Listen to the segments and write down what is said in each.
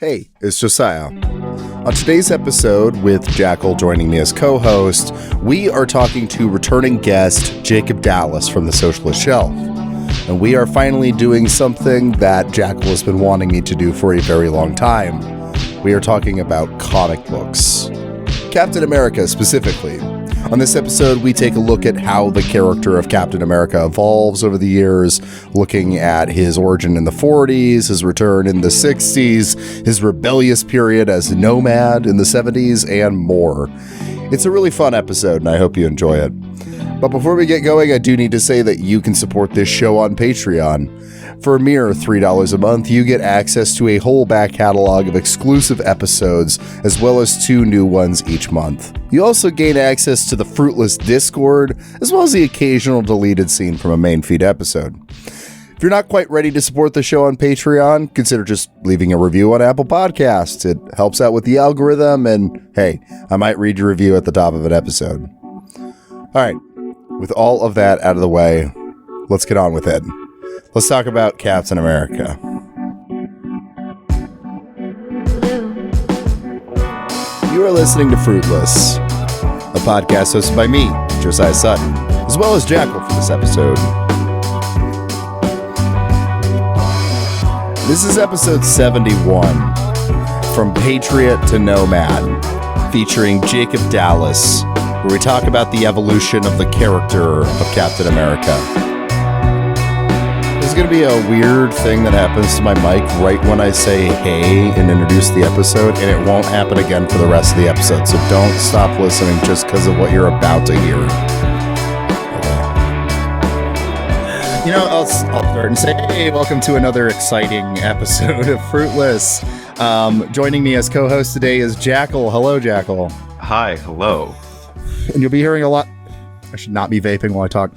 Hey, it's Josiah. On today's episode, with Jackal joining me as co-host, we are talking to returning guest Jacob Dallas from the Socialist Shelf. And we are finally doing something that Jackal has been wanting me to do for a very long time. We are talking about comic books. Captain America specifically. On this episode, we take a look at how the character of Captain America evolves over the years, looking at his origin in the 40s, his return in the 60s, his rebellious period as Nomad in the 70s, and more. It's a really fun episode, and I hope you enjoy it. But before we get going, I do need to say that you can support this show on Patreon. For a mere $3 a month, you get access to a whole back catalog of exclusive episodes, as well as 2 new ones each month. You also gain access to the Fruitless Discord, as well as the occasional deleted scene from a main feed episode. If you're not quite ready to support the show on Patreon, consider just leaving a review on Apple Podcasts. It helps out with the algorithm, and hey, I might read your review at the top of an episode. Alright, with all of that out of the way, let's get on with it. Let's talk about Captain America. You are listening to Fruitless, a podcast hosted by me, Josiah Sutton, as well as Jackal for this episode. This is episode 71, From Patriot to Nomad, featuring Jacob Dallas, where we talk about the evolution of the character of Captain America. There's going to be a weird thing that happens to my mic right when I say hey and introduce the episode, and it won't happen again for the rest of the episode, so don't stop listening just because of what you're about to hear. Okay. You know, I'll start and say, hey, welcome to another exciting episode of Fruitless. Joining me as co-host today is Jackal. Hello, Jackal. Hi, hello. And you'll be hearing a lot... I should not be vaping while I talk.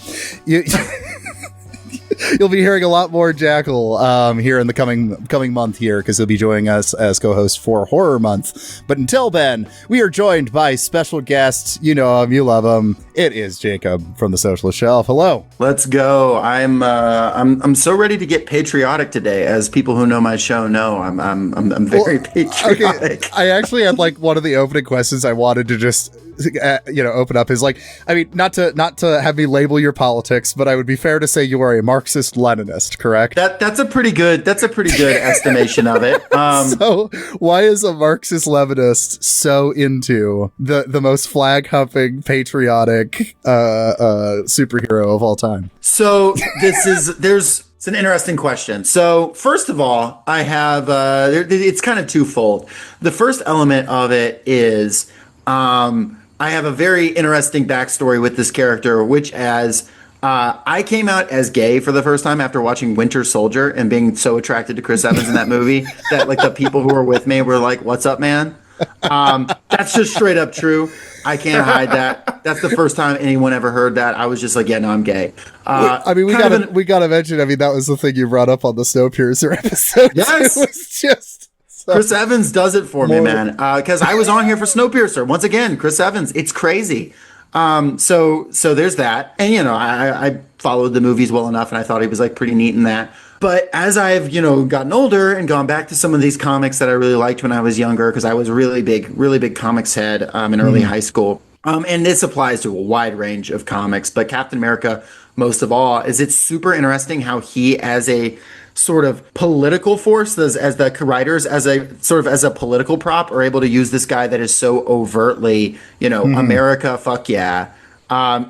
You'll be hearing a lot more Jackal here in the coming month here, because he'll be joining us as co-host for Horror Month. But until then, we are joined by special guests. You know him, you love him. It is Jacob from the Socialist Shelf. Hello. Let's go. I'm so ready to get patriotic today. As people who know my show know, I'm very patriotic. Okay, I actually had like one of the opening questions I wanted to just open up is like, I mean, not to have me label your politics, but I would be fair to say you are a Marxist-Leninist, correct? That's a pretty good estimation of it. So why is a Marxist-Leninist so into the most flag-humping, patriotic superhero of all time? So it's an interesting question. So first of all, I have it's kind of twofold. The first element of it is I have a very interesting backstory with this character, which I came out as gay for the first time after watching Winter Soldier and being so attracted to Chris Evans in that movie that like the people who were with me were like, "What's up, man?" That's just straight up true. I can't hide that. That's the first time anyone ever heard that. I was just like, "Yeah, no, I'm gay." I mean, we gotta mention. I mean, that was the thing you brought up on the Snowpiercer episode. Yes, it was just. Chris Evans does it for me, man. Because I was on here for Snowpiercer. Once again, Chris Evans. It's crazy. So there's that. And, I followed the movies well enough, and I thought he was, like, pretty neat in that. But as I've, gotten older and gone back to some of these comics that I really liked when I was younger, because I was really big comics head in early high school. And this applies to a wide range of comics. But Captain America, most of all, it's super interesting how he, as a sort of political force, as the writers, as a political prop, are able to use this guy that is so overtly, America, fuck yeah,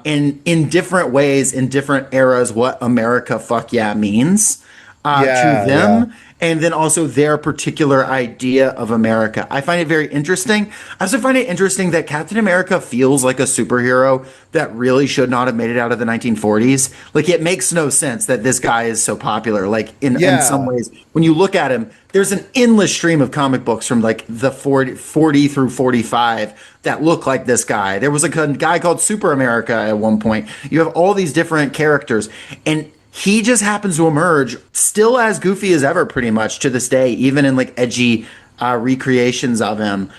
in different ways, in different eras, what America, fuck yeah means to them. Yeah. And then also their particular idea of America. I find it very interesting. I also find it interesting that Captain America feels like a superhero that really should not have made it out of the 1940s. Like, it makes no sense that this guy is so popular. Like, in some ways, when you look at him, there's an endless stream of comic books from like the 40 through 45 that look like this guy. There was like a guy called Super America at one point. You have all these different characters, and he just happens to emerge still as goofy as ever, pretty much to this day, even in like edgy recreations of him.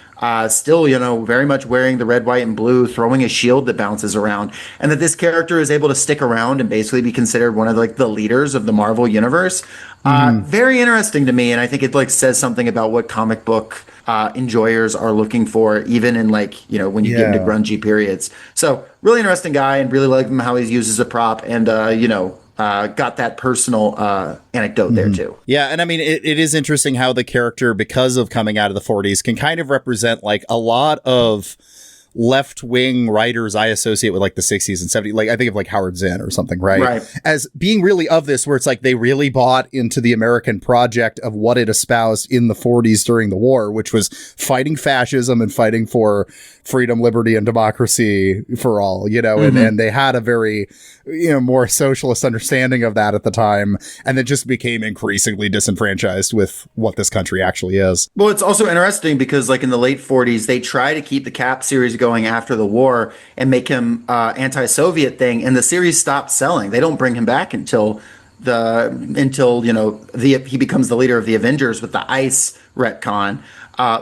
Still, very much wearing the red, white, and blue, throwing a shield that bounces around, and that this character is able to stick around and basically be considered one of like the leaders of the Marvel universe. Very interesting to me, and I think it like says something about what comic book enjoyers are looking for, even in like when you get into grungy periods. So really interesting guy, and really like him how he's used as a prop, and got that personal anecdote there too. Yeah, and I mean, it is interesting how the character, because of coming out of the 40s, can kind of represent like a lot of left-wing writers I associate with like the 60s and 70s. Like I think of like Howard Zinn or something, right? As being really of this, where it's like they really bought into the American project of what it espoused in the 40s during the war, which was fighting fascism and fighting for freedom, liberty, and democracy for all, and they had a very, more socialist understanding of that at the time, and it just became increasingly disenfranchised with what this country actually is. Well, it's also interesting because like in the late 40s, they try to keep the Cap series going after the war and make him anti-Soviet thing, and the series stopped selling. They don't bring him back until he becomes the leader of the Avengers with the ICE retcon.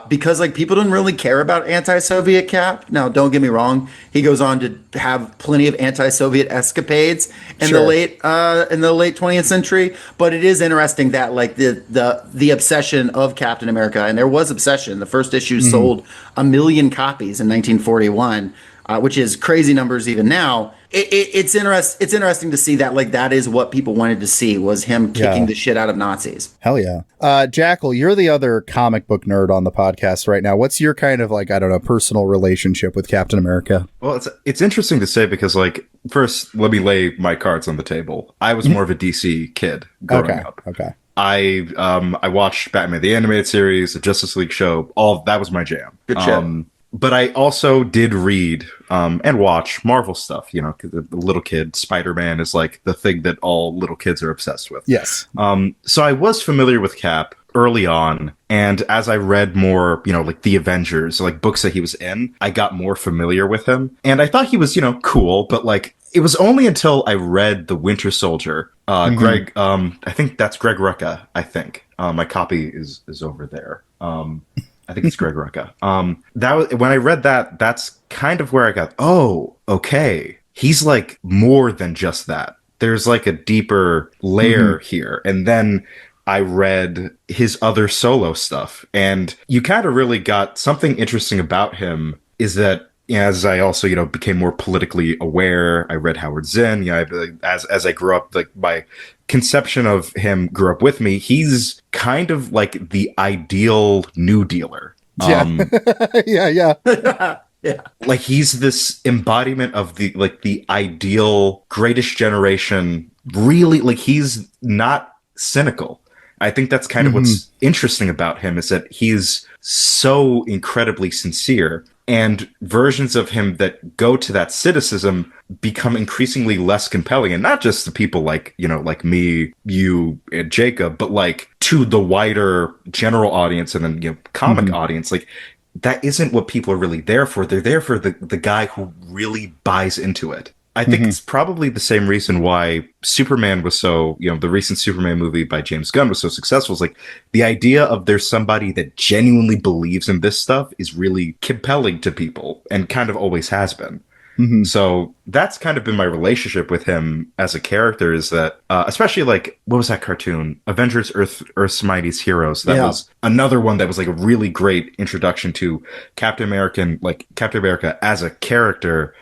Because like people didn't really care about anti-Soviet Cap. Now, don't get me wrong; he goes on to have plenty of anti-Soviet escapades in the late 20th century. But it is interesting that like the obsession of Captain America, and there was obsession. The first issue sold 1 million copies in 1941. Which is crazy numbers even now. It's interesting to see that like that is what people wanted to see, was him kicking the shit out of Nazis. Hell yeah. Jackal, you're the other comic book nerd on the podcast right now. What's your kind of like, I don't know, personal relationship with Captain America? Well, it's interesting to say because like, first, let me lay my cards on the table. I was more of a DC kid growing up. Okay. I watched Batman the Animated Series, the Justice League show, all that was my jam. Good shit. But I also did read and watch Marvel stuff, 'cause the little kid Spider-Man is like the thing that all little kids are obsessed with. Yes. So I was familiar with Cap early on. And as I read more, like the Avengers, like books that he was in, I got more familiar with him. And I thought he was, cool, but like it was only until I read The Winter Soldier, Greg, I think that's Greg Rucka, I think. My copy is over there. I think it's Greg Rucka. That was when I read that. That's kind of where I got. Oh, okay. He's like more than just that. There's like a deeper layer here. And then I read his other solo stuff, and you kind of really got something interesting about him. Is that as I also became more politically aware, I read Howard Zinn. As I grew up, like my conception of him grew up with me. He's kind of like the ideal New Dealer. Yeah. Yeah. Like he's this embodiment of the ideal greatest generation. Really, like he's not cynical. I think that's kind of what's interesting about him, is that he's so incredibly sincere. And versions of him that go to that cynicism become increasingly less compelling. And not just to people like, like me, you, and Jacob, but like to the wider general audience and then, comic audience. Like that isn't what people are really there for. They're there for the guy who really buys into it. I think it's probably the same reason why Superman was so, the recent Superman movie by James Gunn was so successful. Is like the idea of there's somebody that genuinely believes in this stuff is really compelling to people, and kind of always has been. So that's kind of been my relationship with him as a character, is that, especially like, what was that cartoon? Avengers Earth's Mightiest Heroes. That was another one that was like a really great introduction to Captain America as a character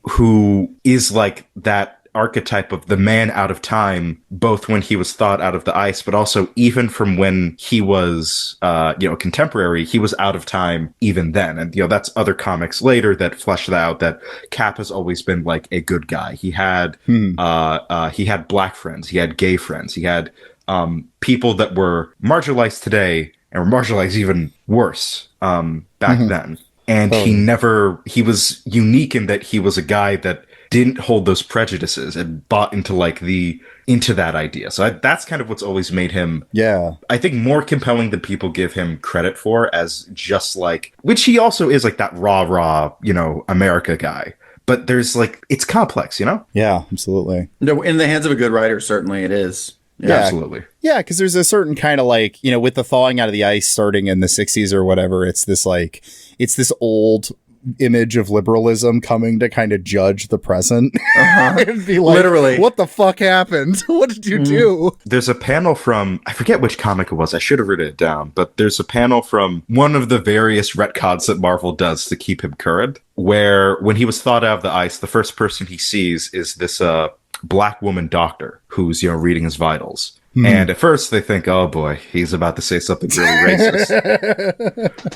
who is like that archetype of the man out of time, both when he was thawed out of the ice, but also even from when he was, contemporary, he was out of time even then. And, that's other comics later that fleshed out that Cap has always been like a good guy. He had black friends, he had gay friends, he had people that were marginalized today and were marginalized even worse back then. And he was unique in that he was a guy that didn't hold those prejudices and bought into into that idea. So that's kind of what's always made him, I think, more compelling than people give him credit for, as just like, which he also is like that raw, America guy. But there's like, it's complex, Yeah, absolutely. In the hands of a good writer, certainly it is. Yeah. Absolutely. Yeah, because there's a certain kind of like, with the thawing out of the ice starting in the 60s or whatever, it's this old image of liberalism coming to kind of judge the present and be like, Literally, what the fuck happened? What did you do? There's a panel from, I forget which comic it was, I should have written it down, but there's a panel from one of the various retcons that Marvel does to keep him current, where when he was thawed out of the ice, the first person he sees is this black woman doctor who's, reading his vitals. And at first they think, oh boy, he's about to say something really racist.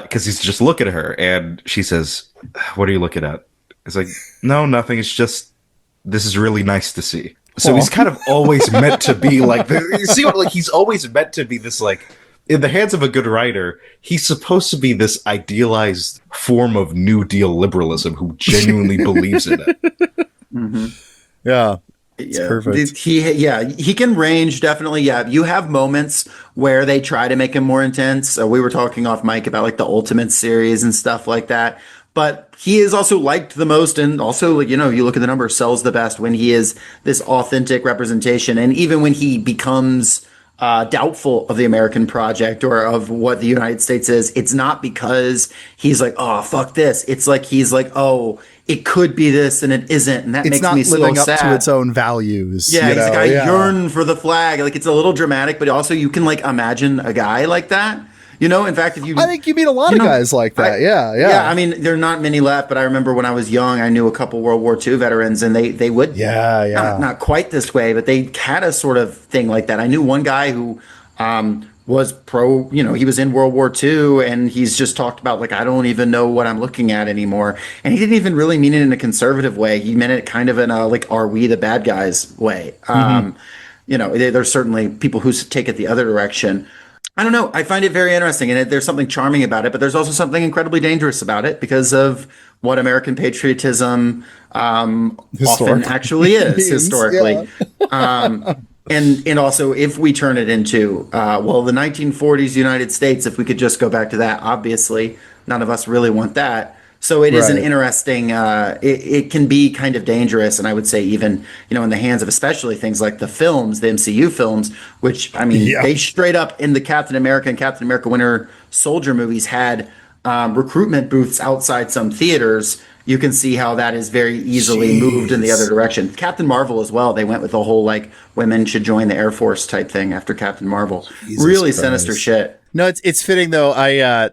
Because he's just looking at her and she says, what are you looking at? It's like, no, nothing. It's just, this is really nice to see. So he's kind of always meant to be like, you see what, like he's always meant to be this, like, in the hands of a good writer, he's supposed to be this idealized form of New Deal liberalism who genuinely believes in it. Mm-hmm. Yeah. It's perfect. He can range, definitely. Yeah, you have moments where they try to make him more intense. We were talking off mic about like the Ultimate series and stuff like that. But he is also liked the most, and also, like, you look at the numbers, sells the best when he is this authentic representation. And even when he becomes doubtful of the American project or of what the United States is, it's not because he's like, oh, fuck this. It's like he's like, oh, it could be this and it isn't, and that makes me so sad. It's not living up to its own values. Yeah, he's like, I yearn for the flag. Like, it's a little dramatic, but also you can like imagine a guy like that. In fact, I think you meet a lot of guys like that. Yeah. I mean, there are not many left, but I remember when I was young, I knew a couple World War II veterans, and they would, not quite this way, but they had a sort of thing like that. I knew one guy who was pro, he was in World War II, and he's just talked about, like, I don't even know what I'm looking at anymore. And he didn't even really mean it in a conservative way. He meant it kind of in a, like, are we the bad guys way. There's certainly people who take it the other direction. I don't know. I find it very interesting, and there's something charming about it, but there's also something incredibly dangerous about it because of what American patriotism often actually is historically. Yeah. And also, if we turn it into, the 1940s United States, if we could just go back to that, obviously, none of us really want that. So it is an interesting, it can be kind of dangerous. And I would say even, in the hands of especially things like the films, the MCU films, which, I mean, they straight up in the Captain America and Captain America Winter Soldier movies had recruitment booths outside some theaters. You can see how that is very easily moved in the other direction. Captain Marvel as well. They went with the whole, like, women should join the Air Force type thing after Captain Marvel. Really sinister shit. No, it's fitting though. I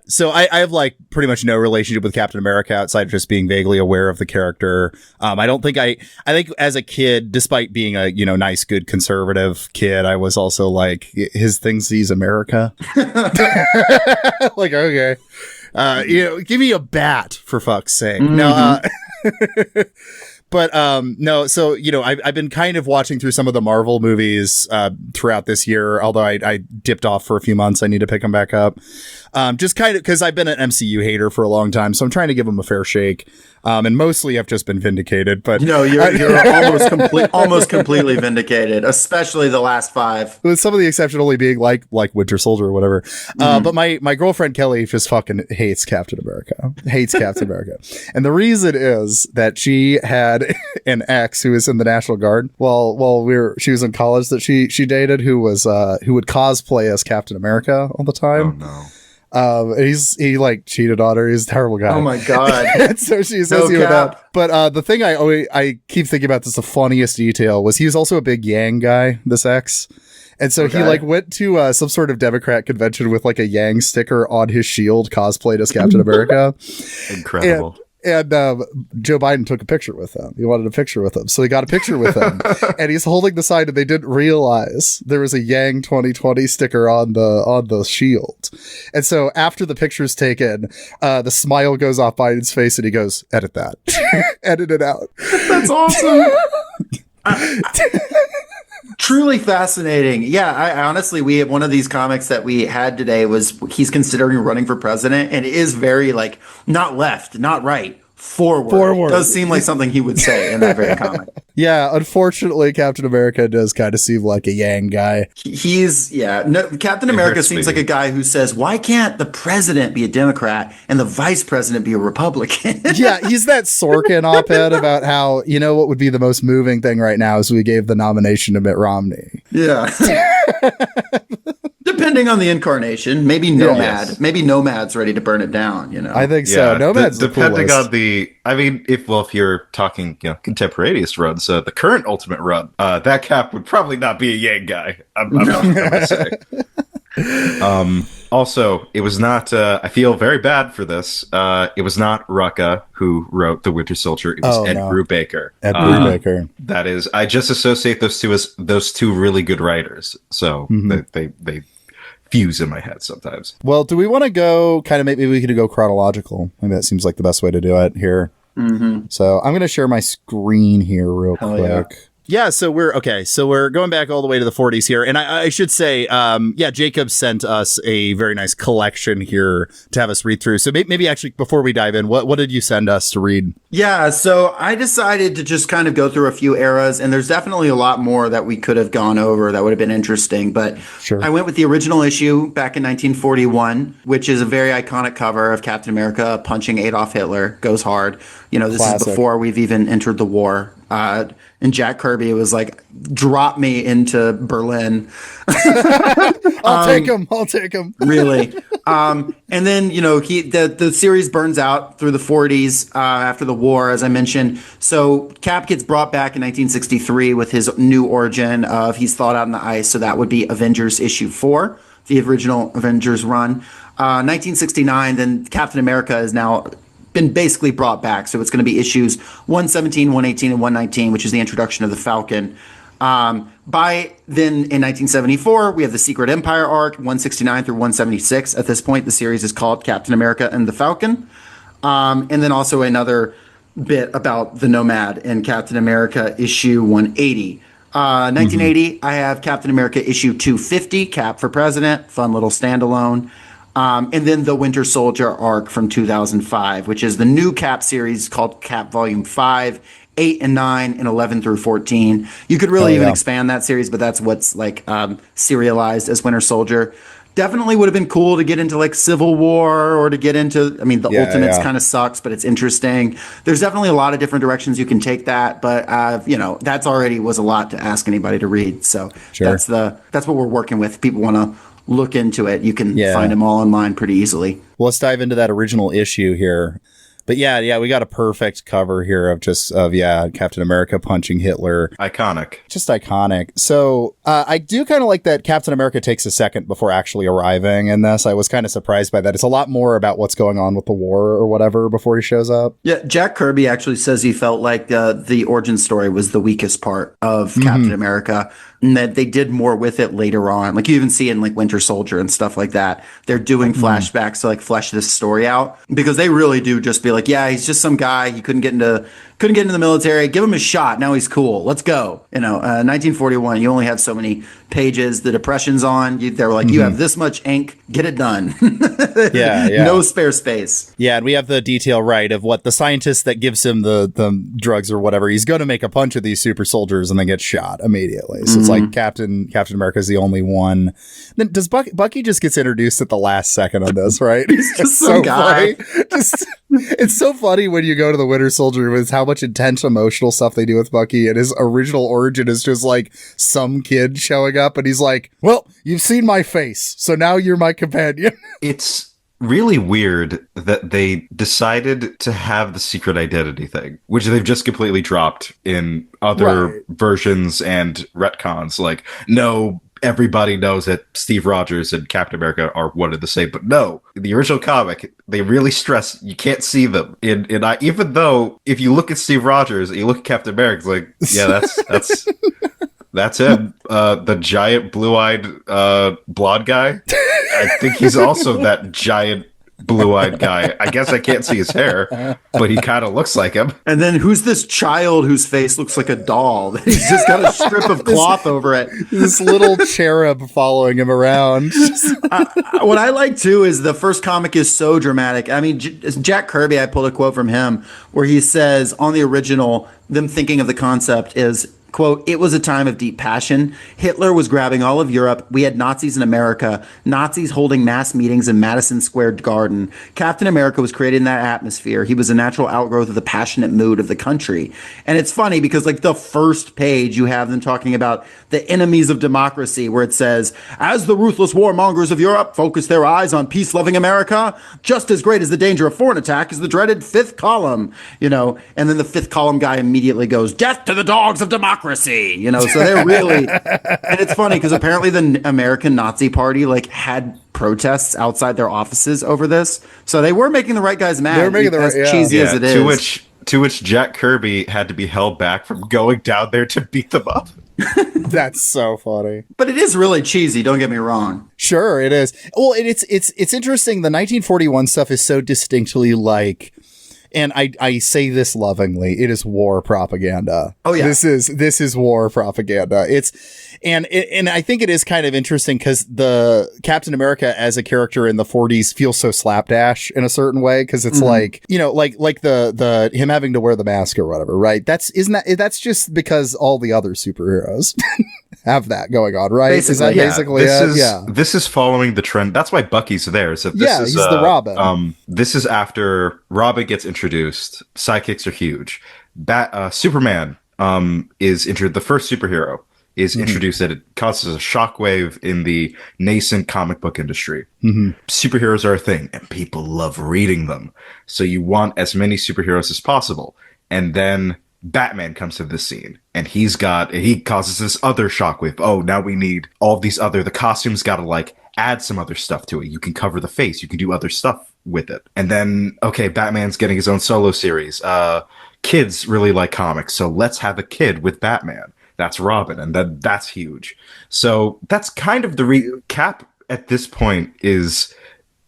have like pretty much no relationship with Captain America outside of just being vaguely aware of the character. I think as a kid, despite being a, nice, good conservative kid, I was also like, his thing sees America. Like, okay. Give me a bat for fuck's sake. Mm-hmm. No, but no, so I've been kind of watching through some of the Marvel movies throughout this year, although I dipped off for a few months. I need to pick them back up. Just kind of because I've been an MCU hater for a long time, so I'm trying to give them a fair shake. And mostly I've just been vindicated, but you're almost completely vindicated, especially the last 5. With some of the exception only being like Winter Soldier or whatever. But my girlfriend Kelly just fucking hates Captain America. And the reason is that she had an ex who was in the National Guard while she was in college that she dated who would cosplay as Captain America all the time. Oh no. He like cheated on her. He's a terrible guy. Oh my god. So she associated with that. But the thing I keep thinking about, this the funniest detail, was he was also a big Yang guy, this ex. And so he like went to some sort of Democrat convention with like a Yang sticker on his shield, cosplayed as Captain America. Incredible. And Joe Biden took a picture with him. He wanted a picture with him. So they got a picture with him. And he's holding the sign, and they didn't realize there was a Yang 2020 sticker on the shield. And so after the picture's taken, the smile goes off Biden's face, and he goes, edit that. Edit it out. That's awesome. Truly fascinating. Yeah, I honestly, we have one of these comics that we had today was he's considering running for president, and it is very like not left, not right, Forward. Forward. Does seem like something he would say in that very comic. Yeah, unfortunately, Captain America does kind of seem like a Yang guy. Captain America seems like a guy who says, why can't the president be a Democrat and the vice president be a Republican? Yeah, he's that Sorkin op-ed about how, what would be the most moving thing right now is we gave the nomination to Mitt Romney. Yeah. Depending on the incarnation, maybe Nomad. Yes. Maybe Nomad's ready to burn it down, I think so. Nomad's depending the on if you're talking contemporaneous runs, the current Ultimate run, that Cap would probably not be a Yang guy. I'm gonna say. Also, it was not. I feel very bad for this. It was not Rucka who wrote The Winter Soldier. It was Ed Brubaker. Ed Brubaker. That is. I just associate those two as those two really good writers. So they fuse in my head sometimes. Well, do we want to go maybe we could go chronological? I think that seems like the best way to do it here. Mm-hmm. So I'm going to share my screen here real quick. Yeah, so we're going back all the way to the 40s here. And I should say, Jacob sent us a very nice collection here to have us read through. So maybe actually, before we dive in, what did you send us to read? Yeah, so I decided to just kind of go through a few eras, and there's definitely a lot more that we could have gone over that would have been interesting. But sure. I went with the original issue back in 1941, which is a very iconic cover of Captain America punching Adolf Hitler. Goes hard. This Classic. Is before we've even entered the war. And Jack Kirby was like, drop me into Berlin. I'll take him. Really. And then, the series burns out through the 40s after the war, as I mentioned. So Cap gets brought back in 1963 with his new origin of he's thawed out in the ice. So that would be Avengers issue 4, the original Avengers run. 1969, then Captain America is now been basically brought back. So it's going to be issues 117, 118, and 119, which is the introduction of the Falcon. By then, in 1974, we have the Secret Empire arc, 169 through 176. At this point, the series is called Captain America and the Falcon. And then also another bit about the Nomad in Captain America issue 180. 1980, I have Captain America issue 250, Cap for President, fun little standalone. And then the Winter Soldier arc from 2005, which is the new Cap series called Cap Volume 5, 8 and 9, and 11 through 14. You could really even expand that series, but that's what's serialized as Winter Soldier. Definitely would have been cool to get into Civil War or to get into, the Ultimates kind of sucks, but it's interesting. There's definitely a lot of different directions you can take that, but that's already was a lot to ask anybody to read. So that's what we're working with. People want to look into it. You can find them all online pretty easily. Well, let's dive into that original issue here. But we got a perfect cover here of Captain America punching Hitler. Iconic. Just iconic. So I do kind of like that Captain America takes a second before actually arriving in this. I was kind of surprised by that. It's a lot more about what's going on with the war or whatever before he shows up. Yeah, Jack Kirby actually says he felt like the origin story was the weakest part of Captain America, and that they did more with it later on. You even see in Winter Soldier and stuff like that. They're doing flashbacks to flesh this story out, because they really do just be he's just some guy. He couldn't get into the military. Give him a shot. Now he's cool. Let's go. 1941, you only have so many pages. The Depression's on. They're like, you have this much ink. Get it done. No spare space. Yeah, and we have the detail right of what the scientist that gives him the drugs or whatever, he's going to make a punch of these super soldiers and then get shot immediately. So it's like Captain America is the only one. Then does Bucky just gets introduced at the last second on this, right? He's just some guy. It's so funny when you go to the Winter Soldier with how much intense emotional stuff they do with Bucky, and his original origin is just some kid showing up and he's like, well, you've seen my face, so now you're my companion. It's really weird that they decided to have the secret identity thing, which they've just completely dropped in other versions and retcons. No, everybody knows that Steve Rogers and Captain America are one and the same, but no, in the original comic, they really stress you can't see them. Even though if you look at Steve Rogers and you look at Captain America, it's that's him, the giant blue-eyed blonde guy. I think he's also that giant blue-eyed guy. I guess I can't see his hair, but he kind of looks like him. And then who's this child whose face looks like a doll? He's just got a strip of cloth over it. This little cherub following him around. What I like too is the first comic is so dramatic. I mean, Jack Kirby, I pulled a quote from him where he says on the original, them thinking of the concept is, quote, "It was a time of deep passion. Hitler was grabbing all of Europe. We had Nazis in America, Nazis holding mass meetings in Madison Square Garden. Captain America was created in that atmosphere. He was a natural outgrowth of the passionate mood of the country." And it's funny because like the first page, you have them talking about the enemies of democracy, where it says, "As the ruthless warmongers of Europe focus their eyes on peace-loving America, just as great as the danger of foreign attack is the dreaded fifth column," you know, and then the fifth column guy immediately goes, "Death to the dogs of democracy," you know, so they're really, and it's funny because apparently the American Nazi Party like had protests outside their offices over this, so they were making the right guys mad. They were making the right, as cheesy as it is. To which Jack Kirby had to be held back from going down there to beat them up. That's so funny. But it is really cheesy, don't get me wrong. Sure, it is. Well, it's interesting. The 1941 stuff is so distinctly like, and I say this lovingly, it is war propaganda. Oh yeah, this is war propaganda. And I think it is kind of interesting because the Captain America as a character in the 40s feels so slapdash in a certain way, because it's like, you know, like the him having to wear the mask or whatever, right? That's just because all the other superheroes have that going on, right? Basically, is that basically it? This is following the trend. That's why Bucky's there. So this is he's the Robin. This is after Robin gets introduced. Sidekicks are huge. Superman is introduced. The first superhero is introduced, that it causes a shockwave in the nascent comic book industry. Superheroes are a thing, and people love reading them. So you want as many superheroes as possible. And then Batman comes to the scene, and he causes this other shockwave. Oh, now we need all these the costumes gotta like add some other stuff to it. You can cover the face, you can do other stuff with it. And then, okay, Batman's getting his own solo series. Kids really like comics, so let's have a kid with Batman. That's Robin, and that's huge. So that's kind of the Cap at this point is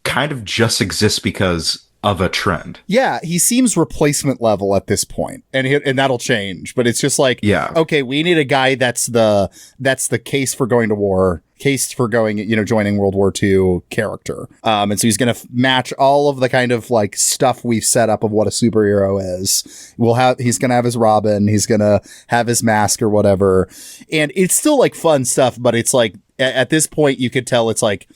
kind of just exists because of a trend. Yeah, he seems replacement level at this point, and that'll change. But it's just like, yeah, okay, we need a guy that's the case for going to war, case for going, you know, joining World War II character. And so he's going to match all of the kind of like stuff we've set up of what a superhero is. He's going to have his Robin, he's going to have his mask or whatever. And it's still like fun stuff, but it's like at this point you could tell it's like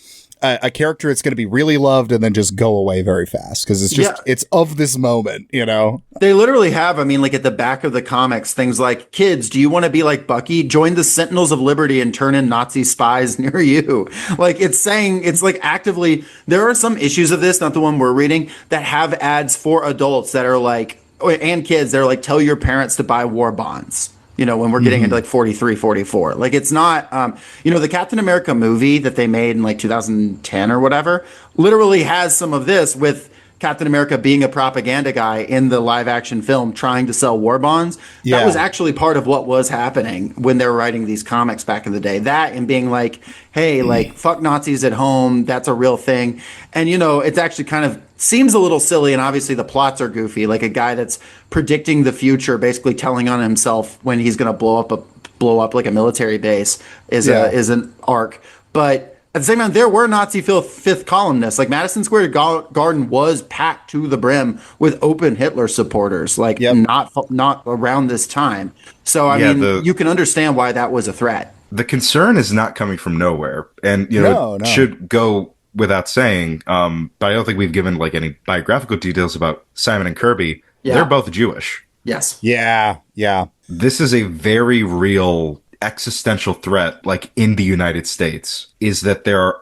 a character that's going to be really loved and then just go away very fast because it's just it's of this moment, you know. They literally have, I mean, like at the back of the comics, things like, "Kids, do you want to be like Bucky? Join the Sentinels of Liberty and turn in Nazi spies near you." Like it's saying, it's like actively, there are some issues of this, not the one we're reading, that have ads for adults that are like, and kids, they're like, "Tell your parents to buy war bonds." You know, when we're getting into like 43, 44. Like it's not, you know, the Captain America movie that they made in like 2010 or whatever literally has some of this with Captain America being a propaganda guy in the live action film trying to sell war bonds. Yeah. That was actually part of what was happening when they were writing these comics back in the day. That and being like, hey, like fuck Nazis at home. That's a real thing. And, you know, it's actually kind of seems a little silly, and obviously the plots are goofy, like a guy that's predicting the future, basically telling on himself when he's going to blow up like a military base is an arc. But at the same time, there were Nazi fifth columnists. Like Madison Square Garden was packed to the brim with open Hitler supporters, like not around this time. So I mean, you can understand why that was a threat. The concern is not coming from nowhere, and you know, it should go without saying, but I don't think we've given like any biographical details about Simon and Kirby. Yeah. They're both Jewish. Yes. Yeah. Yeah. This is a very real existential threat, like in the United States, is that there's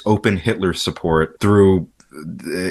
open Hitler support through,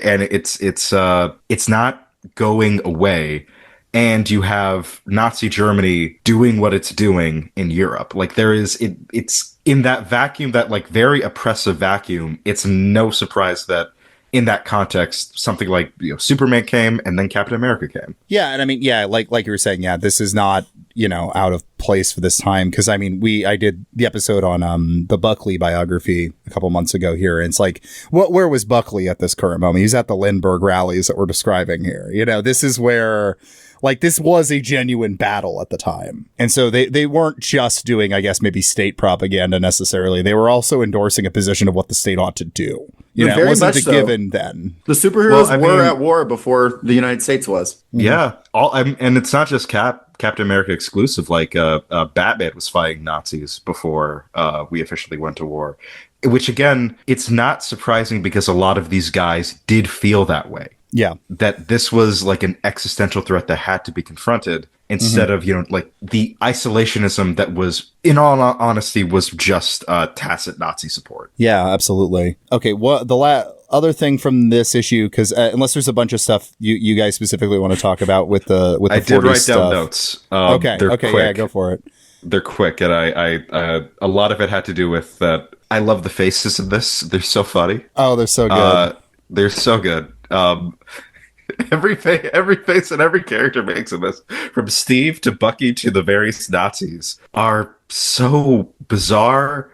and it's not going away. And you have Nazi Germany doing what it's doing in Europe. Like it's in that vacuum, that like very oppressive vacuum. It's no surprise that in that context, something like, you know, Superman came and then Captain America came. Yeah. And I mean, yeah, like you were saying, yeah, this is not, out of place for this time. Cause I mean, I did the episode on, the Buckley biography a couple months ago here. And it's like, where was Buckley at this current moment? He's at the Lindbergh rallies that we're describing here. This is where, like, this was a genuine battle at the time. And so they weren't just doing, I guess, maybe state propaganda necessarily. They were also endorsing a position of what the state ought to do. It wasn't a given then. The superheroes were at war before the United States was. Yeah. And it's not just Captain America exclusive. Like, Batman was fighting Nazis before we officially went to war. Which, again, it's not surprising because a lot of these guys did feel that way. Yeah. That this was like an existential threat that had to be confronted instead of, like the isolationism that was, in all honesty, was just tacit Nazi support. Yeah, absolutely. Okay, the other thing from this issue, because unless there's a bunch of stuff you guys specifically want to talk about with the I did write down notes. Okay, quick. Yeah, go for it. They're quick, and I a lot of it had to do with that. I love the faces in this. They're so funny. Oh, they're so good. They're so good. Every face and every character makes in this, from Steve to Bucky to the various Nazis, are so bizarre.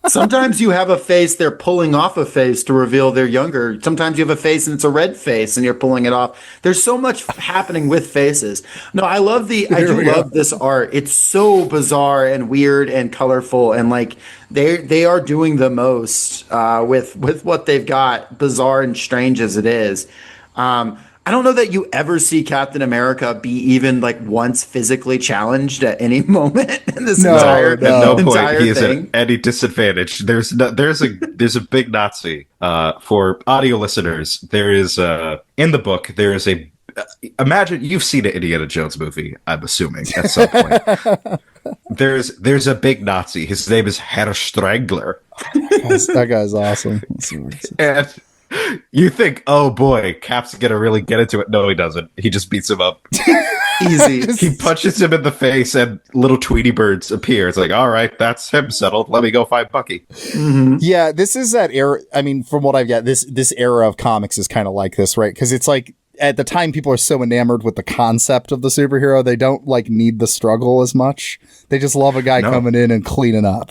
Sometimes you have a face, they're pulling off a face to reveal they're younger. Sometimes you have a face and it's a red face and you're pulling it off. There's so much happening with faces. No, I love this art. It's so bizarre and weird and colorful, and like they are doing the most with what they've got, bizarre and strange as it is. I don't know that you ever see Captain America be even like once physically challenged at any moment in this entire At no point entire he is thing. at any disadvantage. There's a big Nazi. For audio listeners, there is in the book there is a imagine you've seen an Indiana Jones movie. I'm assuming at some point. There's a big Nazi. His name is Herr Strangler. That guy's awesome. And you think, oh boy, Cap's gonna really get into it. No, he doesn't. He just beats him up. Easy. He punches him in the face and little Tweety birds appear. It's like, all right, that's him settled. Let me go find Bucky. Mm-hmm. Yeah, this is that era. I mean, from what I've got, this era of comics is kind of like this, right? Because it's like, at the time, people are so enamored with the concept of the superhero, they don't like need the struggle as much. They just love a guy coming in and cleaning up,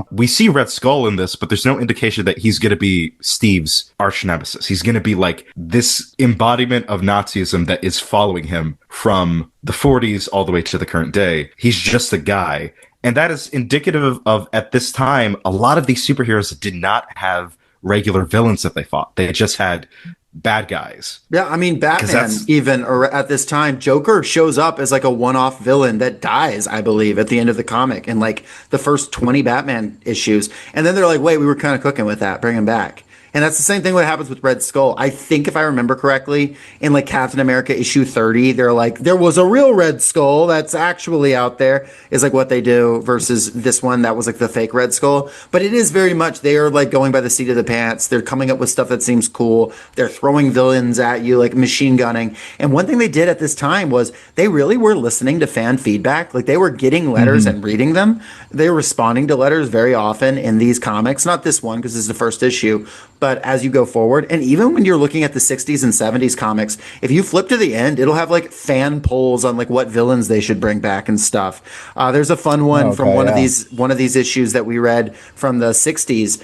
We see Red Skull in this, but there's no indication that he's going to be Steve's arch nemesis. He's going to be like this embodiment of Nazism that is following him from the 40s all the way to the current day. He's just a guy. And that is indicative of, at this time, a lot of these superheroes did not have regular villains that they fought. They just had bad guys. Yeah, I mean, Batman, even at this time, Joker shows up as like a one-off villain that dies, I believe, at the end of the comic in like the first 20 Batman issues. And then they're like, wait, we were kind of cooking with that, bring him back. And that's the same thing what happens with Red Skull. I think if I remember correctly, in like Captain America issue 30, they're like, there was a real Red Skull that's actually out there, is like what they do, versus this one that was like the fake Red Skull. But it is very much, they are like going by the seat of the pants. They're coming up with stuff that seems cool. They're throwing villains at you, like machine gunning. And one thing they did at this time was they really were listening to fan feedback. Like they were getting letters and reading them. They were responding to letters very often in these comics. Not this one, because this is the first issue. But as you go forward, and even when you're looking at the 60s and 70s comics, if you flip to the end, it'll have like fan polls on like what villains they should bring back and stuff. There's a fun one from one of these issues that we read from the 60s.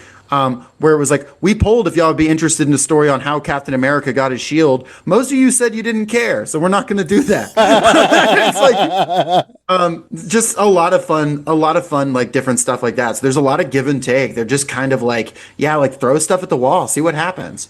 Where it was like, we polled if y'all would be interested in a story on how Captain America got his shield. Most of you said you didn't care, so we're not going to do that. It's like, just a lot of fun, like different stuff like that. So there's a lot of give and take. They're just kind of like, yeah, like throw stuff at the wall, see what happens.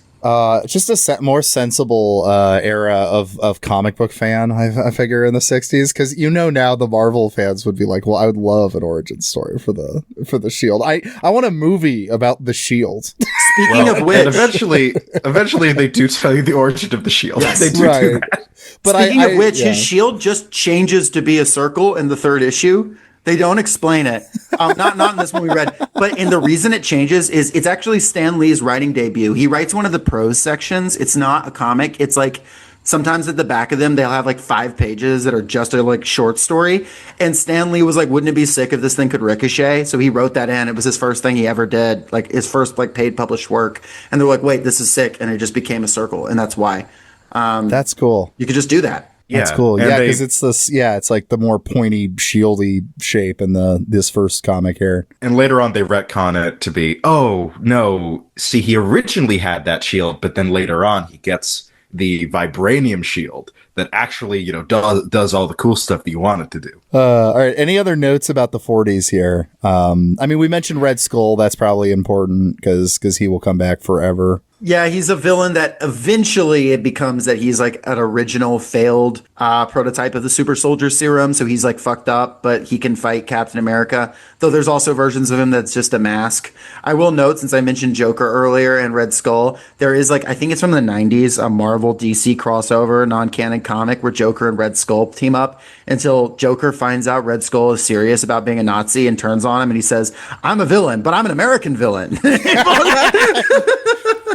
Just a more sensible era of comic book fan, I figure, in the 60s, because now the Marvel fans would be like, well, I would love an origin story for the Shield. I want a movie about the Shield. Speaking of which, eventually they do tell you the origin of the Shield. Yes, they do that. But Speaking of which, his shield just changes to be a circle in the third issue. They don't explain it. Not in this one we read, but the reason it changes is it's actually Stan Lee's writing debut. He writes one of the prose sections. It's not a comic. It's like sometimes at the back of them, they'll have like 5 pages that are just a like short story. And Stan Lee was like, wouldn't it be sick if this thing could ricochet? So he wrote that in. It was his first thing he ever did, like his first like paid published work. And they're like, wait, this is sick. And it just became a circle. And that's why. That's cool. You could just do that. That's cool. Yeah, because it's this. Yeah, it's like the more pointy, shieldy shape in this first comic here. And later on, they retcon it to be, oh no, see, he originally had that shield, but then later on, he gets the vibranium shield that actually, does all the cool stuff that you want it to do. All right. Any other notes about the 40s here? We mentioned Red Skull. That's probably important because he will come back forever. Yeah, he's a villain that eventually it becomes that he's like an original failed prototype of the super soldier serum. So he's like fucked up, but he can fight Captain America. Though there's also versions of him that's just a mask. I will note, since I mentioned Joker earlier and Red Skull, there is I think it's from the 90s, a Marvel DC crossover non-canon comic where Joker and Red Skull team up until Joker finds out Red Skull is serious about being a Nazi and turns on him and he says, "I'm a villain, but I'm an American villain."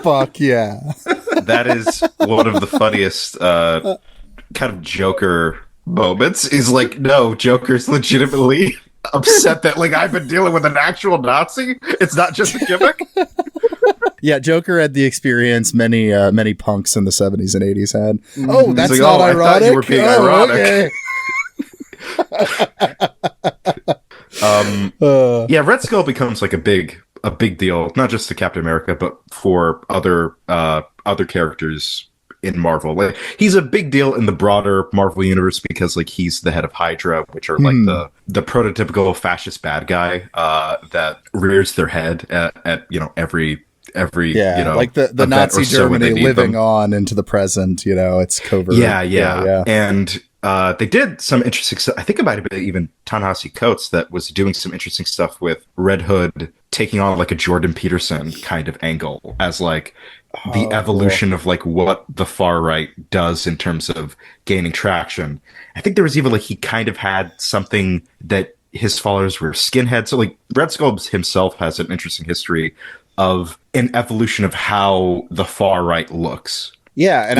Fuck yeah. That is one of the funniest kind of Joker moments. Is like, no, Joker's legitimately upset that I've been dealing with an actual Nazi. It's not just a gimmick. Yeah, Joker had the experience many punks in the 70s and 80s had. Oh, that's not ironic. I thought you were being ironic. Yeah, Red Skull becomes a big deal, not just to Captain America, but for other characters in Marvel. He's a big deal in the broader Marvel universe because he's the head of Hydra, which are the prototypical fascist bad guy that rears their head at every the Nazi Germany living on into the present. It's covert. Yeah. And they did some interesting stuff. I think it might have been even Ta-Nehisi Coates that was doing some interesting stuff with Red Hood taking on a Jordan Peterson kind of angle as the evolution of what the far right does in terms of gaining traction. I think there was even he kind of had something that his followers were skinheads. So Red Skull himself has an interesting history of an evolution of how the far right looks. Yeah, and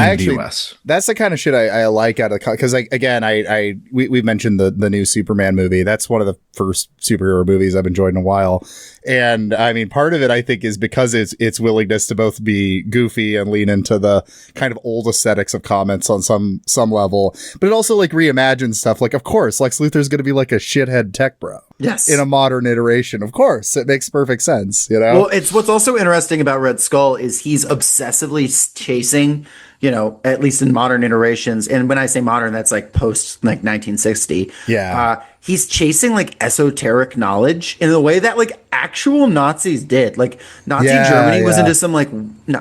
that's the kind of shit I like out of because we mentioned the new Superman movie. That's one of the first superhero movies I've enjoyed in a while, and part of it I think is because its willingness to both be goofy and lean into the kind of old aesthetics of comics on some level, but it also reimagines stuff. Of course, Lex Luthor's going to be a shithead tech bro. Yes, in a modern iteration, of course, it makes perfect sense. Well, it's what's also interesting about Red Skull is he's obsessively chasing. At least in modern iterations. And when I say modern, that's post 1960. Yeah. He's chasing esoteric knowledge in the way that actual Nazis did. Nazi Germany was into some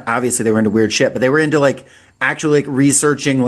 obviously they were into weird shit, but they were into actually researching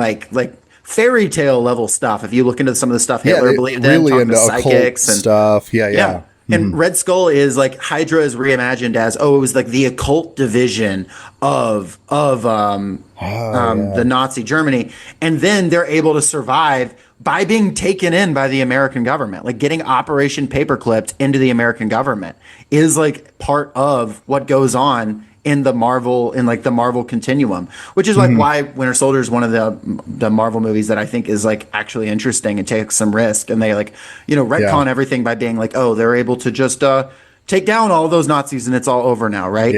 fairy tale level stuff. If you look into some of the stuff Hitler believed in, talking to psychics and stuff. Yeah. And Red Skull is Hydra is reimagined as it was the occult division of the Nazi Germany, and then they're able to survive by being taken in by the American government. Getting Operation Paperclipped into the American government is part of what goes on in the Marvel the Marvel continuum, which is why Winter Soldier is one of the Marvel movies that I think is actually interesting and takes some risk, and they retcon everything by being they're able to just take down all those Nazis and it's all over now, right?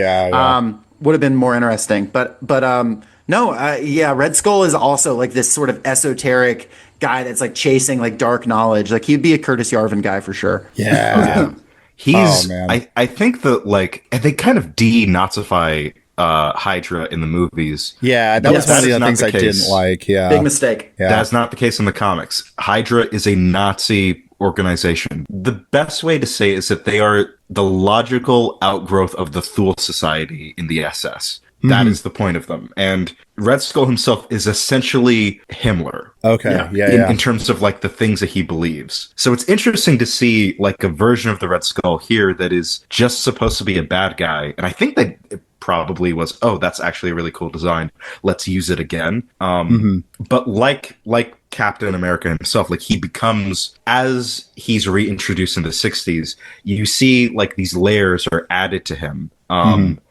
Would have been more interesting, but Red Skull is also this sort of esoteric guy that's chasing dark knowledge. He'd be a Curtis Yarvin guy for sure. Yeah. He's, I think that they kind of denazify Hydra in the movies. Yeah, that was one of the things I didn't like. Yeah. Big mistake. Yeah. That's not the case in the comics. Hydra is a Nazi organization. The best way to say it is that they are the logical outgrowth of the Thule Society in the SS. That is the point of them. And Red Skull himself is essentially Himmler. Okay. In terms of the things that he believes. So it's interesting to see a version of the Red Skull here that is just supposed to be a bad guy. And I think that it probably was, that's actually a really cool design. Let's use it again. But like Captain America himself, he becomes, as he's reintroduced in the 60s, you see these layers are added to him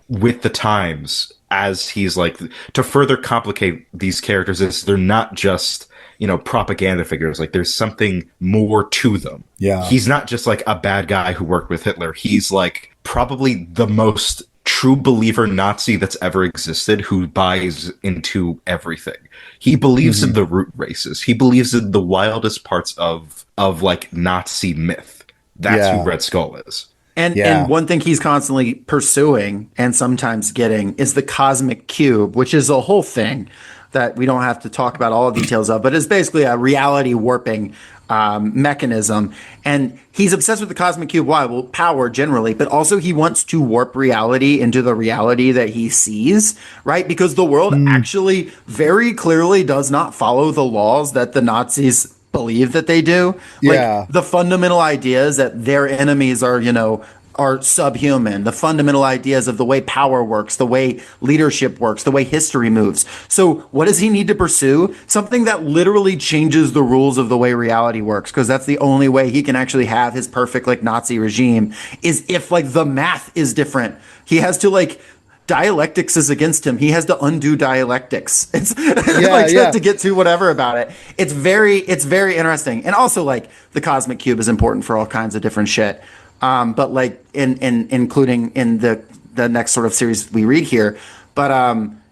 with the times. As he's to further complicate these characters, is they're not just propaganda figures. There's something more to them. Yeah, he's not just a bad guy who worked with Hitler. He's probably the most true believer Nazi that's ever existed who buys into everything. He believes in the root races. He believes in the wildest parts of like Nazi myth. That's who Red Skull is. And one thing he's constantly pursuing and sometimes getting is the cosmic cube, which is a whole thing that we don't have to talk about all the details of, but it's basically a reality warping mechanism. And he's obsessed with the cosmic cube. Why? Well, power generally, but also he wants to warp reality into the reality that he sees, right? Because the world actually very clearly does not follow the laws that the Nazis believe that they do. Like the fundamental ideas that their enemies are, are subhuman, the fundamental ideas of the way power works, the way leadership works, the way history moves. So what does he need to pursue? Something that literally changes the rules of the way reality works, because that's the only way he can actually have his perfect like Nazi regime, is if like the math is different. He has to like dialectics is against him. He has to undo dialectics. It's to get to whatever about it. It's very interesting. And also like the cosmic cube is important for all kinds of different shit. But like in including in the next sort of series we read here. But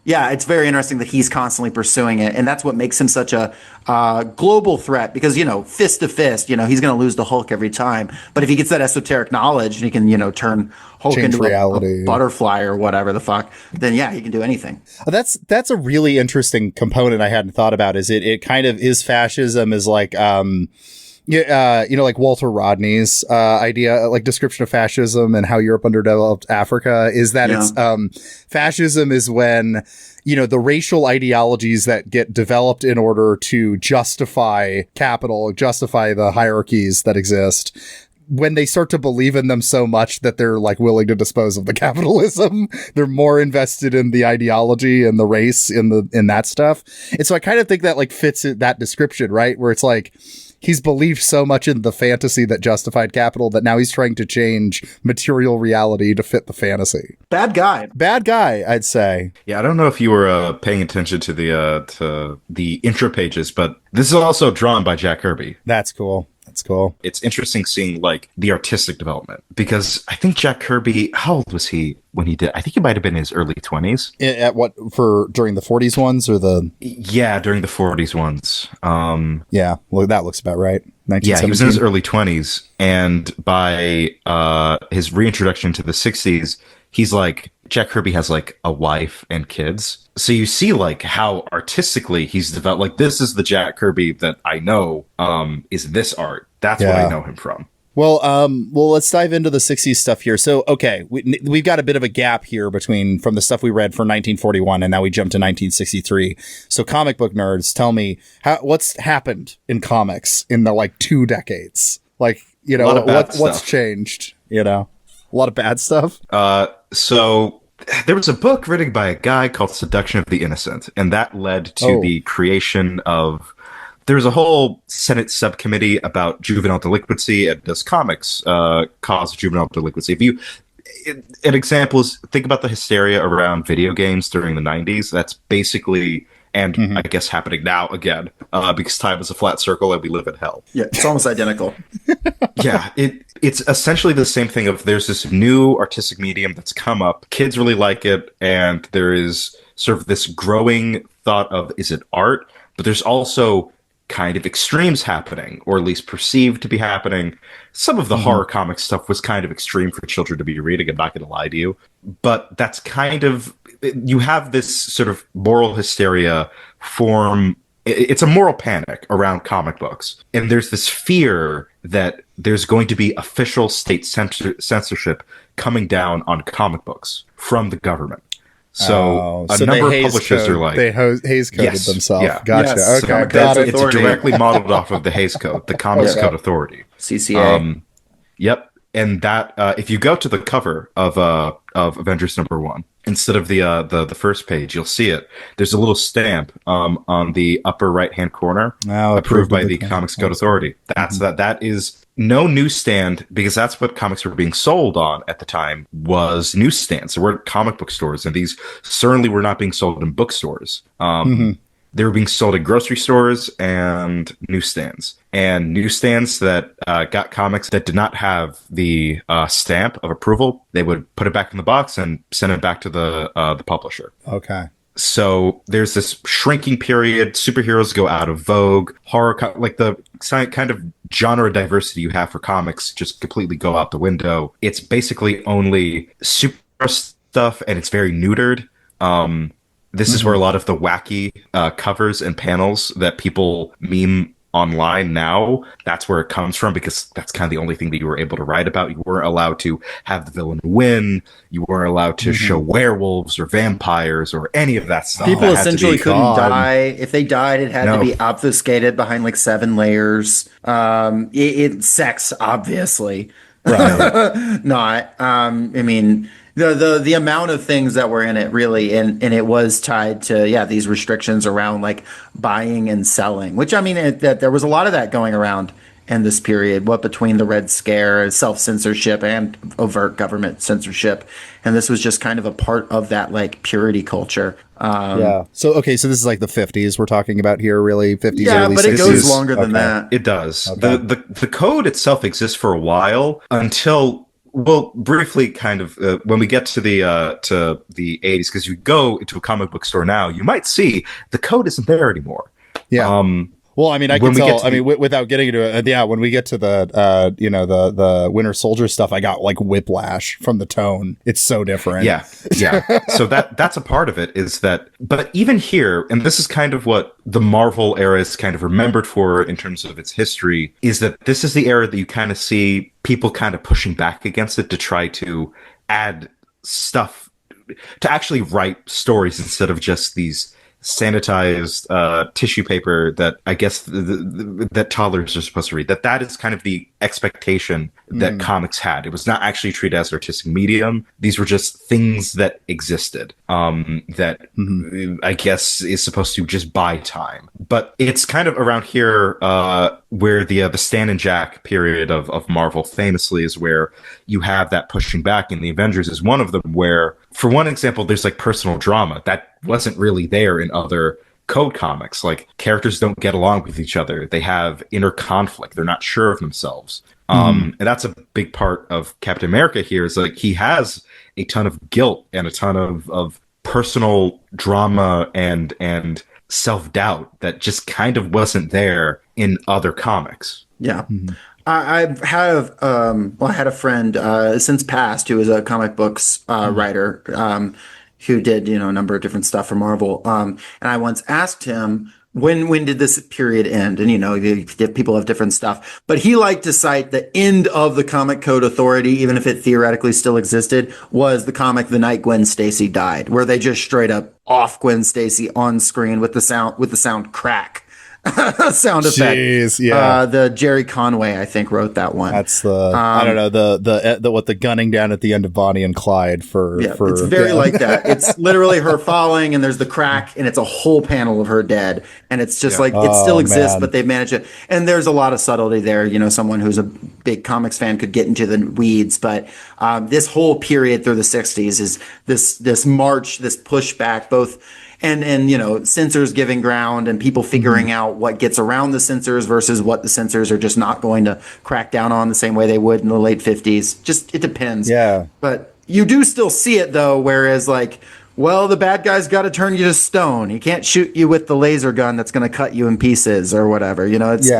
it's very interesting that he's constantly pursuing it, and that's what makes him such a global threat. Because fist to fist, he's going to lose to Hulk every time. But if he gets that esoteric knowledge and he can turn Hulk into reality, a butterfly or whatever the fuck, then he can do anything. That's a really interesting component I hadn't thought about. Is it kind of is fascism is like like Walter Rodney's idea, like description of fascism and how Europe underdeveloped Africa, is that it's fascism is when, the racial ideologies that get developed in order to justify capital, justify the hierarchies that exist, when they start to believe in them so much that they're like willing to dispose of the capitalism, they're more invested in the ideology and the race in that stuff. And so I kind of think that like fits that description, right? Where it's like, he's believed so much in the fantasy that justified capital that now he's trying to change material reality to fit the fantasy. Bad guy, I'd say. Yeah, I don't know if you were paying attention to the intro pages, but this is also drawn by Jack Kirby. That's cool. It's interesting seeing like the artistic development, because I think Jack Kirby, how old was he when he did? I think he might have been in his early 20s. At what, during the 40s ones or the? Yeah, during the 40s ones. Well, that looks about right. Yeah, he was in his early 20s, and by his reintroduction to the 60s, he's like, Jack Kirby has like a wife and kids. So you see like how artistically he's developed. Like, this is the Jack Kirby that I know is this art. That's what I know him from. Well, let's dive into the 60s stuff here. So, okay, we've got a bit of a gap here from the stuff we read for 1941, and now we jump to 1963. So, comic book nerds, tell me what's happened in comics in the like 2 decades. Like, what's changed? A lot of bad stuff. So there was a book written by a guy called Seduction of the Innocent, and that led to the creation of. There's a whole Senate subcommittee about juvenile delinquency, and does comics cause juvenile delinquency? An example is, think about the hysteria around video games during the 90s. That's basically, and I guess happening now again, because time is a flat circle and we live in hell. Yeah, it's almost identical. Yeah, it's essentially the same thing of there's this new artistic medium that's come up. Kids really like it, and there is sort of this growing thought of, is it art? But there's also kind of extremes happening, or at least perceived to be happening. Some of the horror comic stuff was kind of extreme for children to be reading, I'm not going to lie to you. But that's kind of, you have this sort of moral hysteria form. It's a moral panic around comic books. And there's this fear that there's going to be official state censorship coming down on comic books from the government. So a number of publishers are like... They Hays coded themselves. Yeah. Gotcha. Yes. Okay. Got it. It's directly modeled off of the Hays Code, the Comics Code Authority. CCA. Yep. And that, if you go to the cover of Avengers #1, instead of the first page, you'll see it. There's a little stamp on the upper right-hand corner, approved by the Comics Code Authority. That is no newsstand, because that's what comics were being sold on at the time, was newsstands. There weren't comic book stores, and these certainly were not being sold in bookstores. They were being sold at grocery stores and newsstands. And newsstands that got comics that did not have the stamp of approval, they would put it back in the box and send it back to the publisher. Okay. So there's this shrinking period. Superheroes go out of vogue. Horror, like the kind of genre diversity you have for comics, just completely go out the window. It's basically only super stuff, and it's very neutered. This is where a lot of the wacky covers and panels that people meme online now, that's where it comes from, because that's kind of the only thing that you were able to write about. You weren't allowed to have the villain win. You weren't allowed to show werewolves or vampires or any of that stuff. People essentially couldn't die. If they died, it had to be obfuscated behind like 7 layers. Sex, obviously. Right. Not. I mean, the amount of things that were in it really, and it was tied to these restrictions around like buying and selling, which I mean that there was a lot of that going around in this period, what between the Red Scare, self-censorship, and overt government censorship, and this was just kind of a part of that like purity culture. So this is like the 50s we're talking about here, really. 50s, early 60s. But it goes longer than that. It does. Okay. The code itself exists for a while until, well, briefly, kind of when we get to the 80s, because you go into a comic book store now, you might see the code isn't there anymore. Yeah. Well, I mean, I can tell. I mean, without getting into it, when we get to the the Winter Soldier stuff, I got like whiplash from the tone. It's so different. Yeah. So that's a part of it, is that. But even here, and this is kind of what the Marvel era is kind of remembered for in terms of its history, is that this is the era that you kind of see people kind of pushing back against it to try to add stuff, to actually write stories instead of just these sanitized tissue paper that I guess that toddlers are supposed to read. That is kind of the expectation that comics had. It was not actually treated as an artistic medium. These were just things that existed that I guess is supposed to just buy time. But it's kind of around here where the Stan and Jack period of Marvel famously is where you have that pushing back, and the Avengers is one of them, where, for one example, there's like personal drama that wasn't really there in other code comics. Like, characters don't get along with each other. They have inner conflict. They're not sure of themselves. And that's a big part of Captain America here, is like he has a ton of guilt and a ton of personal drama and self-doubt that just kind of wasn't there in other comics. Yeah. I had a friend since passed who was a comic books writer who did a number of different stuff for Marvel. And I once asked him, when did this period end? And people have different stuff, but he liked to cite the end of the Comic Code Authority, even if it theoretically still existed, was the comic The Night Gwen Stacy Died, where they just straight up off Gwen Stacy on screen with the sound crack. Sound effect. Jeez, the Jerry Conway, I think, wrote that one. That's the I don't know, the gunning down at the end of Bonnie and Clyde for it's very like that. It's literally her falling, and there's the crack, and it's a whole panel of her dead, and it's just like it still exists, but they've managed it. And there's a lot of subtlety there. Someone who's a big comics fan could get into the weeds, but this whole period through the 60s is this march, this pushback, both. And censors giving ground and people figuring out what gets around the censors versus what the censors are just not going to crack down on the same way they would in the late 50s. Just, it depends. Yeah. But you do still see it, though, whereas, like, well, the bad guy's got to turn you to stone. He can't shoot you with the laser gun that's going to cut you in pieces or whatever.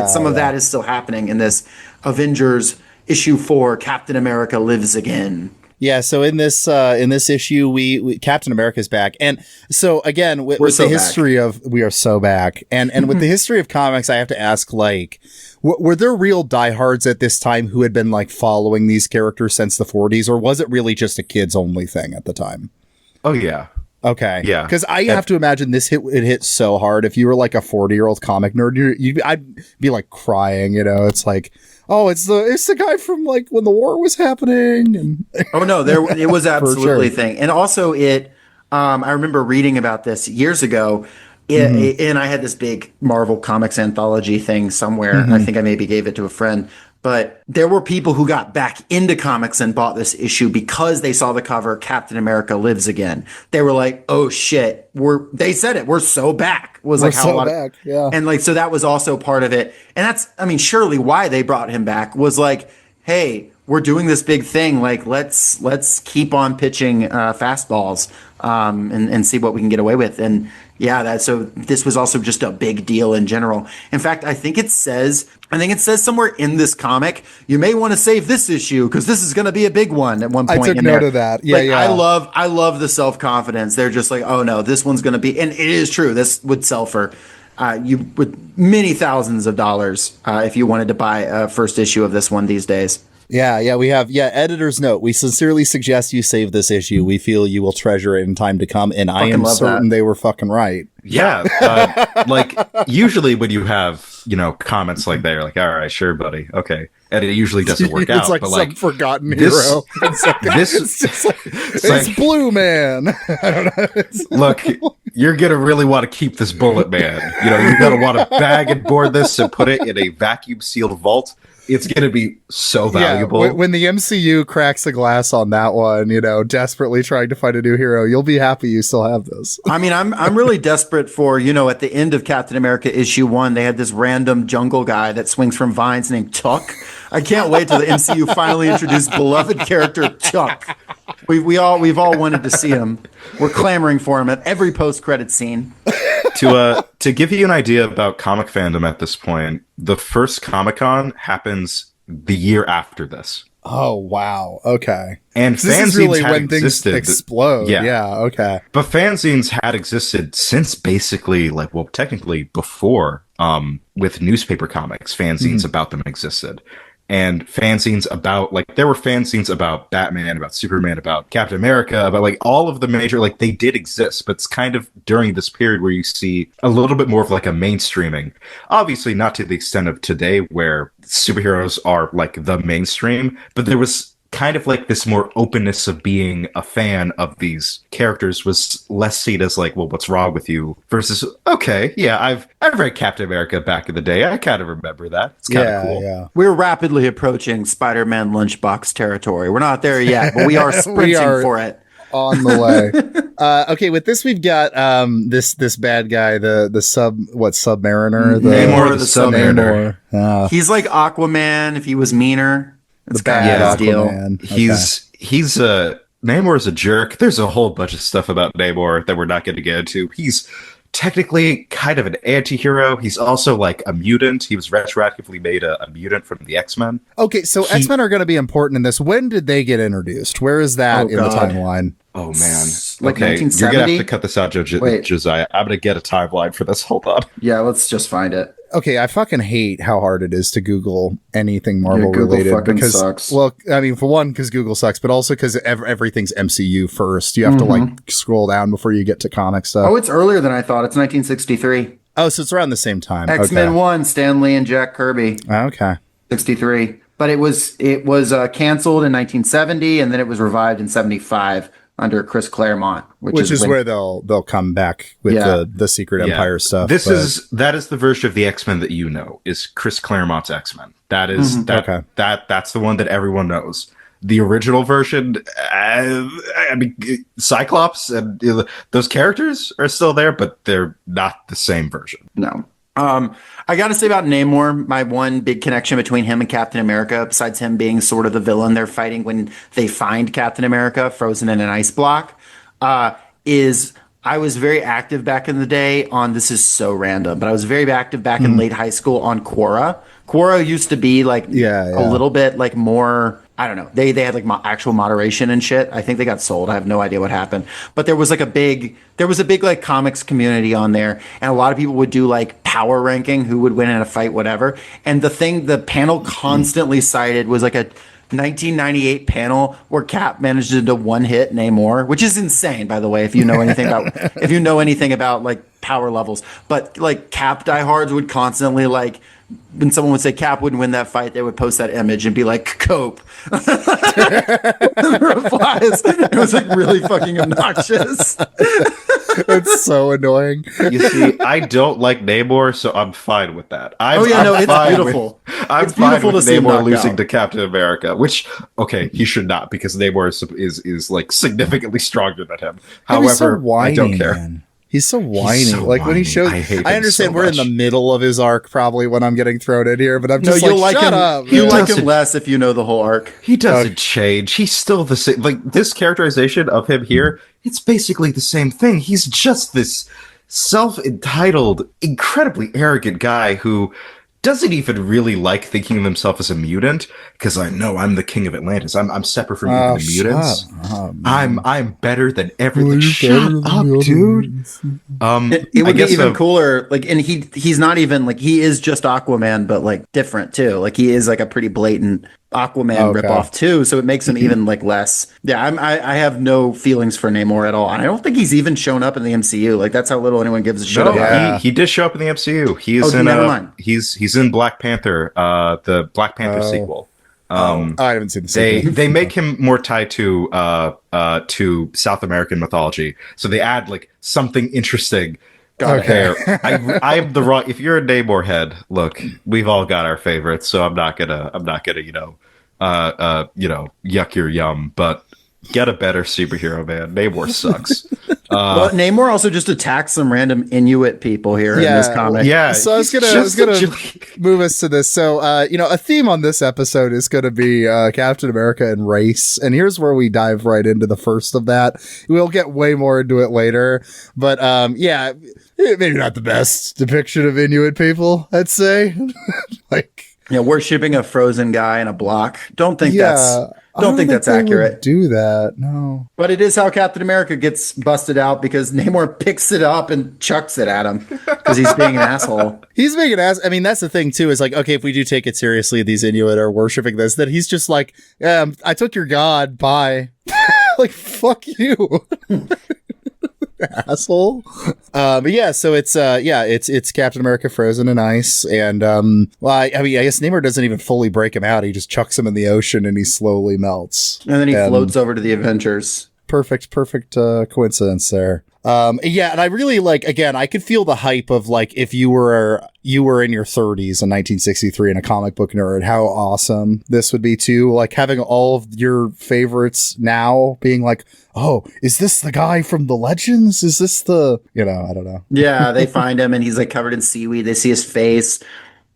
Some of that is still happening in this Avengers issue 4, Captain America Lives Again. Yeah, so in this issue, we Captain America's back, and so again with the history of we are so back, and with the history of comics, I have to ask, like, were there real diehards at this time who had been like following these characters since the 40s, or was it really just a kids only thing at the time? Oh yeah. Okay. Yeah. Because I have to imagine it hit so hard. If you were like a 40-year-old comic nerd, I'd be like crying. It's like, oh, it's the guy from like when the war was happening. And oh no, it was absolutely a thing. And also I remember reading about this years ago. And I had this big Marvel Comics anthology thing somewhere. I think I maybe gave it to a friend. but there were people who got back into comics and bought this issue because they saw the cover, Captain America Lives Again. They were like, oh shit, they said it, we're so back. Was like how a lot of, yeah. And like, so that was also part of it. And that's, I mean, surely why they brought him back was like, hey, we're doing this big thing. Like, let's keep on pitching fastballs and see what we can get away with. And yeah, so this was also just a big deal in general. In fact, I think it says somewhere in this comic, you may want to save this issue because this is going to be a big one at one point. I took note of that. Yeah, like, yeah. I love the self-confidence. They're just like, oh no, this one's going to be, and it is true. This would sell for you with many thousands of dollars if you wanted to buy a first issue of this one these days. Yeah, we have, editor's note. We sincerely suggest you save this issue. We feel you will treasure it in time to come, and I am certain they were fucking right. Yeah, like, usually when you have, comments like that, you're like, all right, sure, buddy, okay. And it usually doesn't work out. It's like but some forgotten hero. It's Blue Man. I don't know. Look, you're going to really want to keep this Bullet Man. You're going to want to bag and board this and put it in a vacuum-sealed vault. It's going to be so valuable. Yeah, when the MCU cracks the glass on that one, desperately trying to find a new hero, you'll be happy you still have this. I mean, I'm really desperate for, at the end of Captain America issue 1, they had this random jungle guy that swings from vines named Tuck. I can't wait till the MCU finally introduced beloved character Tuck. We've all wanted to see him. We're clamoring for him at every post-credit scene. To give you an idea about comic fandom at this point, the first Comic-Con happens the year after this. Oh, wow. Okay. And this fanzines is really had when existed. Things explode. Yeah, okay. But fanzines had existed since basically, technically before, with newspaper comics, fanzines about them existed. And fanzines about, there were fanzines about Batman, about Superman, about Captain America, about, all of the major, they did exist. But it's kind of during this period where you see a little bit more of, a mainstreaming. Obviously, not to the extent of today where superheroes are, the mainstream. But there was kind of, this more openness of being a fan of these characters was less seen as, well, what's wrong with you? Versus, okay, yeah, I've read Captain America back in the day. I kind of remember that. It's kind of cool. Yeah. We're rapidly approaching Spider-Man lunchbox territory. We're not there yet, but we are sprinting for it. On the way. Okay, with this we've got this bad guy, the Submariner, Namor the Submariner. He's like Aquaman if he was meaner. The bad deal. He's Namor is a jerk. There's a whole bunch of stuff about Namor that we're not going to get into. He's technically kind of an anti-hero. He's also a mutant. He was retroactively made a mutant from the X-Men. Okay, so X-Men are going to be important in this. When did they get introduced? Where is that in the timeline? Oh, man. Okay, you're going to have to cut this out, Josiah. I'm going to get a timeline for this. Hold on. Yeah, let's just find it. Okay, I fucking hate how hard it is to Google anything Marvel related because sucks. Well, I mean, for one, because Google sucks, but also because everything's MCU first. You have to scroll down before you get to comic stuff. Oh, it's earlier than I thought. It's 1963. Oh, so it's around the same time. X-Men 1, Stan Lee and Jack Kirby. Okay, 63. But it was canceled in 1970, and then it was revived in 75. Under Chris Claremont, which is where they'll come back with the Secret Empire stuff. That is the version of the X-Men that is Chris Claremont's X-Men. That is that's the one that everyone knows. The original version, I mean, Cyclops and those characters are still there, but they're not the same version. No. I got to say about Namor, my one big connection between him and Captain America, besides him being sort of the villain they're fighting when they find Captain America frozen in an ice block, is I was very active back in the day on, this is so random, but I was very active back in late high school on Quora. Quora used to be a little bit more, I don't know. They had actual moderation and shit. I think they got sold. I have no idea what happened. But there was a big comics community on there, and a lot of people would do power ranking, who would win in a fight, whatever. And the panel constantly cited was a 1998 panel where Cap managed to one hit Namor, which is insane, by the way, if you know anything about power levels. But Cap diehards would constantly when someone would say Cap wouldn't win that fight, they would post that image and be like, cope. The replies, it was really fucking obnoxious. It's so annoying. You see, I don't like Namor, so I'm fine with that. It's beautiful. I'm fine with Namor losing to Captain America, which, okay, he should not, because Namor is like significantly stronger than him. However, I don't care. Man. He's so whiny. When he shows, I understand we're in the middle of his arc probably when I'm getting thrown in here, but I'm just shut up. You like him less if you know the whole arc. He doesn't change. He's still the same. Like, this characterization of him here, it's basically the same thing. He's just this self-entitled, incredibly arrogant guy who doesn't even really like thinking of himself as a mutant, because I know I'm the king of Atlantis. I'm separate from even the mutants. I'm better than everything. Shut up, dude. It would be even cooler. Like, and he's not even like, he is just Aquaman, but like different too. Like, he is like a pretty blatant Aquaman ripoff too, so it makes him even like less. Yeah, I have no feelings for Namor at all, and I don't think he's even shown up in the MCU. Like, that's how little anyone gives a shit about. He did show up in the MCU. He is he's in Black Panther, the Black Panther sequel. I haven't seen the sequel. They make him more tied to South American mythology, so they add like something interesting. Okay, I am the wrong. If you're a Namor head, look, we've all got our favorites, so I'm not gonna, yuck your yum. But get a better superhero, man. Namor sucks. Well, Namor also just attacks some random Inuit people here in this comic. Yeah. So I was gonna move us to this. So, a theme on this episode is going to be Captain America and race. And here's where we dive right into the first of that. We'll get way more into it later. But, maybe not the best depiction of Inuit people, I'd say. Worshipping a frozen guy in a block. Don't think that's accurate. Do that, no. But it is how Captain America gets busted out, because Namor picks it up and chucks it at him because he's being an asshole. He's being an ass. I mean, that's the thing too. Is like, okay, if we do take it seriously, these Inuit are worshiping this. That he's just like, I took your god. Bye. Like, fuck you. Asshole. So it's Captain America frozen in ice, and I guess Namor doesn't even fully break him out. He just chucks him in the ocean and he slowly melts. And then he floats over to the Avengers. Perfect coincidence there. And I really again, I could feel the hype of like, if you were in your 30s in 1963 and a comic book nerd, how awesome this would be too. Like, having all of your favorites now being like, oh, is this the guy from the Legends? Is this I don't know. Yeah, they find him and he's like covered in seaweed. They see his face.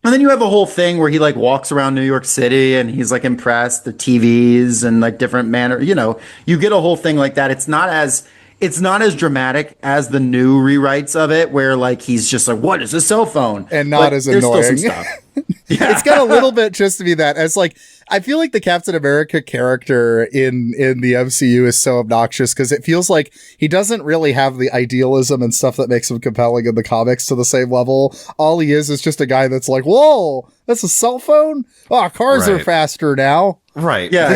And then you have a whole thing where he like walks around New York City and he's like impressed, the TVs and like different manner, you get a whole thing like that. It's not as dramatic as the new rewrites of it, where like he's just like, what is a cell phone? And not as annoying. There's still some stuff. It's got a little bit just to be that. As like, I feel like the Captain America character in the MCU is so obnoxious because it feels like he doesn't really have the idealism and stuff that makes him compelling in the comics to the same level. All he is just a guy that's like, whoa, that's a cell phone? Oh, cars are faster now. Right. Yeah,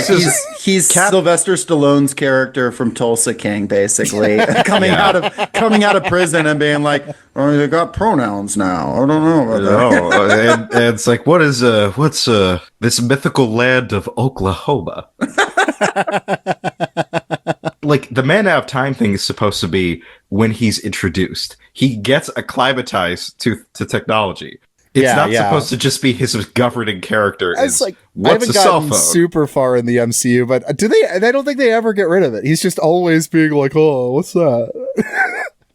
he's Sylvester Stallone's character from Tulsa King, basically, coming out of prison and being like, "Oh, they got pronouns now. I don't know about that." And it's like, what's this mythical land of Oklahoma? Like, the man out of time thing is supposed to be when he's introduced. He gets acclimatized to technology. It's not supposed to just be his governing character. It's like, what's a cell phone? Super far in the MCU, but I don't think they ever get rid of it. He's just always being like, oh, what's that?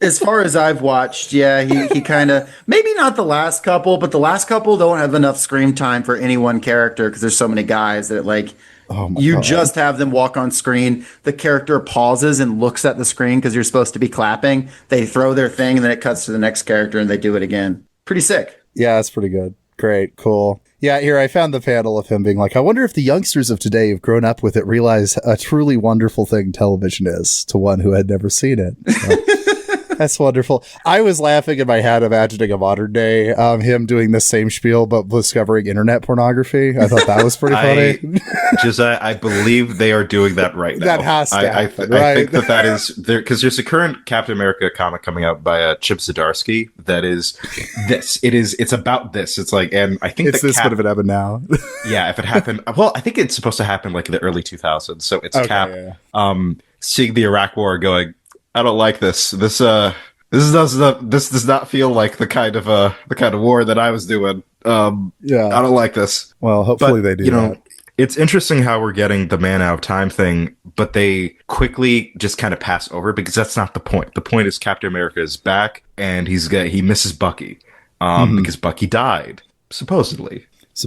As far as I've watched, he kind of, maybe not the last couple, but the last couple don't have enough screen time for any one character because there's so many guys that like, just have them walk on screen. The character pauses and looks at the screen because you're supposed to be clapping. They throw their thing and then it cuts to the next character and they do it again. Pretty sick. Yeah, that's pretty good. Great. Cool. Yeah, here I found the panel of him being like, I wonder if the youngsters of today who've grown up with it realize a truly wonderful thing television is to one who had never seen it. So. That's wonderful. I was laughing in my head imagining a modern day him doing the same spiel but discovering internet pornography. I thought that was pretty funny. I believe they are doing that right now. That has to happen, right? I think that is there, because there's a current Captain America comic coming out by Chip Zdarsky that is this. It's about this. It's like, and I think it's this would have been happened now. Yeah, if it happened, well, I think it's supposed to happen like in the early 2000s. So it's Cap seeing the Iraq War going, I don't like this. This does not feel like the kind of war that I was doing. Yeah. I don't like this. Well, hopefully they do that. It's interesting how we're getting the man out of time thing, but they quickly just kind of pass over because that's not the point. The point is Captain America is back and he misses Bucky because Bucky died, supposedly.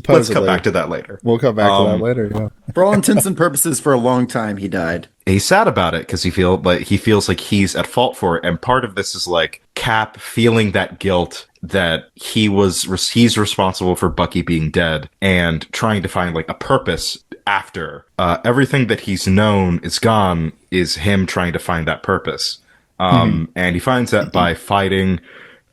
Let's come back to that later. We'll come back to that later, yeah. For all intents and purposes, for a long time, he died. He's sad about it because he feels like he's at fault for it, and part of this is like Cap feeling that guilt that he's responsible for Bucky being dead and trying to find like a purpose after everything that he's known is gone, is him trying to find that purpose. And he finds that by fighting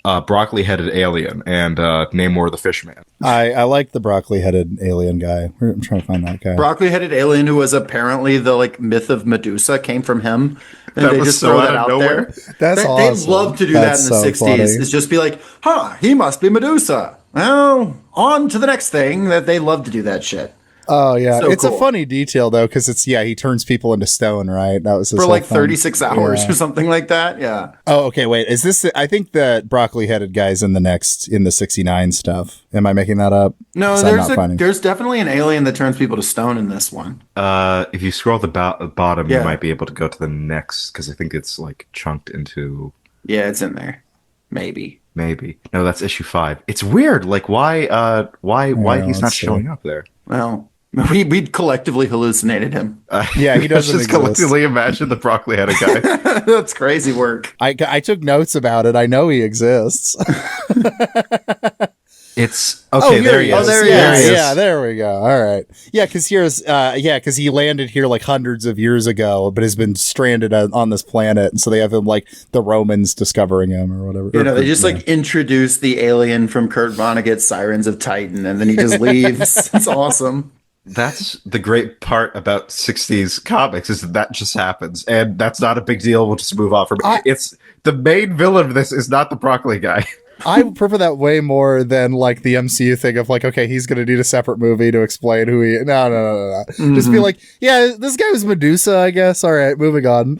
broccoli-headed alien and Namor the Fishman. I like the broccoli-headed alien guy. I'm trying to find that guy. Broccoli-headed alien, who was apparently the like myth of Medusa, came from him. And they just throw that out there. That's awesome. They love to do that in the 60s. Funny. Is just be like, he must be Medusa. Well, on to the next thing. That they love to do that shit. Oh yeah, so it's cool. A funny detail though, because he turns people into stone, right? That was his for like 36 hours or something like that. Yeah. Oh, okay. Wait, is this? I think the broccoli-headed guy's in the 69 stuff. Am I making that up? No, there's definitely an alien that turns people to stone in this one. If you scroll the bottom, you might be able to go to the next because I think it's like chunked into. Yeah, it's in there. Maybe. No, that's issue 5. It's weird. Like why he's not showing up there? Well. We collectively hallucinated him. Yeah, he doesn't just collectively imagine the broccoli-headed guy. That's crazy work. I took notes about it. I know he exists. It's okay. There he is. Oh, there he is. Yeah, there we go. All right. Yeah, because he landed here like hundreds of years ago, but has been stranded on this planet, and so they have him like the Romans discovering him or whatever. They just like introduce the alien from Kurt Vonnegut's Sirens of Titan, and then he just leaves. It's awesome. That's the great part about 60s comics is that just happens, and that's not a big deal. We'll just move on from it. It's the main villain of this is not the broccoli guy. I prefer that way more than like the MCU thing of like, okay, he's going to need a separate movie to explain who he. No. Mm-hmm. Just be like, yeah, this guy was Medusa, I guess. All right, moving on.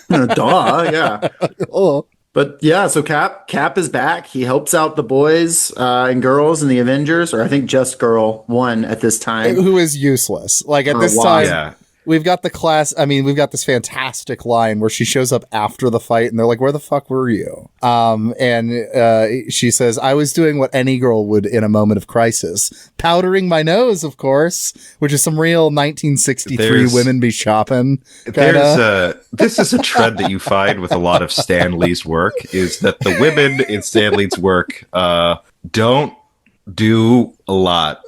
Duh, yeah. Oh. But yeah, so Cap is back. He helps out the boys and girls in the Avengers, or I think just girl one at this time. Who is useless. Like at this time, we've got we've got this fantastic line where she shows up after the fight and they're like, where the fuck were you? And she says, I was doing what any girl would in a moment of crisis. Powdering my nose, of course, which is some real 1963 women be shopping. This is a trend that you find with a lot of Stan Lee's work, is that the women in Stan Lee's work don't do a lot.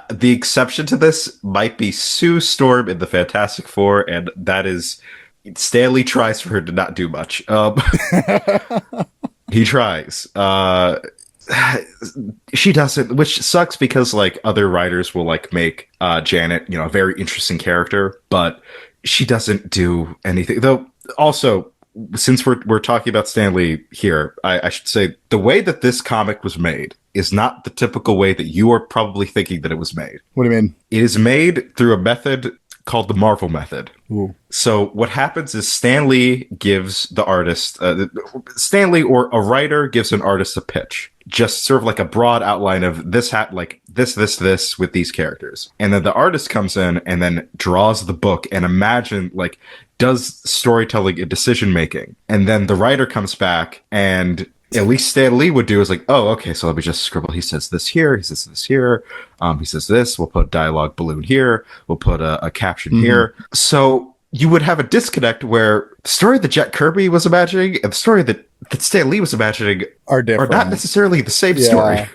The exception to this might be Sue Storm in the Fantastic Four, and that is Stan Lee tries for her to not do much. He tries. She doesn't, which sucks because like other writers will like make Janet, a very interesting character, but she doesn't do anything. Though also, since we're talking about Stan Lee here, I should say the way that this comic was made is not the typical way that you are probably thinking that it was made. What do you mean? It is made through a method called the Marvel method. Ooh. So what happens is Stan Lee gives the artist, Stan Lee or a writer gives an artist a pitch. Just sort of like a broad outline of this like this with these characters. And then the artist comes in and then draws the book and does storytelling and decision making. And then the writer comes back and at least Stan Lee would do is like, oh, okay, so let me just scribble. He says this here. He says this here. He says this. We'll put dialogue balloon here. We'll put a caption here. So you would have a disconnect where the story that Jack Kirby was imagining and the story that Stan Lee was imagining are different. Are not necessarily the same story.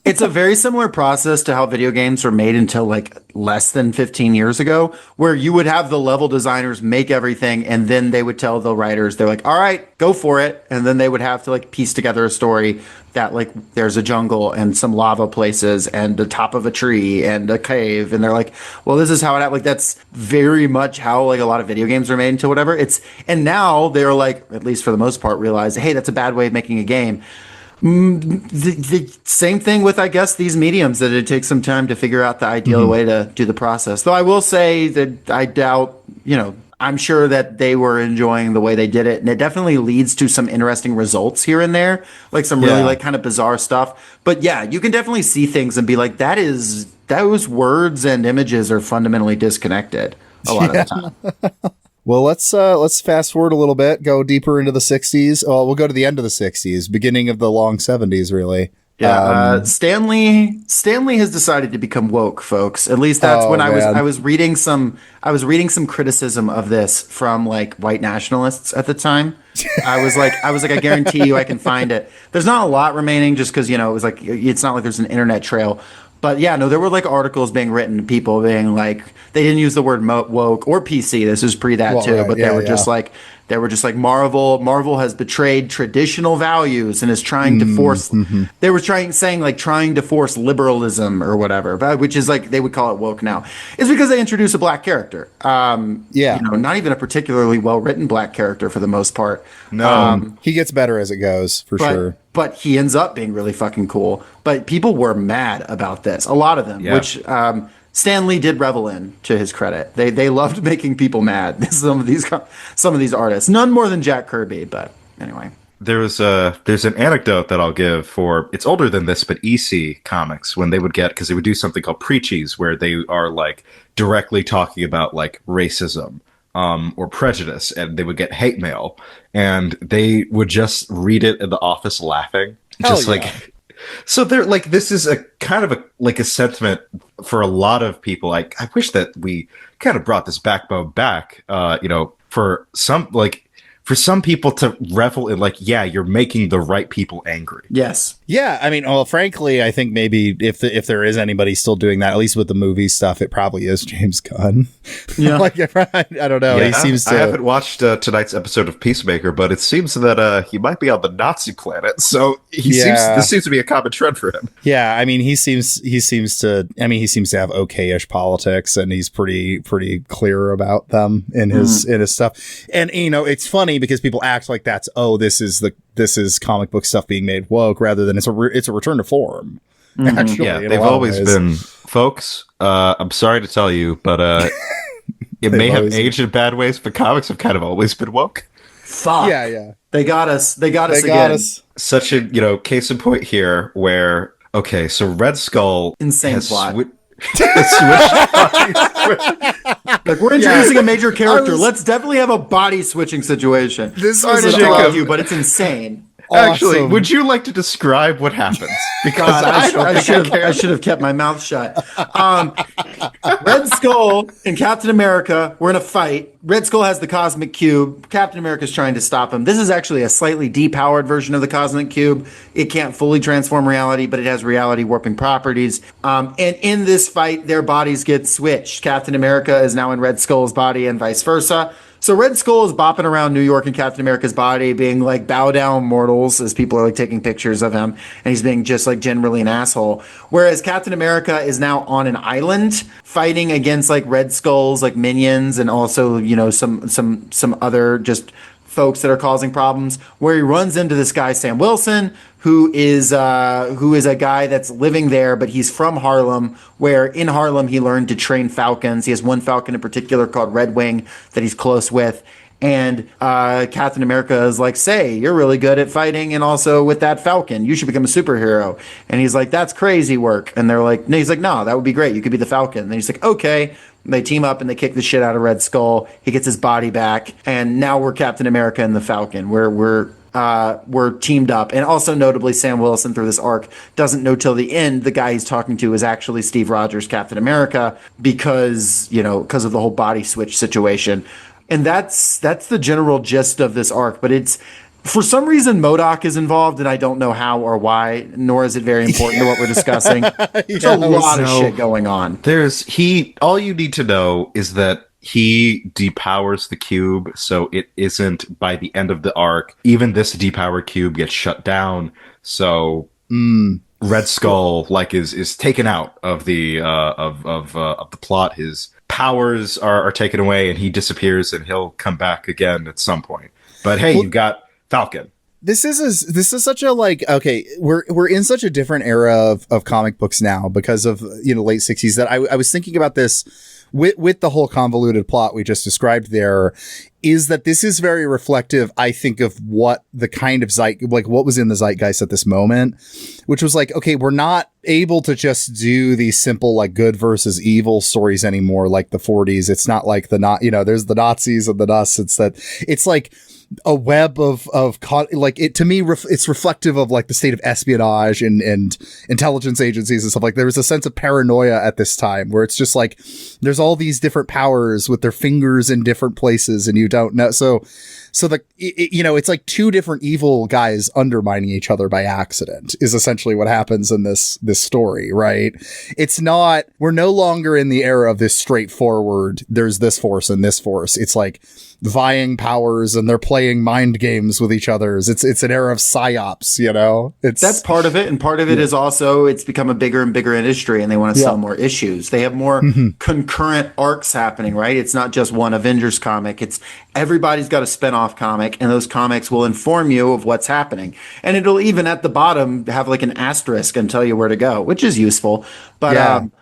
It's a very similar process to how video games were made until like less than 15 years ago, where you would have the level designers make everything and then they would tell the writers, they're like, all right, go for it. And then they would have to like piece together a story that like there's a jungle and some lava places and the top of a tree and a cave. And they're like, well, this is how it happened. Like that's very much how like a lot of video games are made until whatever. And now they're like, at least for the most part, realize, hey, that's a bad way of making a game. The same thing with, I guess, these mediums, that it takes some time to figure out the ideal way to do the process. Though I will say that I doubt, I'm sure that they were enjoying the way they did it, and it definitely leads to some interesting results here and there, like some really like kind of bizarre stuff. But yeah, you can definitely see things and be like, those words and images are fundamentally disconnected a lot of the time. Well, let's fast forward a little bit, go deeper into the 60s. Well, we'll go to the end of the 60s, beginning of the long 70s, really. Yeah, Stanley has decided to become woke, folks. At least that's when I was reading some criticism of this from like white nationalists at the time. I was like, I guarantee you I can find it. There's not a lot remaining just because, it was like, it's not like there's an internet trail. But yeah, no, there were like articles being written, people being like, they didn't use the word woke or PC. This was pre that too, right, but they were just like, Marvel has betrayed traditional values and is trying to force. They were trying to force liberalism or whatever, which is like they would call it woke now. It's because they introduce a black character. Not even a particularly well written black character for the most part. No, he gets better as it goes for sure. But he ends up being really fucking cool. But people were mad about this, a lot of them, which. Stan Lee did revel in, to his credit. They loved making people mad. Some of these artists, none more than Jack Kirby, but anyway. There's an anecdote that I'll give for, it's older than this, but EC Comics, when they would because they would do something called Preachies, where they are like directly talking about like racism or prejudice, and they would get hate mail, and they would just read it in the office laughing. So they're like, this is a kind of a sentiment for a lot of people. Like, I wish that we kind of brought this backbone back, for some people to revel in, like, yeah, you're making the right people angry. Yes. Yeah. I mean, well, frankly, I think maybe if there is anybody still doing that, at least with the movie stuff, it probably is James Gunn. Yeah. I don't know. Yeah, he seems to. I haven't watched tonight's episode of Peacemaker, but it seems that he might be on the Nazi planet. So this seems to be a common trend for him. Yeah. I mean, he seems to have okay-ish politics, and he's pretty clear about them in his stuff. And, it's funny because people act like this is comic book stuff being made woke, rather than it's a return to form. Actually, yeah, they've always been, folks. I'm sorry to tell you, but it may have aged in bad ways, but comics have kind of always been woke. Fuck. Yeah. They got us again. Such a case in point here, where so Red Skull insane plot. Like, we're introducing a major character. Let's definitely have a body switching situation. This Sorry to interrupt you, but it's insane. Actually, would you like to describe what happens? Because I should have kept my mouth shut. Red Skull and Captain America were in a fight. Red Skull has the Cosmic Cube. Captain America's trying to stop him. This is actually a slightly depowered version of the Cosmic Cube. It can't fully transform reality, but it has reality warping properties. And in this fight, their bodies get switched. Captain America is now in Red Skull's body and vice versa. So Red Skull is bopping around New York in Captain America's body, being like, bow down mortals, as people are like taking pictures of him, and he's being just like generally an asshole. Whereas Captain America is now on an island fighting against like Red Skull's like minions, and also, some other just folks that are causing problems, where he runs into this guy, Sam Wilson, who is a guy that's living there, but he's from Harlem, where in Harlem he learned to train falcons. He has one falcon in particular called Red Wing that he's close with. And Captain America is like, say, you're really good at fighting, and also with that falcon, you should become a superhero. And he's like, that's crazy work. And they're like, no, he's like, no, that would be great. You could be the Falcon. And he's like, okay. And they team up and they kick the shit out of Red Skull. He gets his body back, and now we're Captain America and the Falcon. We're teamed up. And also notably, Sam Wilson through this arc doesn't know till the end the guy he's talking to is actually Steve Rogers, Captain America, because of the whole body switch situation. And that's the general gist of this arc. But it's, for some reason, MODOK is involved, and I don't know how or why, nor is it very important to what we're discussing. There's a lot of shit going on. All you need to know is that he depowers the cube, so it isn't, by the end of the arc, even this depowered cube gets shut down. So Red Skull is taken out of the plot. His powers are taken away, and he disappears, and he'll come back again at some point. But hey, you've got Falcon. This is such a we're in such a different era of comic books now because of late 60s that I was thinking about this with the whole convoluted plot we just described there is that this is very reflective, I think, of what the kind of what was in the zeitgeist at this moment, which was like, okay, we're not able to just do these simple like good versus evil stories anymore, like the 40s. It's not like there's the Nazis and the us. It's like a web of like it to me. It's reflective of like the state of espionage and intelligence agencies and stuff. Like there was a sense of paranoia at this time where it's just like there's all these different powers with their fingers in different places and you don't know. So it's like two different evil guys undermining each other by accident is essentially what happens in this story, right? We're no longer in the era of this straightforward, there's this force and this force. It's like vying powers and they're playing mind games with each other. It's an era of psyops, that's part of it. And part of it is also it's become a bigger and bigger industry and they want to sell more issues. They have more concurrent arcs happening, right? It's not just one Avengers comic. It's everybody's got a spin-off comic and those comics will inform you of what's happening. And it'll even at the bottom have like an asterisk and tell you where to go, which is useful. But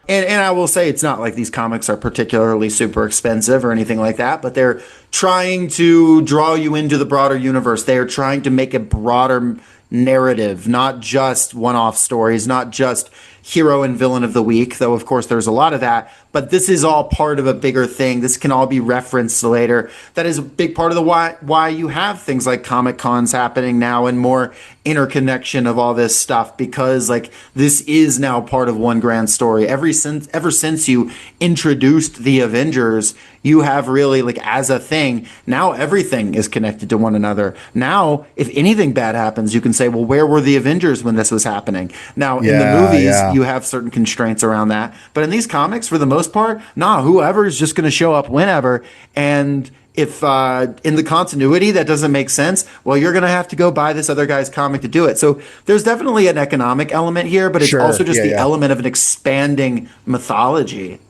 and I will say it's not like these comics are particularly super expensive or anything like that, but they're trying to draw you into the broader universe. They are trying to make a broader narrative, not just one-off stories, not just hero and villain of the week, though of course there's a lot of that, but this is all part of a bigger thing. This can all be referenced later. That is a big part of the why you have things like Comic Cons happening now and more interconnection of all this stuff, because like this is now part of one grand story. Ever since you introduced the Avengers, you have really like as a thing, now everything is connected to one another. Now, if anything bad happens, you can say, well, where were the Avengers when this was happening? Now, in the movies, you have certain constraints around that. But in these comics, for the most part, whoever is just going to show up whenever. And if in the continuity that doesn't make sense, well, you're going to have to go buy this other guy's comic to do it. So there's definitely an economic element here, but it's also just the element of an expanding mythology.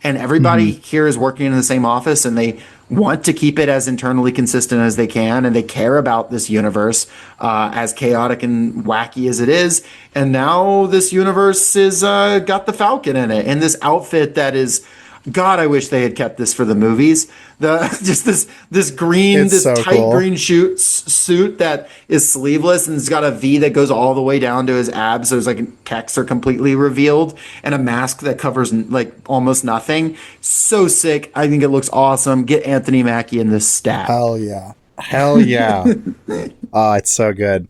And everybody here is working in the same office and they want to keep it as internally consistent as they can. And they care about this universe as chaotic and wacky as it is. And now this universe is got the Falcon in it and this outfit that is, God, I wish they had kept this for the movies. This green, tight green suit that is sleeveless and it's got a V that goes all the way down to his abs. There's like pecs are completely revealed and a mask that covers like almost nothing. So sick. I think it looks awesome. Get Anthony Mackie in this stat. Hell yeah. Oh, it's so good.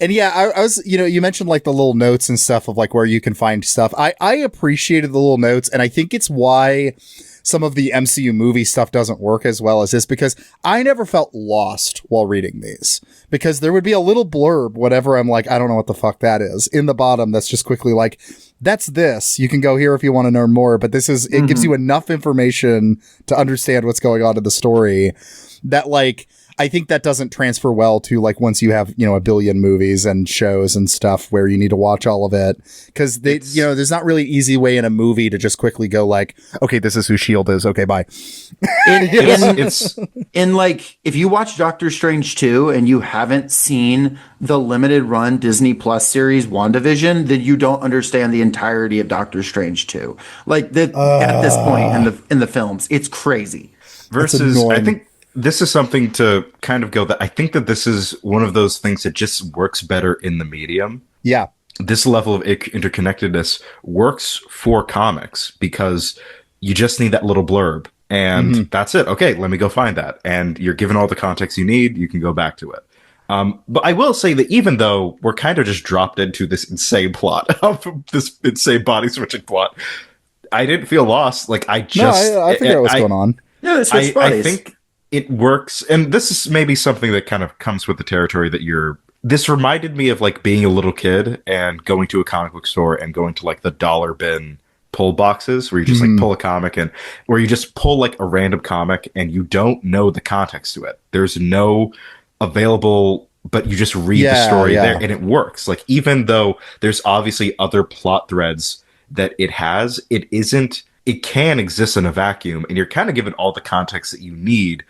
And I was, you mentioned like the little notes and stuff of like where you can find stuff. I appreciated the little notes, and I think it's why some of the MCU movie stuff doesn't work as well as this, because I never felt lost while reading these, because there would be a little blurb, whatever. I'm like, I don't know what the fuck that is in the bottom. That's just quickly like, that's this. You can go here if you want to learn more, but it gives you enough information to understand what's going on in the story that like, I think that doesn't transfer well to like once you have, a billion movies and shows and stuff where you need to watch all of it. Cause there's not really easy way in a movie to just quickly go like, okay, this is who S.H.I.E.L.D. is. Okay, bye. In like, if you watch Doctor Strange 2 and you haven't seen the limited run Disney Plus series WandaVision, then you don't understand the entirety of Doctor Strange 2. Like at this point in the films, it's crazy. Versus, I think this is something to kind of go that I think that this is one of those things that just works better in the medium. Yeah. This level of interconnectedness works for comics because you just need that little blurb and that's it. Okay, let me go find that. And you're given all the context you need, you can go back to it. But I will say that even though we're kind of just dropped into this insane plot, this insane body switching plot, I didn't feel lost. Like I figured out what's going on. Yeah, it's switch bodies. I think it works, and this is maybe something that kind of comes with the territory that this reminded me of like being a little kid and going to a comic book store and going to like the dollar bin pull boxes where you just like pull a comic and where you just pull like a random comic and you don't know the context to it. There's no available, but you just read the story there and it works. Like even though there's obviously other plot threads that it has, it can exist in a vacuum, and you're kind of given all the context that you need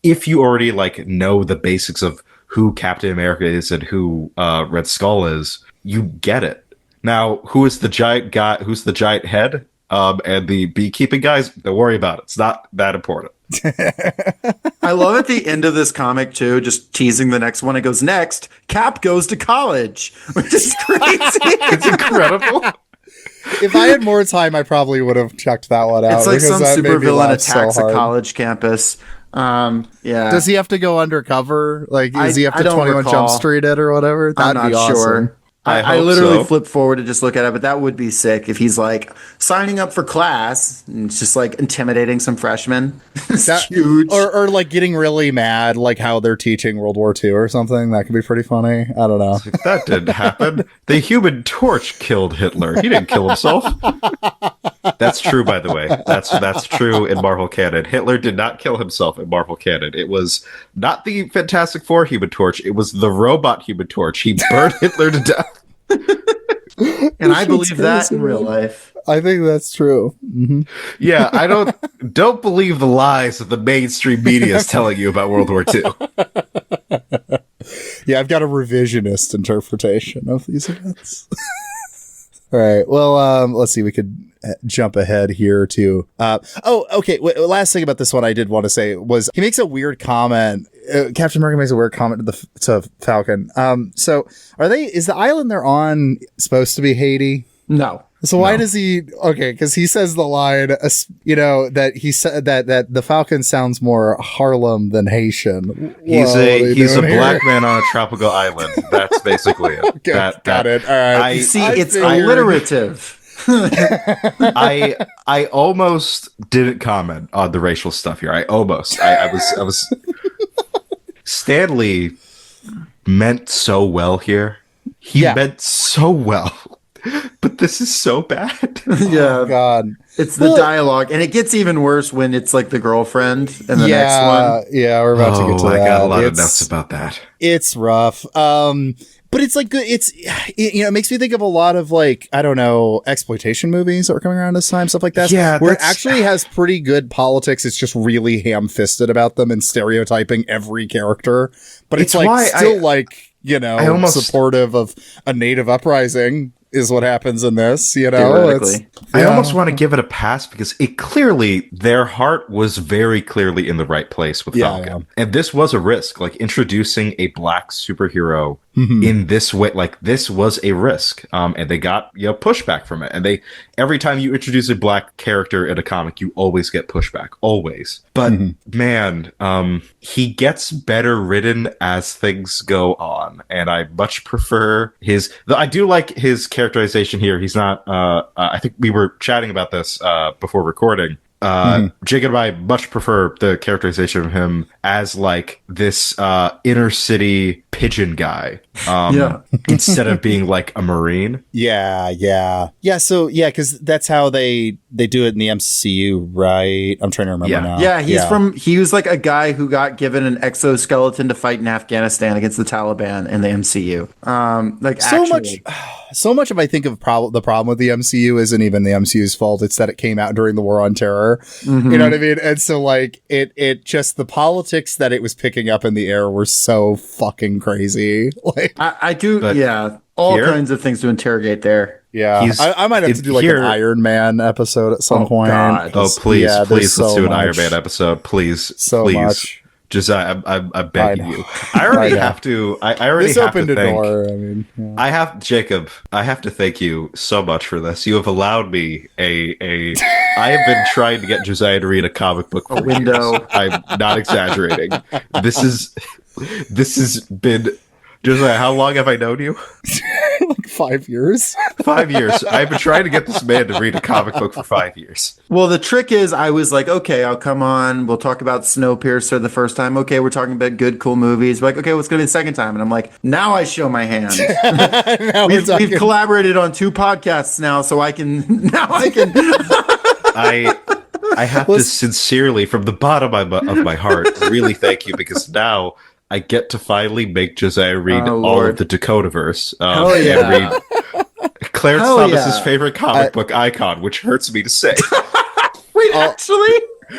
if you already like know the basics of who Captain America is and who Red Skull is. You get it. Now, who is the giant guy? Who's the giant head? And the beekeeping guys, don't worry about it. It's not that important. I love at the end of this comic too, just teasing the next one. It goes, next, Cap goes to college, which is crazy. It's incredible. If I had more time, I probably would have checked that one out. It's like some supervillain attacks so a college campus. Yeah. Does he have to go undercover? Like, does he have to 21 recall. Jump Street it or whatever? That'd I'm be not awesome. sure. I hope literally so. flip forward to just look at it, but that would be sick if he's like signing up for class and it's just like intimidating some freshmen. It's huge. Or like getting really mad, like how they're teaching World War II or something. That could be pretty funny. I don't know. That didn't happen. The Human Torch killed Hitler. He didn't kill himself. That's true, by the way. That's true in Marvel canon. Hitler did not kill himself in Marvel canon. It was not the Fantastic Four Human Torch. It was the robot Human Torch. He burned Hitler to death. And I believe that in real life. I think that's true. Mm-hmm. Yeah, I don't believe the lies that the mainstream media is telling you about World War II. Yeah, I've got a revisionist interpretation of these events. All right. Well, let's see. We could jump ahead here to. Okay. Last thing about this one I did want to say was he makes a weird comment. Captain America makes a weird comment to Falcon. So is the island they're on supposed to be Haiti? No. So why does he? Okay, because he says the line, that he said that the Falcon sounds more Harlem than Haitian. He's a black man on a tropical island. That's basically it. Got it. All right. It's alliterative. I almost didn't comment on the racial stuff here. I was. Stanley meant so well here. He meant so well. But this is so bad. Yeah. Oh, God. It's the dialogue. And it gets even worse when it's like the girlfriend in the next one. Yeah, we're about to get to that. I got a lot of notes about that. It's rough. But it's like good. It makes me think of a lot of like, I don't know, exploitation movies that were coming around this time, stuff like that. Yeah, where it actually has pretty good politics. It's just really ham-fisted about them and stereotyping every character. But it's like still supportive of a native uprising is what happens in this, I almost want to give it a pass because their heart was very clearly in the right place with Falcon. Yeah. And this was a risk, like introducing a black superhero in this way, like this was a risk. And they got, pushback from it. And every time you introduce a black character in a comic, you always get pushback, always. But man, he gets better written as things go on. And I much prefer I do like his characterization here. He's not, I think we were chatting about this before recording. Jake and I much prefer the characterization of him as like this inner city pigeon guy instead of being like a Marine. So because that's how they do it in the MCU, right? I'm trying to remember now. Yeah, he was like a guy who got given an exoskeleton to fight in Afghanistan against the Taliban in the MCU. So much of I think of the problem with the MCU isn't even the MCU's fault. It's that it came out during the War on Terror. You know what I mean? And so like it just the politics that it was picking up in the air were so fucking crazy. Like I do, all kinds of things to interrogate there. Yeah, I might have to do like an Iron Man episode at some point. God. Oh, please, let's do an Iron Man episode, please. So much. Josiah, I'm begging you. I already have to. I already this have opened to a thank. Door. I mean, I have Jacob. I have to thank you so much for this. You have allowed me I have been trying to get Josiah to read a comic book for window. years. I'm not exaggerating. This has been. Josiah, how long have I known you? Like 5 years. 5 years. I've been trying to get this man to read a comic book for 5 years. Well, the trick is I was like, okay, I'll come on. We'll talk about Snowpiercer the first time. Okay, we're talking about good, cool movies. We're like, okay, what's going to be the second time? And I'm like, now I show my hand. We've collaborated on 2 podcasts now, so I can. I have to sincerely, from the bottom of my heart, really thank you because now I get to finally make Josiah read all of the Dakotaverse. And read Clarence Thomas's favorite comic book icon, which hurts me to say. Wait, actually?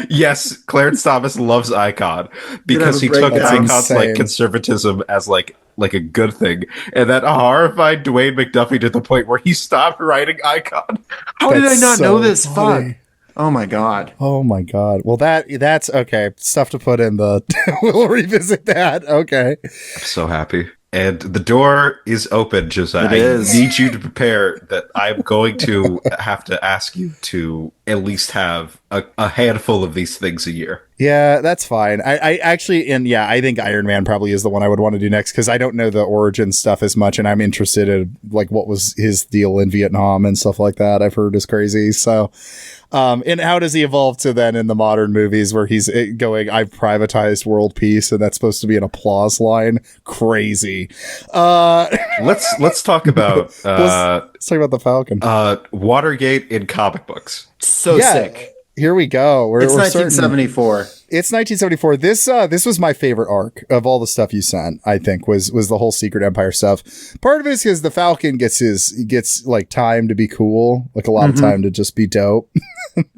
Yes, Clarence Thomas loves Icon because he breakdown. took That's Icon's like insane. conservatism as like a good thing, and that horrified Dwayne McDuffie to the point where he stopped writing Icon. How did I That's not so know this? funny. Fuck. Oh my god. Oh my god. Well, that's okay. Stuff to put in the. We'll revisit that. Okay. I'm so happy. And the door is open, Josiah. It is. I need you to prepare that I'm going to have to ask you to at least have a handful of these things a year. Yeah, that's fine. I actually, and yeah, I think Iron Man probably is the one I would want to do next because I don't know the origin stuff as much, and I'm interested in like what was his deal in Vietnam and stuff like that. I've heard is crazy. So, and how does he evolve to then in the modern movies where he's going, "I've privatized world peace," and that's supposed to be an applause line? Crazy. Let's talk about Let's talk about the Falcon. Watergate in comic books. So sick. Here we go. It's we're 1974. It's 1974. This was my favorite arc of all the stuff you sent. I think was the whole Secret Empire stuff. Part of it is because the Falcon gets like time to be cool, like a lot of time to just be dope.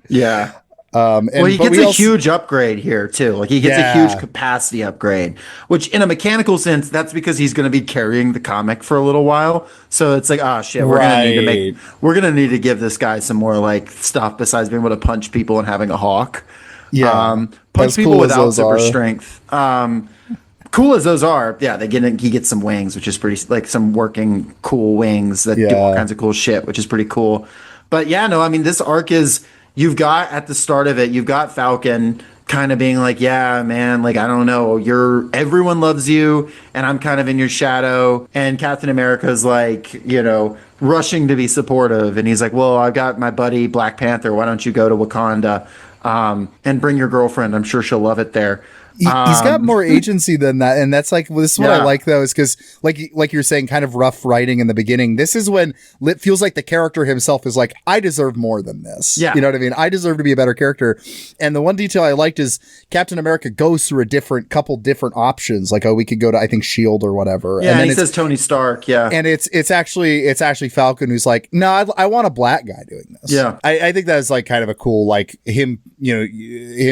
Yeah. And Well, he but gets we a also- huge upgrade here too. Like he gets a huge capacity upgrade, which in a mechanical sense, that's because he's going to be carrying the comic for a little while. So it's like, oh shit, we're gonna need to give this guy some more like stuff besides being able to punch people and having a hawk. Yeah. Punch As people cool as without those super are. strength. Cool as those are, yeah, he gets some wings, which is pretty like some working cool wings that do all kinds of cool shit, which is pretty cool. But yeah, no, I mean this arc is. You've got at the start of it, you've got Falcon kind of being like, yeah, man, like, I don't know, everyone loves you and I'm kind of in your shadow. And Captain America's like, rushing to be supportive. And he's like, well, I've got my buddy Black Panther. Why don't you go to Wakanda and bring your girlfriend? I'm sure she'll love it there. He's got more agency than that, and that's like this is what I like though, is because like you're saying, kind of rough writing in the beginning. This is when it feels like the character himself is like, I deserve more than this. Yeah, you know what I mean. I deserve to be a better character. And the one detail I liked is Captain America goes through a couple different options. Like, oh, we could go to Shield or whatever. Yeah, and then he says Tony Stark. Yeah, and it's actually Falcon who's like, no, I want a black guy doing this. Yeah, I think that's like kind of a cool like him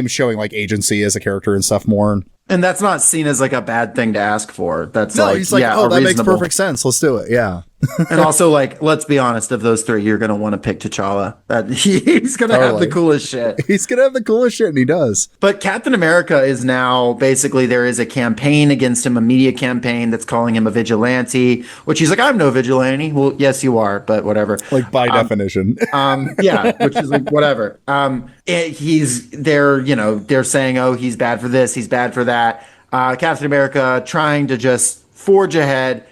showing like agency as a character and stuff more. And that's not seen as like a bad thing to ask for. That's he's like, oh, that makes reasonable. perfect sense. Let's do it. Yeah. And also, like, let's be honest, of those three, you're going to want to pick T'Challa. He's going to have the coolest shit. He's going to have the coolest shit, and he does. But Captain America is now, basically, there is a campaign against him, a media campaign that's calling him a vigilante, which he's like, I'm no vigilante. Well, yes, you are, but whatever. Like, by definition. Yeah, which is like, whatever. They're saying, oh, he's bad for this, he's bad for that. Captain America trying to just forge ahead,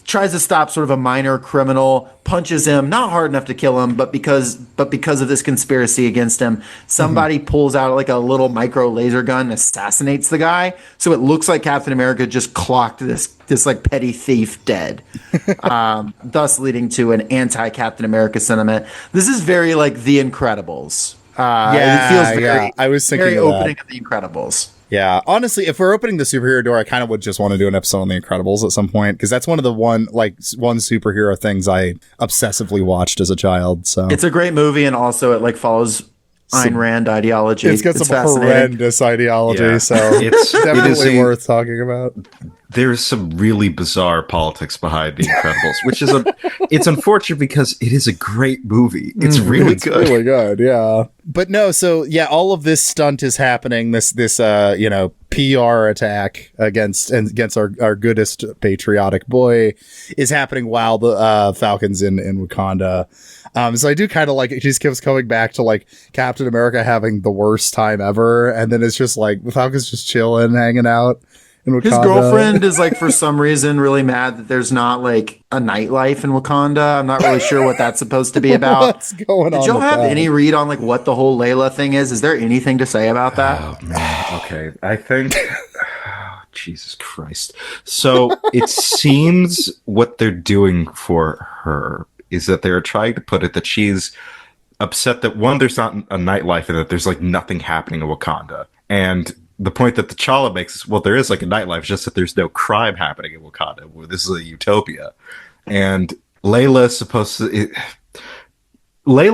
tries to stop sort of a minor criminal, punches him, not hard enough to kill him, but because of this conspiracy against him, somebody pulls out like a little micro laser gun and assassinates the guy. So it looks like Captain America just clocked this like petty thief dead, thus leading to an anti-Captain America sentiment. This is very like The Incredibles. It feels very, I was thinking very of opening that. of The Incredibles. Yeah, honestly, if we're opening the superhero door, I kind of would just want to do an episode on The Incredibles at some point, because that's one of the one superhero things I obsessively watched as a child. So it's a great movie, and also it like follows Ayn Rand ideology. It's got some horrendous ideology, so it's definitely worth talking about. There's some really bizarre politics behind The Incredibles, which is it's unfortunate because it is a great movie. It's really good. It's really good, yeah. But no, so yeah, all of this stunt is happening. This PR attack against our goodest patriotic boy is happening while the Falcon's in Wakanda. So I do kind of like it. He just keeps coming back to like Captain America having the worst time ever, and then it's just like the Falcon's just chilling, hanging out. His girlfriend is like, for some reason, really mad that there's not like a nightlife in Wakanda. I'm not really sure what that's supposed to be about. What's going on? Did y'all have that? any read on like what the whole Layla thing is? Is there anything to say about that? Oh man, okay. I think Jesus Christ. So it seems what they're doing for her is that they're trying to put it that she's upset that one, there's not a nightlife and that there's like nothing happening in Wakanda. And the point that T'Challa makes is, well, there is like a nightlife, just that there's no crime happening in Wakanda. This is a utopia. And Layla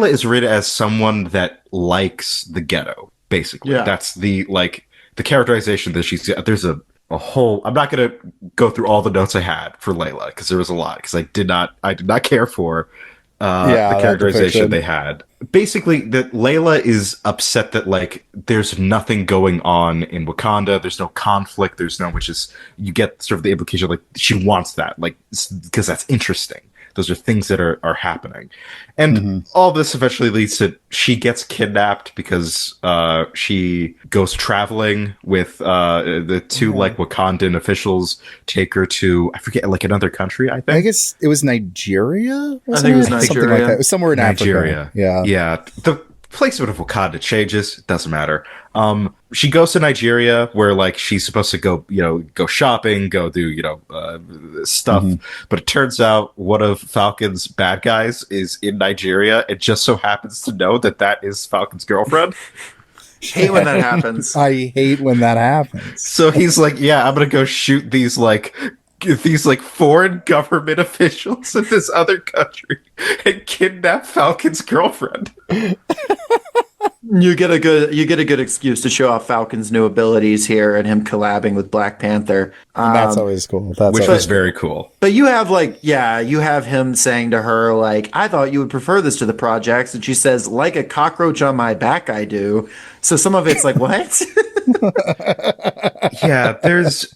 is written as someone that likes the ghetto. basically. Yeah. That's the characterization that she's. There's a whole. I'm not going to go through all the notes I had for Layla because there was a lot because I did not care for the characterization they had. Basically, that Layla is upset that like there's nothing going on in Wakanda. There's no conflict. There's no, which is you get sort of the implication like she wants that, like because that's interesting. Those are things that are happening. And all this eventually leads to she gets kidnapped because she goes traveling with the two like Wakandan officials take her to, I forget, like another country, I think. I guess it was Nigeria? I think it was Nigeria. Something like that. It was somewhere in Nigeria. Africa. Yeah. Yeah. The placement of Wakanda changes. It doesn't matter. She goes to Nigeria where like she's supposed to go, go shopping, go do, stuff. But it turns out one of Falcon's bad guys is in Nigeria. It just so happens to know that is Falcon's girlfriend. Hate when that happens. I hate when that happens. So he's like, yeah, I'm going to go shoot these foreign government officials in this other country and kidnap Falcon's girlfriend. You get a good excuse to show off Falcon's new abilities here and him collabing with Black Panther. That's always cool. Which was very cool. But you have him saying to her like, I thought you would prefer this to the projects, and she says, like a cockroach on my back, I do. So some of it's like, what? Yeah, there's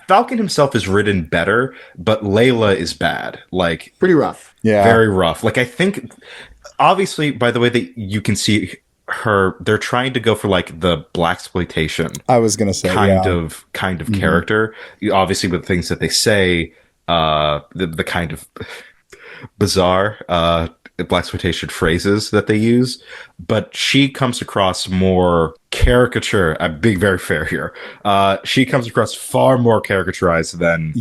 Falcon himself is written better, but Layla is bad. Like pretty rough. Yeah, very rough. Like I think. Obviously, by the way that you can see her, they're trying to go for like the blaxploitation. I was gonna say kind of character. Obviously, with things that they say, the kind of bizarre blaxploitation phrases that they use, but she comes across more caricature. I'm being very fair here. She comes across far more caricaturized than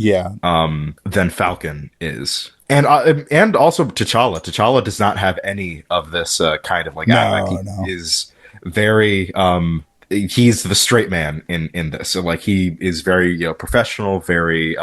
Falcon is. And also T'Challa. T'Challa does not have any of this kind of like He is very he's the straight man in this. So like he is very professional, very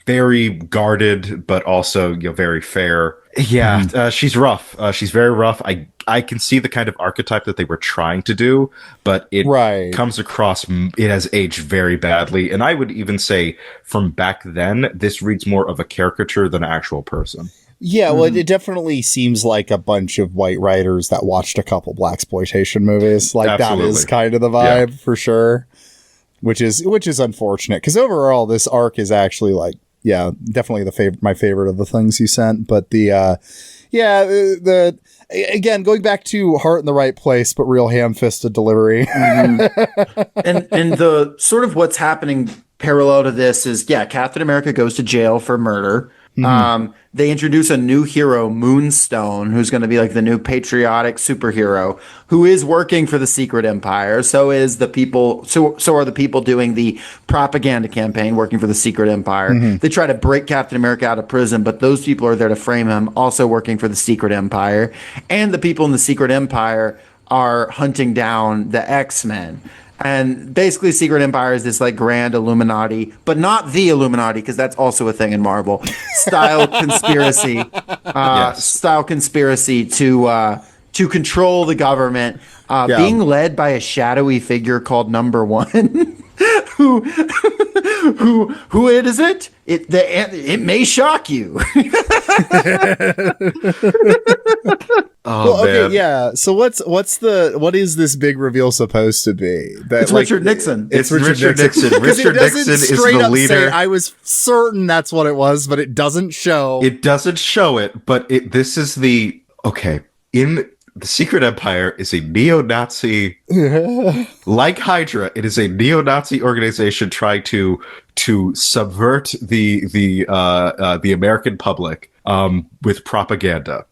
very guarded, but also very fair. Yeah, she's rough. She's very rough. I can see the kind of archetype that they were trying to do, but it comes across, it has aged very badly. And I would even say from back then, this reads more of a caricature than an actual person. Yeah, well, it definitely seems like a bunch of white writers that watched a couple blaxploitation movies. Like Absolutely. That is kind of the vibe for sure, which is unfortunate because overall this arc is actually like, definitely my favorite of the things you sent. But again, going back to heart in the right place, but real ham-fisted delivery. And the sort of what's happening parallel to this is, Captain America goes to jail for murder. They introduce a new hero, Moonstone, who's going to be like the new patriotic superhero who is working for the Secret Empire. So are the people doing the propaganda campaign working for the Secret Empire. They try to break Captain America out of prison, but those people are there to frame him, also working for the Secret Empire. And the people in the Secret Empire are hunting down the X-Men. And basically, Secret Empire is this like grand Illuminati, but not the Illuminati, because that's also a thing in Marvel. Style conspiracy, style conspiracy to control the government, being led by a shadowy figure called Number One. Who is it? It may shock you. So what is this big reveal supposed to be? It's Richard Nixon. It's Richard Nixon. Richard Nixon is the leader. I was certain that's what it was, but it doesn't show. It doesn't show it, but this is in the Secret Empire is a neo-Nazi, like Hydra. It is a neo-Nazi organization trying to subvert the American public with propaganda.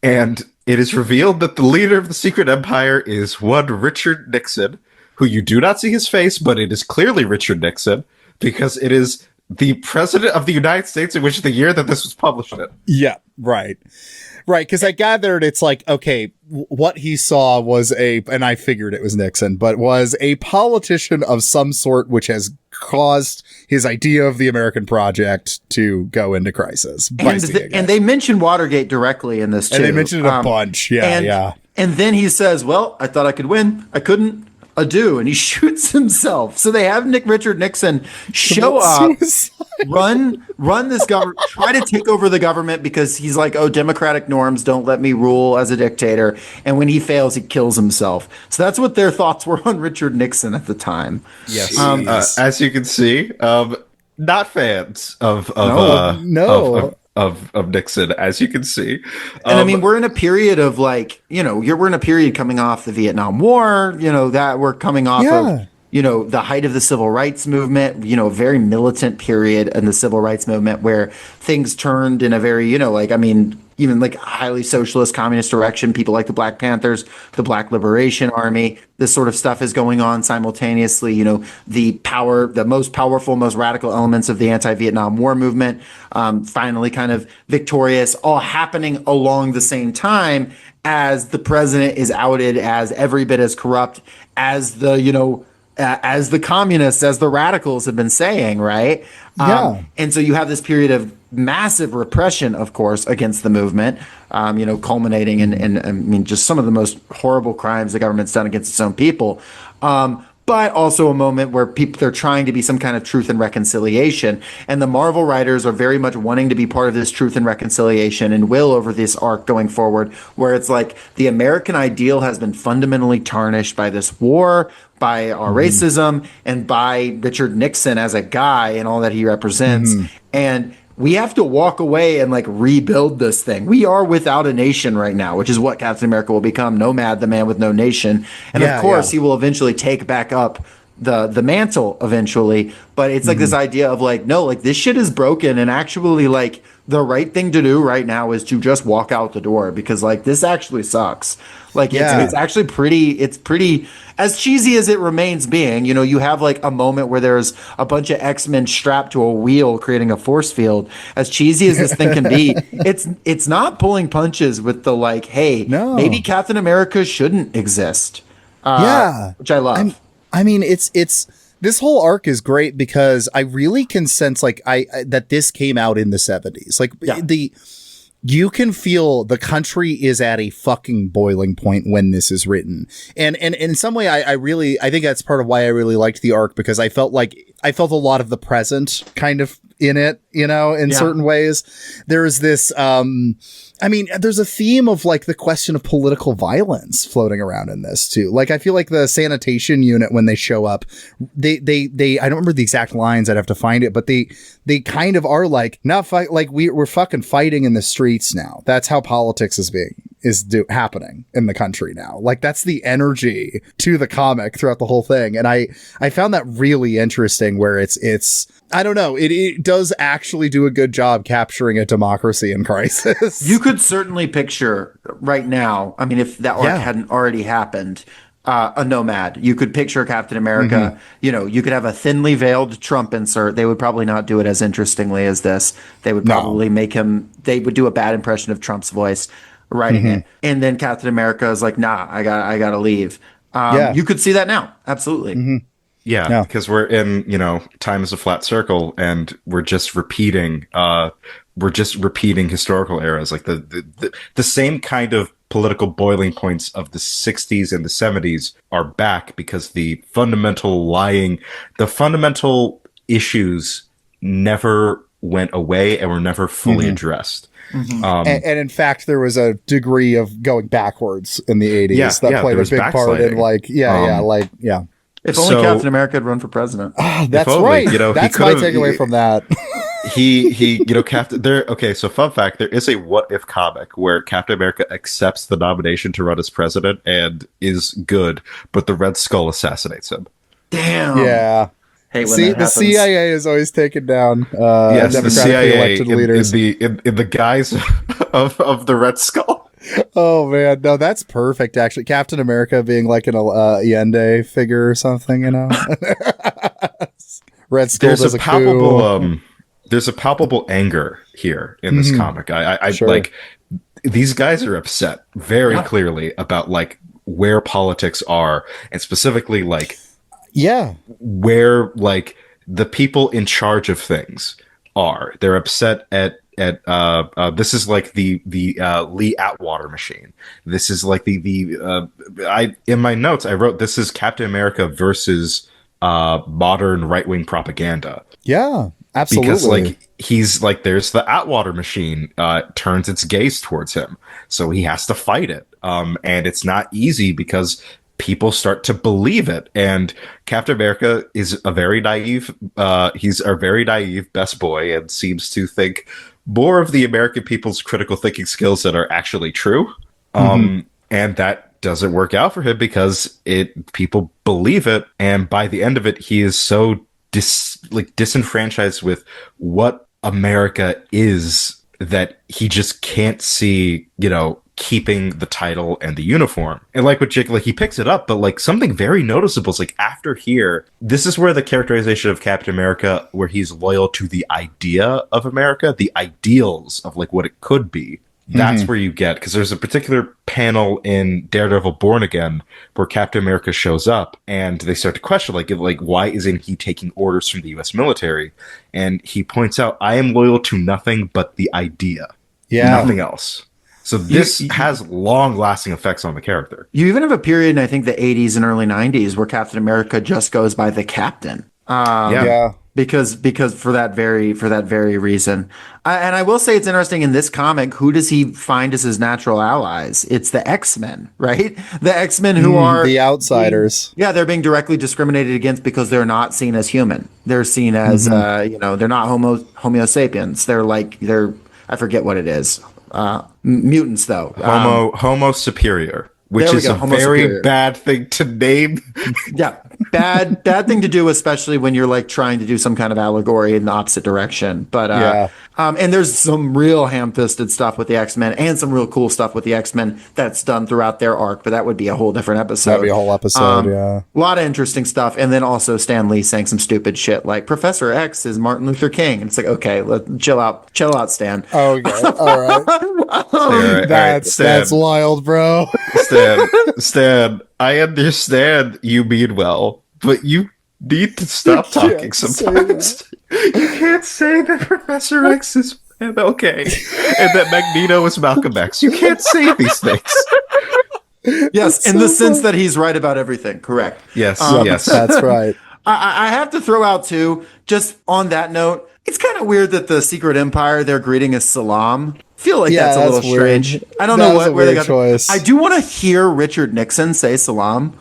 And it is revealed that the leader of the Secret Empire is one Richard Nixon, who you do not see his face, but it is clearly Richard Nixon because it is the president of the United States in which the year that this was published in. Yeah, right. Right, because I gathered it's like, okay, what he saw was and I figured it was Nixon, but was a politician of some sort which has caused his idea of the American project to go into crisis. And they mention Watergate directly in this, too. And they mentioned it a bunch, yeah. And then he says, well, I thought I could win. I couldn't. Adieu. And he shoots himself. So they have Richard Nixon show up, run this government, try to take over the government because he's like, oh, democratic norms don't let me rule as a dictator. And when he fails, he kills himself. So that's what their thoughts were on Richard Nixon at the time. Yes. As you can see, not fans of Nixon, as you can see. And I mean, we're in a period of like, we're in a period coming off the Vietnam War, that we're coming off of, the height of the civil rights movement, a very militant period in the civil rights movement where things turned in a very, even like highly socialist communist direction. People like the Black Panthers, the Black Liberation Army, this sort of stuff is going on simultaneously. The most powerful, most radical elements of the anti-Vietnam War movement, finally kind of victorious, all happening along the same time as the president is outed as every bit as corrupt as the communists, as the radicals have been saying, right? And so you have this period of massive repression, of course, against the movement, culminating in just some of the most horrible crimes the government's done against its own people. But also a moment where they're trying to be some kind of truth and reconciliation. And the Marvel writers are very much wanting to be part of this truth and reconciliation and will over this arc going forward, where it's like the American ideal has been fundamentally tarnished by this war, by our racism, and by Richard Nixon as a guy and all that he represents. And we have to walk away and like rebuild this thing. We are without a nation right now, which is what Captain America will become. Nomad, the man with no nation. And of course, he will eventually take back up the mantle eventually. But it's like this idea of like, no, like this shit is broken. And actually like the right thing to do right now is to just walk out the door because like this actually sucks. Like it's actually pretty as cheesy as it remains being. You have like a moment where there's a bunch of X-Men strapped to a wheel creating a force field. As cheesy as this thing can be, it's not pulling punches with the like, hey, maybe Captain America shouldn't exist. Which I love. I mean, it's this whole arc is great because I really can sense like that this came out in the 70s. Like you can feel the country is at a fucking boiling point when this is written. And in some way, I think that's part of why I really liked the arc, because I felt a lot of the present kind of in it, in certain ways. There's this, there's a theme of like the question of political violence floating around in this too. Like, I feel like the sanitation unit, when they show up, they I don't remember the exact lines. I'd have to find it, but they kind of are like, not fight, like we're fucking fighting in the streets now. That's how politics is happening in the country now. Like, that's the energy to the comic throughout the whole thing. And I found that really interesting, where it's I don't know, it does actually do a good job capturing a democracy in crisis. You could certainly picture right now, I mean, if that arc hadn't already happened, a Nomad. You could picture Captain America, you could have a thinly veiled Trump insert. They would probably not do it as interestingly as this. They would probably they would do a bad impression of Trump's voice writing it. And then Captain America is like, nah, I gotta leave. You could see that now. Absolutely. Yeah, because we're in, time is a flat circle, and we're just repeating historical eras. Like the same kind of political boiling points of the 60s and the 70s are back, because the fundamental issues never went away and were never fully addressed. And in fact, there was a degree of going backwards in the 80s that played a big part in If only Captain America had run for president. That's right. That's my takeaway from that. So fun fact, there is a what if comic where Captain America accepts the nomination to run as president and is good, but the Red Skull assassinates him. Damn. Yeah. See, the CIA is always taken down. Democratically the CIA elected leaders in the guise of the Red Skull. Oh man, no, that's perfect. Actually, Captain America being like an Allende figure or something, Red Skull does a coup. There's a palpable anger here in this comic. I like, these guys are upset very clearly about like where politics are, and specifically like where like the people in charge of things are. They're upset at this is like the Lee Atwater machine. This is like I in my notes I wrote this is Captain America versus modern right-wing propaganda. Yeah, absolutely. Because like he's like there's the Atwater machine turns its gaze towards him, so he has to fight it. And it's not easy because people start to believe it. And Captain America is a very naive he's a very naive best boy and seems to think more of the American people's critical thinking skills that are actually true. And that doesn't work out for him because people believe it, and by the end of it he is so disenfranchised with what America is that he just can't see, keeping the title and the uniform. And like what Jake, like he picks it up, but like something very noticeable is like after here, this is where the characterization of Captain America, where he's loyal to the idea of America, the ideals of like what it could be. That's where you get, because there's a particular panel in Daredevil Born Again where Captain America shows up and they start to question like why isn't he taking orders from the US military? And he points out, I am loyal to nothing but the idea. Yeah. Nothing else. So this has long-lasting effects on the character. You even have a period in, I think, the 80s and early 90s where Captain America just goes by the Captain. Because for that very reason. And I will say it's interesting in this comic, who does he find as his natural allies? It's the X-Men, right? The X-Men who are the outsiders. They're being directly discriminated against because they're not seen as human. They're seen as they're not Homo sapiens. They're I forget what it is. Mutants though. Homo superior. Which is a very bad thing to name. Yeah, bad thing to do, especially when you're like trying to do some kind of allegory in the opposite direction. But and there's some real ham-fisted stuff with the X-Men and some real cool stuff with the X-Men that's done throughout their arc. But that would be a whole different episode. That'd be a whole episode. A lot of interesting stuff, and then also Stan Lee saying some stupid shit like Professor X is Martin Luther King, and it's like, okay, chill out, Stan. Oh, okay, all right. That's wild, bro. Stan, I understand you mean well, but you need to stop talking sometimes. You can't say that Professor X is okay and that Magneto is Malcolm X. You can't say these things. Yes, in the sense that he's right about everything. Correct. Yes, yes. That's right. I have to throw out, too, just on that note, it's kind of weird that the Secret Empire, their greeting is Salam. Feel like that's a little strange. Weird. I don't know where they got choice. I do want to hear Richard Nixon say Salam.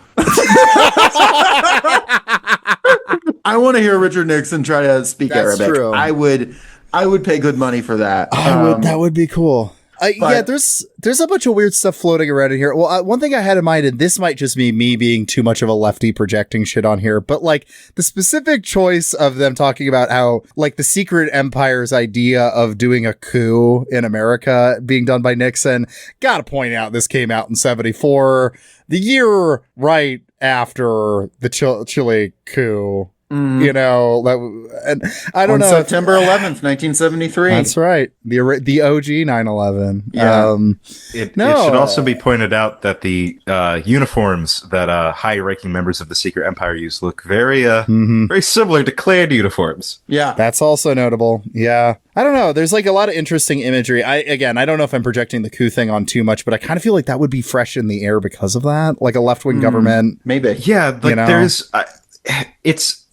I want to hear Richard Nixon try to speak Arabic. True. I would pay good money for that. That would be cool. There's a bunch of weird stuff floating around in here. Well, one thing I had in mind, and this might just be me being too much of a lefty projecting shit on here, but like the specific choice of them talking about how like the Secret Empire's idea of doing a coup in America being done by Nixon. Gotta point out this came out in 1974, the year right after the Chile coup. And I don't know. September 11th, 1973. That's right. The OG 9/11. Yeah. It should also be pointed out that the uniforms that high-ranking members of the Secret Empire use look very very similar to Klan uniforms. Yeah. That's also notable. Yeah. I don't know. There's like a lot of interesting imagery. I don't know if I'm projecting the coup thing on too much, but I kind of feel like that would be fresh in the air because of that. Like a left-wing government. Maybe. Yeah. Like there's...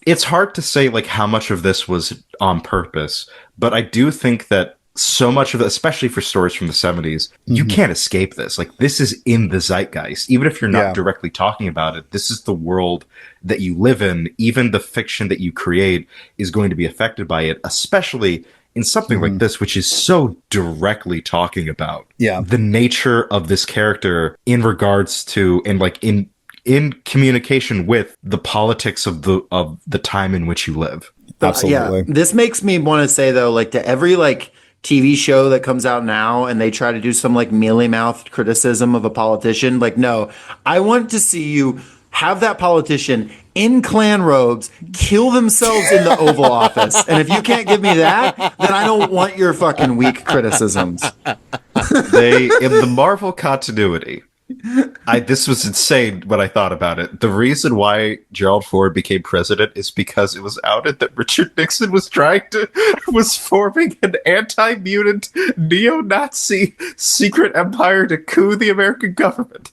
It's hard to say like how much of this was on purpose, but I do think that so much of it, especially for stories from the 70s, you can't escape this. Like this is in the zeitgeist. Even if you're not directly talking about it, this is the world that you live in. Even the fiction that you create is going to be affected by it, especially in something like this, which is so directly talking about the nature of this character in regards to, and like in communication with the politics of the time in which you live. Absolutely. This makes me want to say though, like to every like TV show that comes out now and they try to do some like mealy-mouthed criticism of a politician, like, no, I want to see you have that politician in Klan robes kill themselves in the Oval Office. And if you can't give me that, then I don't want your fucking weak criticisms. In the Marvel continuity, This was insane when I thought about it. The reason why Gerald Ford became president is because it was outed that Richard Nixon was forming an anti-mutant neo-Nazi secret empire to coup the American government.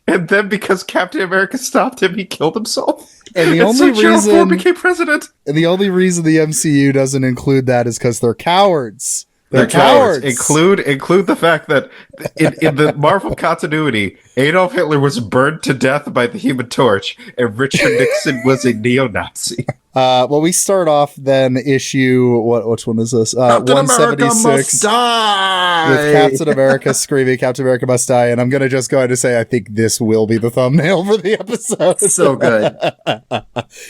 And then because Captain America stopped him, he killed himself. And the only so Gerald reason Ford became president. And the only reason the MCU doesn't include that is because they're cowards. They're cowards. Include the fact that in the Marvel continuity, Adolf Hitler was burned to death by the Human Torch, and Richard Nixon was a neo-Nazi. Well, we start off then issue which one is this? 176 with Captain America screaming, "Captain America must die!" And I'm gonna just go ahead and say I think this will be the thumbnail for the episode. So good.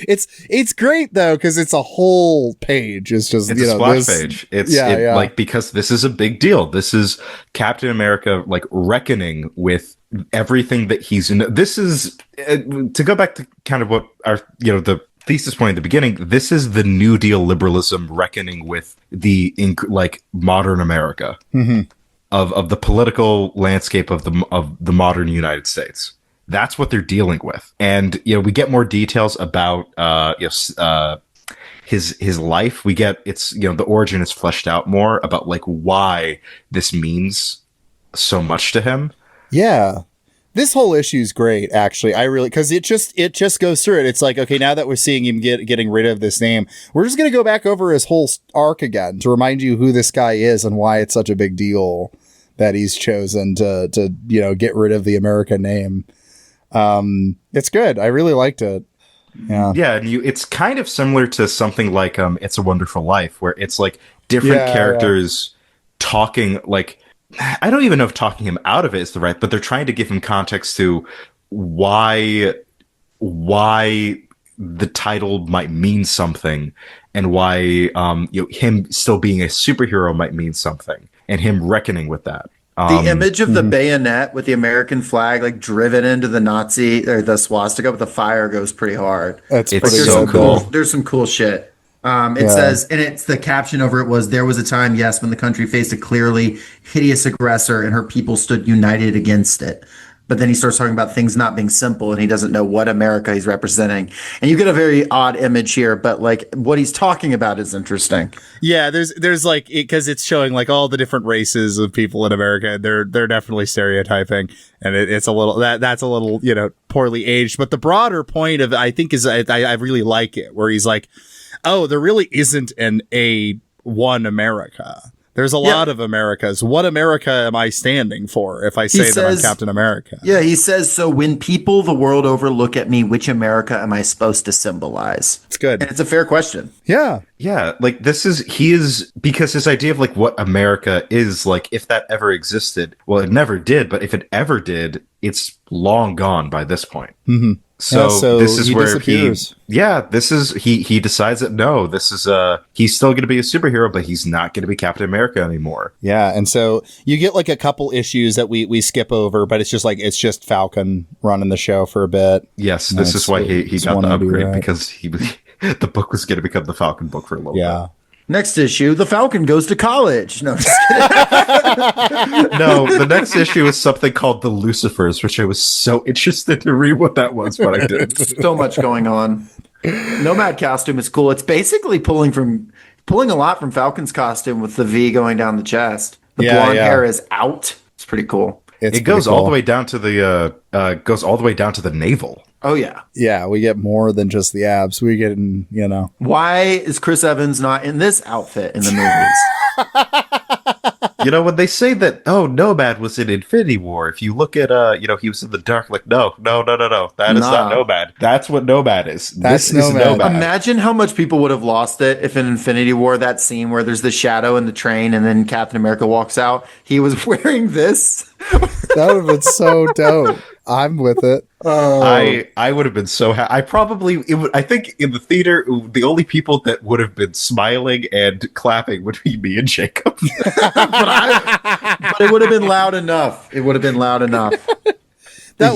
It's great though because it's a whole page. It's just a splash page. Like because this is a big deal. This is Captain America like reckoning with everything that he's in. This is to go back to kind of what our the thesis point at the beginning. This is the New Deal liberalism reckoning with the modern America of the political landscape of the modern United States. That's what they're dealing with, and we get more details about his life. We get the origin is fleshed out more about like why this means so much to him. Yeah. This whole issue is great, actually. I really, because it just goes through it. It's like, okay, now that we're seeing him getting rid of this name, we're just going to go back over his whole arc again to remind you who this guy is and why it's such a big deal that he's chosen to get rid of the American name. It's good. I really liked it. Yeah, and it's kind of similar to something like It's a Wonderful Life, where it's like different characters talking like. I don't even know if talking him out of it is the right, but they're trying to give him context to why the title might mean something, and why him still being a superhero might mean something, and him reckoning with that. The image of the bayonet with the American flag like driven into the Nazi or the swastika with the fire goes pretty hard. It's so cool. There's some cool shit. It says, and it's the caption over it was, "There was a time, yes, when the country faced a clearly hideous aggressor and her people stood united against it." But then he starts talking about things not being simple and he doesn't know what America he's representing. And you get a very odd image here, but like what he's talking about is interesting. Yeah, there's like, because it's showing like all the different races of people in America. They're definitely stereotyping, and it's a little, that's a little, poorly aged. But the broader point of it, I think, is I really like it, where he's like, oh, there really isn't one America. There's a lot of Americas. What America am I standing for if I say that I'm Captain America? Yeah, he says, so when people the world over look at me, which America am I supposed to symbolize? It's good. And it's a fair question. Yeah. Yeah, like he is, because his idea of like what America is, like if that ever existed, well, it never did, but if it ever did, it's long gone by this point. Mm-hmm. So this is where disappears. he decides that no, this is he's still going to be a superhero, but he's not going to be Captain America anymore. Yeah, and so you get like a couple issues that we skip over, but it's just Falcon running the show for a bit. Yes, this is why he got the upgrade, because the book was going to become the Falcon book for a little bit. Next issue, the Falcon goes to college. No, just kidding. No, the next issue is something called The Lucifers, which I was so interested to read what that was, but I didn't. So much going on. Nomad costume is cool. It's basically pulling a lot from Falcon's costume with the V going down the chest. The blonde hair is out. It's pretty cool. It goes all the way down to the navel. Oh, yeah. Yeah, we get more than just the abs. We get, Why is Chris Evans not in this outfit in the movies? When they say that, Nomad was in Infinity War, if you look at, he was in the dark, like, no. That is not Nomad. That's what Nomad is. This is Nomad. Imagine how much people would have lost it if in Infinity War, that scene where there's the shadow in the train and then Captain America walks out, he was wearing this. That would have been so dope. I'm with it. I would have been so happy. I think in the theater, the only people that would have been smiling and clapping would be me and Jacob. but it would have been loud enough. That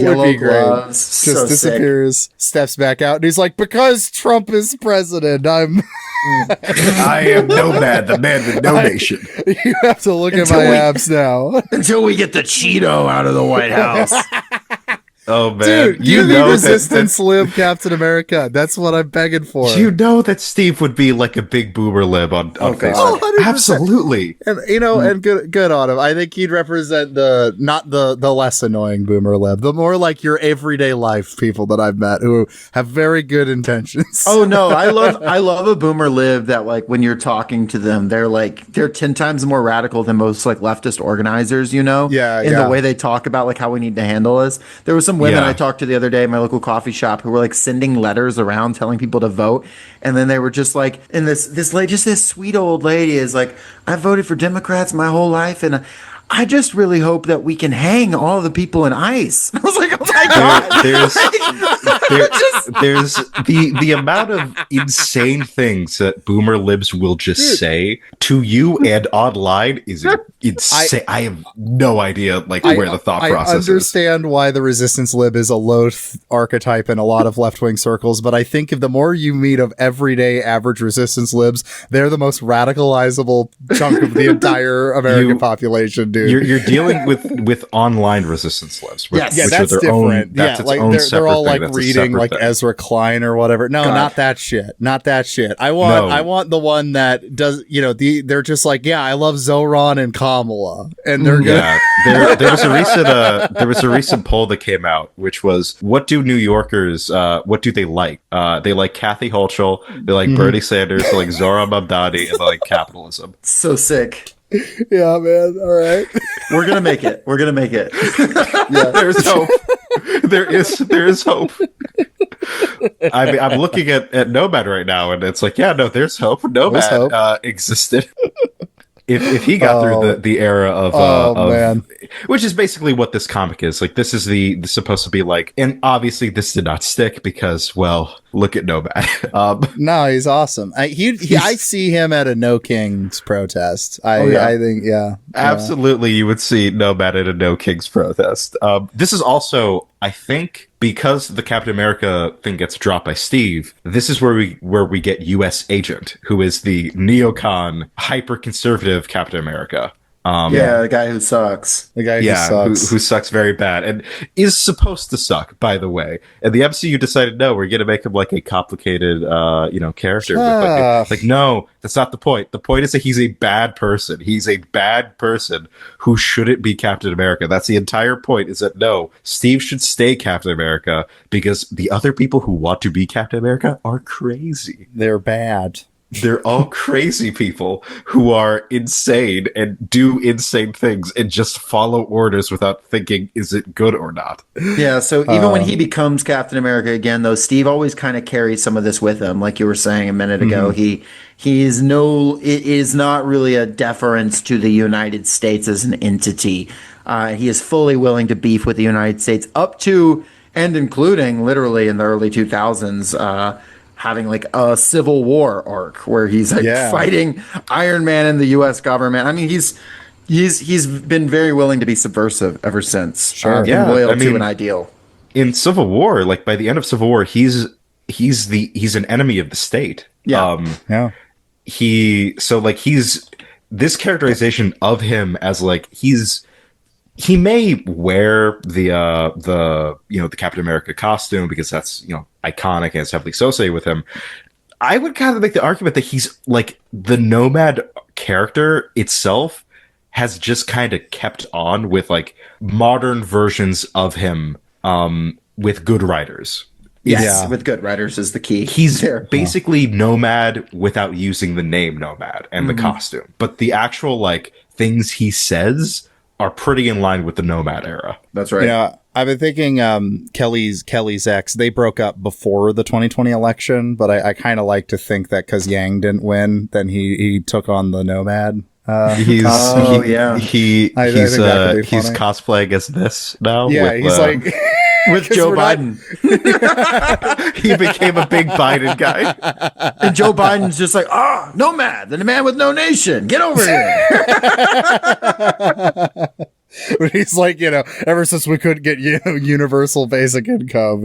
would be great. Gloves, just disappears, steps back out, and he's like, because Trump is president, I am Nomad, the man with no nation. You have to look at my abs now. Until we get the Cheeto out of the White House. Oh man, Dude, give me Resistance Lib Captain America. That's what I'm begging for. You know that Steve would be like a big boomer lib on Facebook. Oh, 100%. Absolutely. And and good on him. I think he'd represent not the less annoying boomer lib, the more like your everyday life people that I've met who have very good intentions. Oh no, I love a boomer lib that like when you're talking to them, they're 10 times more radical than most like leftist organizers, in the way they talk about like how we need to handle this. There was some women I talked to the other day at my local coffee shop who were like sending letters around telling people to vote, and then they were just like, and this lady, just this sweet old lady is like, I voted for Democrats my whole life, and I just really hope that we can hang all the people in ICE. I was like, oh my God. There's the amount of insane things that boomer libs will just say to you and online is insane. I have no idea where the thought process is. I understand why the Resistance Lib is a low archetype in a lot of left-wing circles, but I think if the more you meet of everyday average Resistance Libs, they're the most radicalizable chunk of the entire American population. Dude. You're dealing with online Resistance Libs. That's different. They're all like reading like Ezra Klein or whatever. No, not that shit. Not that shit. I want the one that does. They're just like, I love Zoran and Kamala, and they're good. There was a recent poll that came out, which was, what do New Yorkers? What do they like? They like Kathy Hochul. They like Bernie Sanders. They like Zoran Mamdani, and they like capitalism. So sick. Yeah, man. All right. We're going to make it. Yeah, there's hope. There is hope. I mean, I'm looking at Nomad right now, and it's like, there's hope. Nomad existed. If he got through the era of man. Which is basically what this comic is. Like, this is supposed to be like, and obviously this did not stick because, well, look at Nomad. No, he's awesome. I see him at a No Kings protest. I think, absolutely, you would see Nomad at a No Kings protest. This is also, I think, because the Captain America thing gets dropped by Steve, this is where we get U.S. Agent, who is the neocon, hyper-conservative Captain America. The guy who sucks. Who sucks very bad and is supposed to suck, by the way. And the MCU decided, no, we're gonna make him like a complicated, character. Like, no, that's not the point. The point is that he's a bad person. He's a bad person who shouldn't be Captain America. That's the entire point. Is that no, Steve should stay Captain America because the other people who want to be Captain America are crazy. They're bad. They're all crazy people who are insane and do insane things and just follow orders without thinking, is it good or not? Yeah, so even when he becomes Captain America again, though, Steve always kind of carries some of this with him. Like you were saying a minute ago, it is not really a deference to the United States as an entity. He is fully willing to beef with the United States up to and including literally in the early 2000s, having like a Civil War arc where he's like fighting Iron Man and the U.S. government. I mean, he's been very willing to be subversive ever since. Sure, and loyal to an ideal. In Civil War, like by the end of Civil War, he's an enemy of the state. Yeah, this characterization of him as like he may wear the Captain America costume because that's iconic and it's heavily associated with him. I would kind of make the argument that he's like the Nomad character itself has just kind of kept on with like modern versions of him with good writers. Yes, with good writers is the key. He's basically Nomad without using the name Nomad and the costume, but the actual like things he says are pretty in line with the Nomad era. That's right. Yeah, I've been thinking Kelly's ex, they broke up before the 2020 election, but I kind of like to think that because Yang didn't win, then he took on the Nomad. He's cosplaying as this now. Yeah, he's like with Joe Biden. He became a big Biden guy. And Joe Biden's just like, Nomad, the man with no nation. Get over here. But he's like, ever since we couldn't get universal basic income,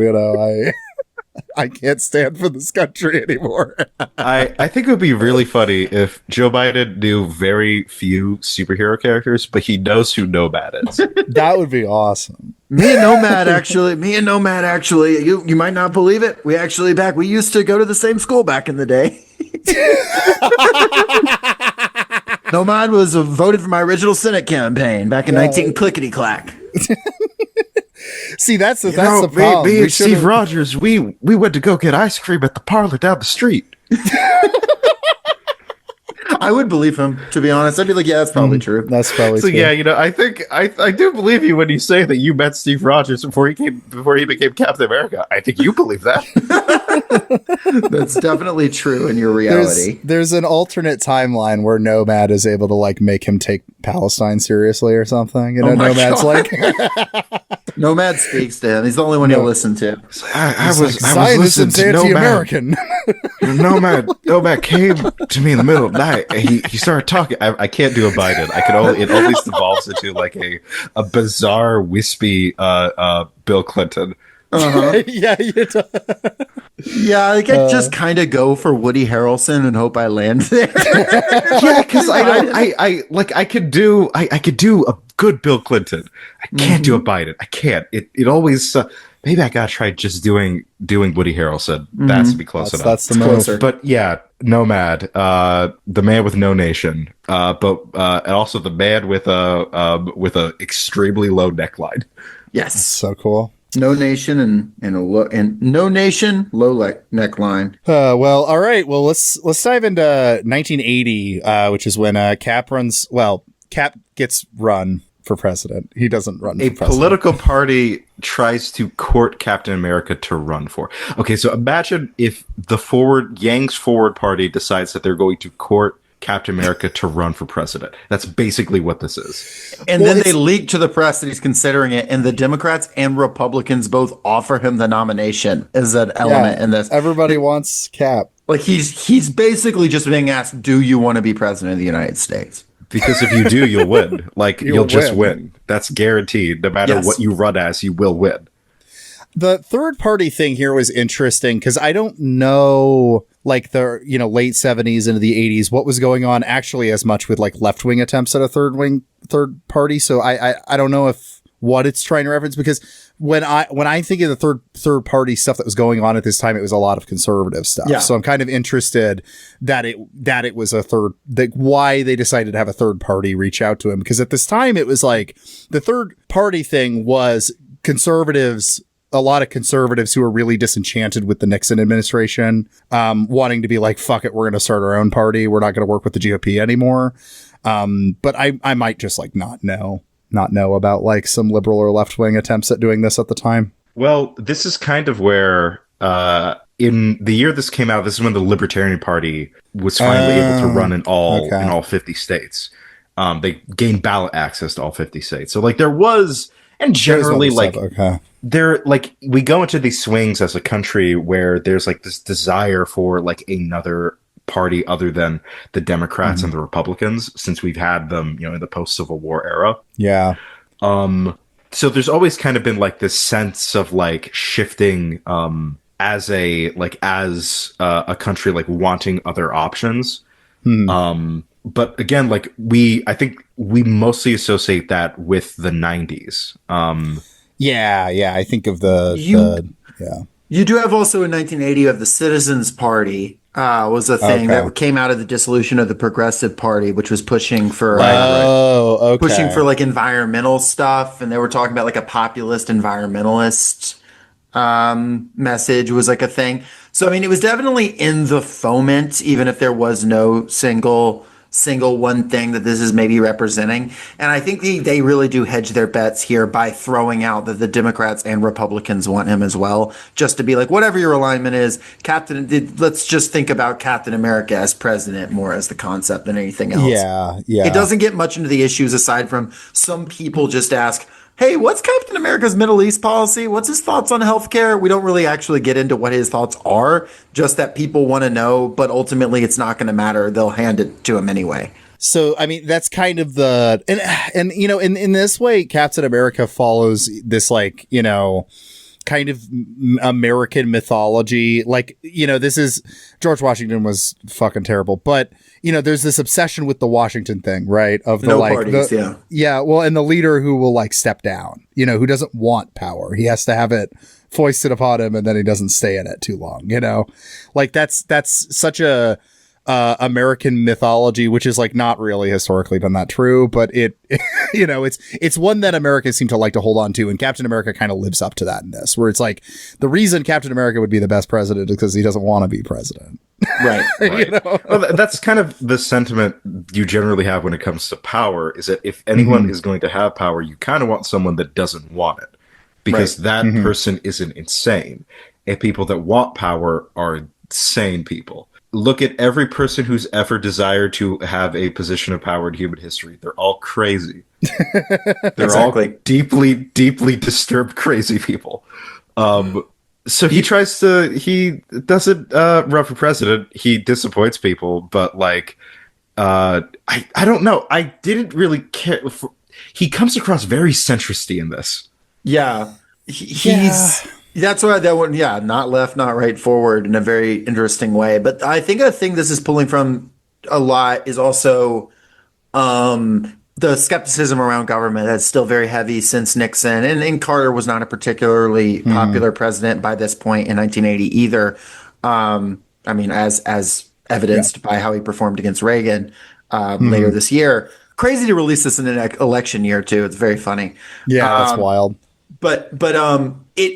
I can't stand for this country anymore. I think it would be really funny if Joe Biden knew very few superhero characters, but he knows who Nomad is. That would be awesome. Me and Nomad actually, you might not believe it. We used to go to the same school back in the day. Nomad was voted for my original Senate campaign back in 19 clickety clack. See, that's the problem. Me and Steve Rogers, we went to go get ice cream at the parlor down the street. I would believe him, to be honest. I'd be like, yeah, that's probably true. That's probably So true. yeah, I think I do believe you when you say that you met Steve Rogers before he became Captain America. I think you believe that. That's definitely true in your reality. There's an alternate timeline where Nomad is able to like make him take Palestine seriously or something. You know, Nomad's like Nomad speaks to him. He's the only one he'll listen to. I was Zionism's listening to anti-American. Nomad came to me in the middle of the night. And he started talking. I can't do a Biden. It always devolves into like a bizarre, wispy Bill Clinton. Uh-huh. Yeah, Yeah, I could just kind of go for Woody Harrelson and hope I land there. Yeah, because I could do a good Bill Clinton. I can't do a Biden. I can't. It always maybe I gotta try just doing Woody Harrelson. That's to be close enough. That's the most. But yeah, Nomad, the man with no nation, but and also the man with a extremely low neckline. Yes, So cool. no nation and no nation, low neckline. Well, all right. Well, let's dive into 1980, which is when Cap gets run for president. He doesn't run A for president. political party tries to court Captain America to run for. Okay, so imagine if Yang's Forward Party decides that they're going to court Captain America to run for president. That's basically what this is. And then they leak to the press that he's considering it, and the Democrats and Republicans both offer him the nomination as an element in this. Everybody wants Cap. Like he's basically just being asked, "Do you want to be president of the United States?" Because if you do, you'll win. Like you'll just win. win. That's guaranteed. No matter Yes. what you run as, you will win. The third party thing here was interesting because I don't know, like the late 70s into the 80s, what was going on actually as much with like left wing attempts at a third party. So I don't know what it's trying to reference, because when I think of the third party stuff that was going on at this time, it was a lot of conservative stuff. Yeah. So I'm kind of interested that it was why they decided to have a third party reach out to him, because at this time it was like the third party thing was conservatives. A lot of conservatives who are really disenchanted with the Nixon administration, wanting to be like, fuck it, we're going to start our own party. We're not going to work with the GOP anymore. But I might just like not know about like some liberal or left wing attempts at doing this at the time. Well, this is kind of where, in the year this came out, this is when the Libertarian Party was finally able to run in all 50 states. They gained ballot access to all 50 states. So like there was, and generally like, there, like, we go into these swings as a country where there's like this desire for like another party other than the Democrats and the Republicans, since we've had them, in the post-Civil War era. Yeah. So there's always kind of been like this sense of like shifting, as a country, like wanting other options. But again, like I think we mostly associate that with the 90s. Yeah. I think of You do have also in 1980 of the Citizens Party was a thing that came out of the dissolution of the Progressive Party, which was pushing for pushing for like environmental stuff, and they were talking about like a populist environmentalist message was like a thing. So I mean, it was definitely in the foment, even if there was no single one thing that this is maybe representing. And I think they really do hedge their bets here by throwing out that the Democrats and Republicans want him as well, just to be like, whatever your alignment is, let's just think about Captain America as president more as the concept than anything else. Yeah. It doesn't get much into the issues aside from some people just ask, hey, what's Captain America's Middle East policy? What's his thoughts on healthcare? We don't really actually get into what his thoughts are, just that people want to know, but ultimately it's not going to matter. They'll hand it to him anyway. So, I mean, that's kind of and in this way, Captain America follows this, like, kind of American mythology. Like, you know, this is George Washington was fucking terrible, but you know, there's this obsession with the Washington thing, right? Of the no like, parties, yeah. Well, and the leader who will like step down, you know, who doesn't want power. He has to have it foisted upon him, and then he doesn't stay in it too long. You know, like that's such a American mythology, which is like not really historically been that true, but it you know, it's one that Americans seem to like to hold on to, and Captain America kind of lives up to that in this, where it's like the reason Captain America would be the best president is because he doesn't want to be president. Right. You know? Well, that's kind of the sentiment you generally have when it comes to power, is that if anyone is going to have power, you kind of want someone that doesn't want it, because that person isn't insane. And people that want power are sane people. Look at every person who's ever desired to have a position of power in human history. They're all crazy. They're all deeply, deeply disturbed, crazy people. So he doesn't run for president. He disappoints people, but like, I don't know. I didn't really care. He comes across very centristy in this. Yeah. That's why that one, not left, not right, forward in a very interesting way. But I think a thing this is pulling from a lot is also the skepticism around government that's still very heavy since Nixon. And Carter was not a particularly popular president by this point in 1980 either. I mean, as evidenced by how he performed against Reagan later this year. Crazy to release this in an election year, too. It's very funny. Yeah, that's wild. But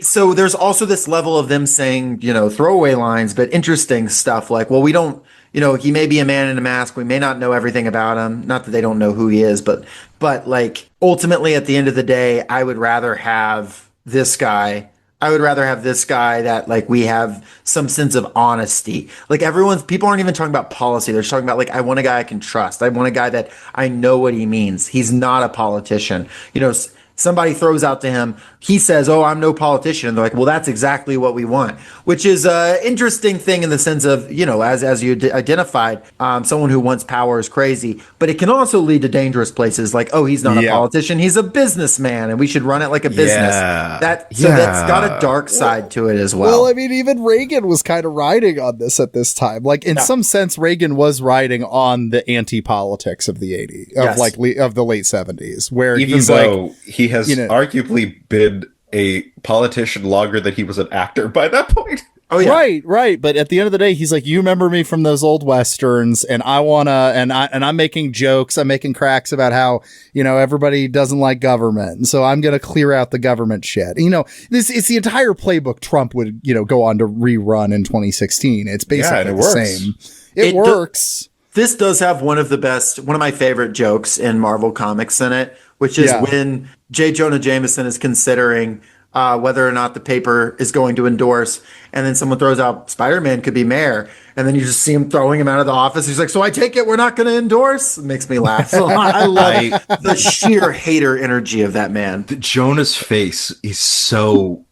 so there's also this level of them saying, you know, throwaway lines, but interesting stuff like, well, we don't, you know, he may be a man in a mask. We may not know everything about him. Not that they don't know who he is, but like ultimately at the end of the day, I would rather have this guy. I would rather have this guy that like we have some sense of honesty. Like people aren't even talking about policy. They're just talking about like, I want a guy I can trust. I want a guy that I know what he means. He's not a politician. You know, somebody throws out to him, he says, oh, I'm no politician. And they're like, well, that's exactly what we want, which is an interesting thing in the sense of, you know, as you identified, someone who wants power is crazy, but it can also lead to dangerous places like, oh, he's not a politician. He's a businessman and we should run it like a business. That's got a dark side to it as well. Well, I mean, even Reagan was kind of riding on this at this time. Like in some sense, Reagan was riding on the anti-politics of the 80s, of the late 70s, where even though he has arguably been a politician longer than he was an actor by that point. Oh yeah. Right. But at the end of the day, he's like, you remember me from those old Westerns, and I'm making jokes, I'm making cracks about how, you know, everybody doesn't like government. And so I'm going to clear out the government shit. You know, it's the entire playbook Trump would, you know, go on to rerun in 2016. It's basically the same. It works. This does have one of my favorite jokes in Marvel Comics in it, which is when J. Jonah Jameson is considering whether or not the paper is going to endorse, and then someone throws out Spider-Man could be mayor, and then you just see him throwing him out of the office. He's like, so I take it we're not going to endorse? It makes me laugh a lot. I love the sheer hater energy of that man. Jonah's face is so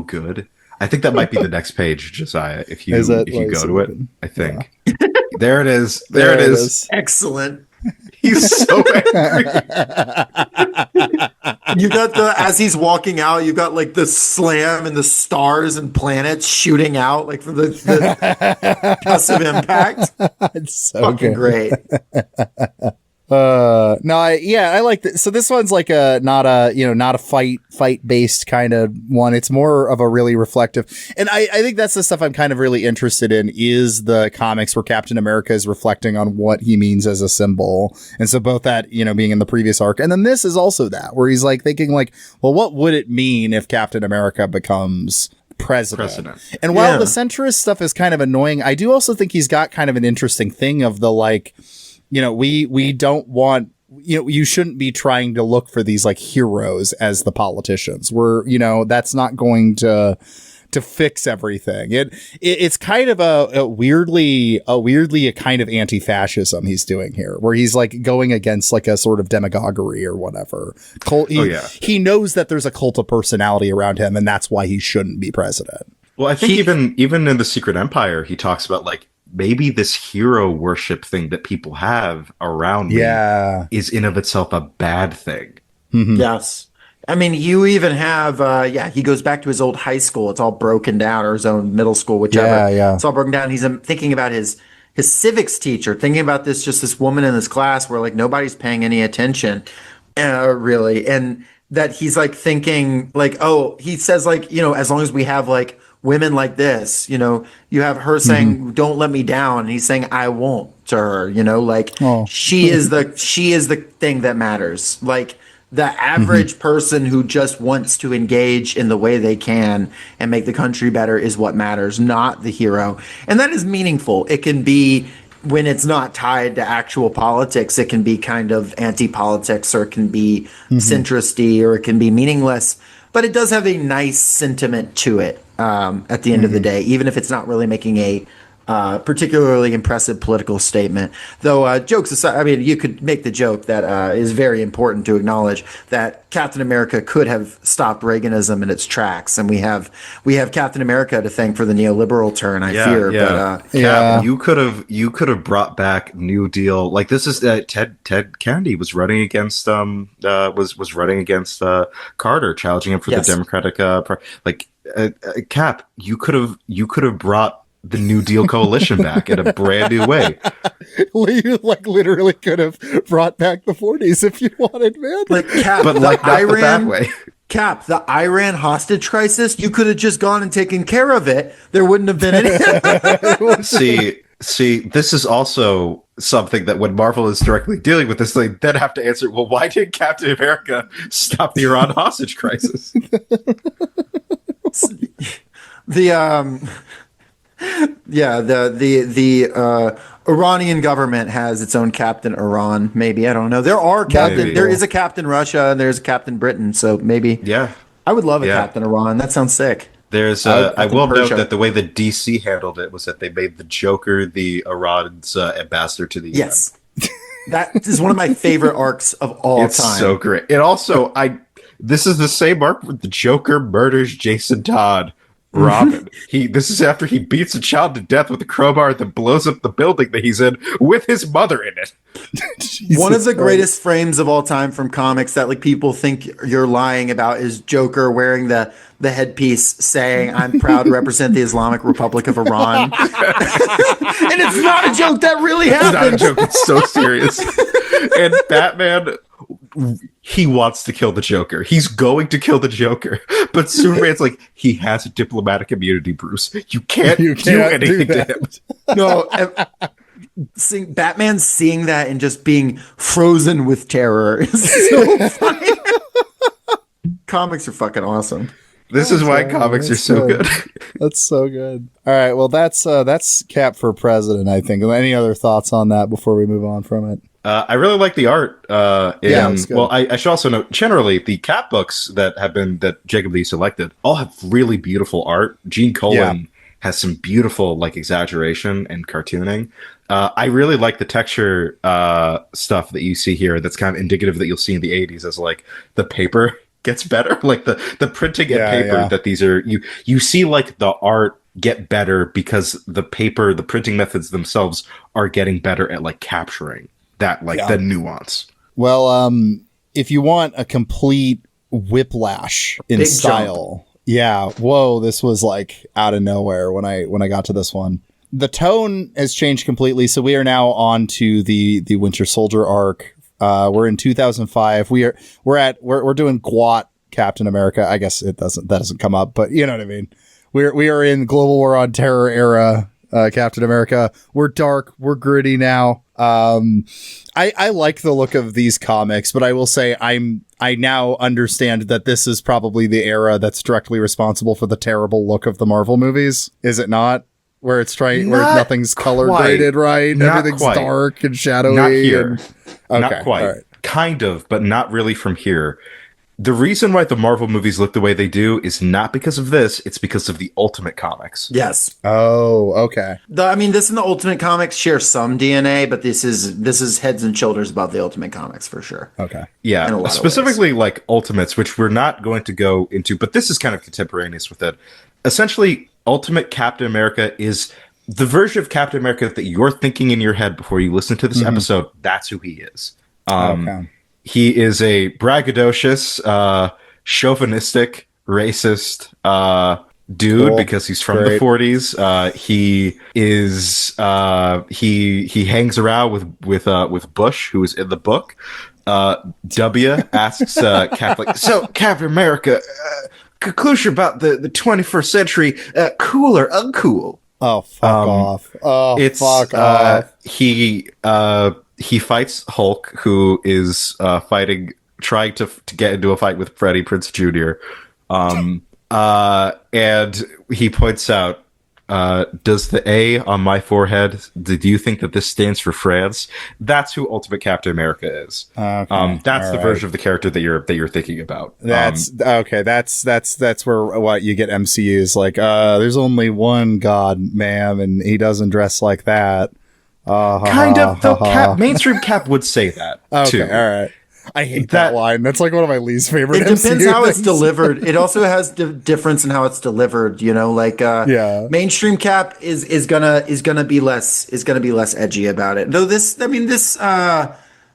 good. I think that might be the next page, Josiah, if you go to it. I think. Yeah. There it is. There it is. Excellent. He's so angry. You got as he's walking out, you got like the slam and the stars and planets shooting out like from the gust of impact. It's so fucking great. I like this. So this one's like not a fight based kind of one. It's more of a really reflective. And I think that's the stuff I'm kind of really interested in, is the comics where Captain America is reflecting on what he means as a symbol. And so both that, you know, being in the previous arc, and then this is also that, where he's like thinking like, well, what would it mean if Captain America becomes president? And while the centrist stuff is kind of annoying, I do also think he's got kind of an interesting thing of the like, you know, we don't want, you know, you shouldn't be trying to look for these like heroes as the politicians. You know, that's not going to fix everything. It's kind of a weirdly a kind of anti-fascism he's doing here, where he's like going against like a sort of demagoguery or whatever. He knows that there's a cult of personality around him, and that's why he shouldn't be president. Well, I think even in the Secret Empire, he talks about like, maybe this hero worship thing that people have around me is in of itself a bad thing. Mm-hmm. Yes. I mean, you even have, he goes back to his old high school. It's all broken down, or his own middle school, whichever. Yeah. It's all broken down. He's thinking about his civics teacher, thinking about this woman in this class where like nobody's paying any attention, really. And that he's like thinking like, oh, he says like, as long as we have like women like this, you have her saying, don't let me down. And he's saying, I won't, to her, like she is the thing that matters. Like, the average person who just wants to engage in the way they can and make the country better is what matters, not the hero. And that is meaningful. It can be, when it's not tied to actual politics, it can be kind of anti-politics, or it can be centristy, or it can be meaningless. But it does have a nice sentiment to it at the end of the day, even if it's not really making a particularly impressive political statement. Though, jokes aside, I mean, you could make the joke that is very important to acknowledge, that Captain America could have stopped Reaganism in its tracks, and we have Captain America to thank for the neoliberal turn. I fear, but Cap, you could have brought back New Deal. Like, this is Ted Kennedy was running against was running against Carter, challenging him for the Democratic Cap. You could have brought the New Deal coalition back in a brand new way. Well, you like literally could have brought back the 40s if you wanted, man. Like, Cap, but like not the bad way. Cap, the Iran hostage crisis, you could have just gone and taken care of it. There wouldn't have been any. See, this is also something that when Marvel is directly dealing with this, they then have to answer, well, why did Captain America stop the Iran hostage crisis? The Iranian government has its own Captain Iran. Maybe, I don't know. There is a Captain Russia, and there's a Captain Britain. So maybe, I would love a Captain Iran. That sounds sick. There's I will note that the way the DC handled it was that they made the Joker the Iran's ambassador to the UN. That is one of my favorite arcs of all time. It's so great. It also this is the same arc where the Joker murders Jason Todd. Robin. This is after he beats a child to death with a crowbar that blows up the building that he's in with his mother in it. One of the greatest frames of all time from comics that like people think you're lying about is Joker wearing the headpiece saying, "I'm proud to represent the Islamic Republic of Iran." And it's not a joke, that really happened. It's not a joke, it's so serious. And Batman, he wants to kill the Joker. He's going to kill the Joker. But Superman's like, he has a diplomatic immunity, Bruce. You can't do anything to him. No, Batman seeing that and just being frozen with terror is so funny. Comics are fucking awesome. This is why comics are so good. That's so good. All right, well, that's Cap for president, I think. Any other thoughts on that before we move on from it? I really like the art. It's good. Well, I should also note, generally, the Cap books that Jacob Lee selected all have really beautiful art. Gene Colan has some beautiful like exaggeration and cartooning. I really like the texture stuff that you see here. That's kind of indicative that you'll see in the 80s as like the paper gets better, like the printing and paper that these are. You see like the art get better because the printing methods themselves are getting better at like capturing that the nuance. Well, if you want a complete whiplash in Big style, whoa, this was like out of nowhere when I got to this one. The tone has changed completely, so we are now on to the Winter Soldier arc. We're in 2005. We're doing GWOT Captain America. I guess that doesn't come up, but you know what I mean. We are in Global War on Terror era Captain America. We're dark, we're gritty now. I like the look of these comics, but I will say I now understand that this is probably the era that's directly responsible for the terrible look of the Marvel movies. Is it not? Where it's where nothing's color graded right, everything's dark and shadowy. Not here. Not quite. Right. Kind of, but not really from here. The reason why the Marvel movies look the way they do is not because of this, it's because of the Ultimate Comics. Yes. Oh, okay. This and the Ultimate Comics share some DNA, but this is heads and shoulders above the Ultimate Comics for sure. Okay. Yeah, specifically like Ultimates, which we're not going to go into, but this is kind of contemporaneous with it. Essentially, Ultimate Captain America is the version of Captain America that you're thinking in your head before you listen to this episode. That's who he is. Okay. He is a braggadocious, chauvinistic, racist dude because he's from the 40s. He is he hangs around with Bush, who is in the book. W asks Catholic, so Captain America, conclusion about the 21st century, cool or uncool? Oh, fuck off. Oh, fuck off. He fights Hulk, who is trying to get into a fight with Freddie Prinze Jr. And he points out, does the A on my forehead, do you think that this stands for France? That's who Ultimate Captain America is. Okay. That's the version of the character that you're thinking about. That's okay. That's where what you get MCU's like, there's only one God, ma'am, and he doesn't dress like that. Kind of, though. Mainstream Cap would say that too. Okay, all right. I hate that line. That's like one of my least favorite. It depends MCU how things. it's delivered. It also has difference in how it's delivered. You know, like mainstream Cap is gonna be less edgy about it. Though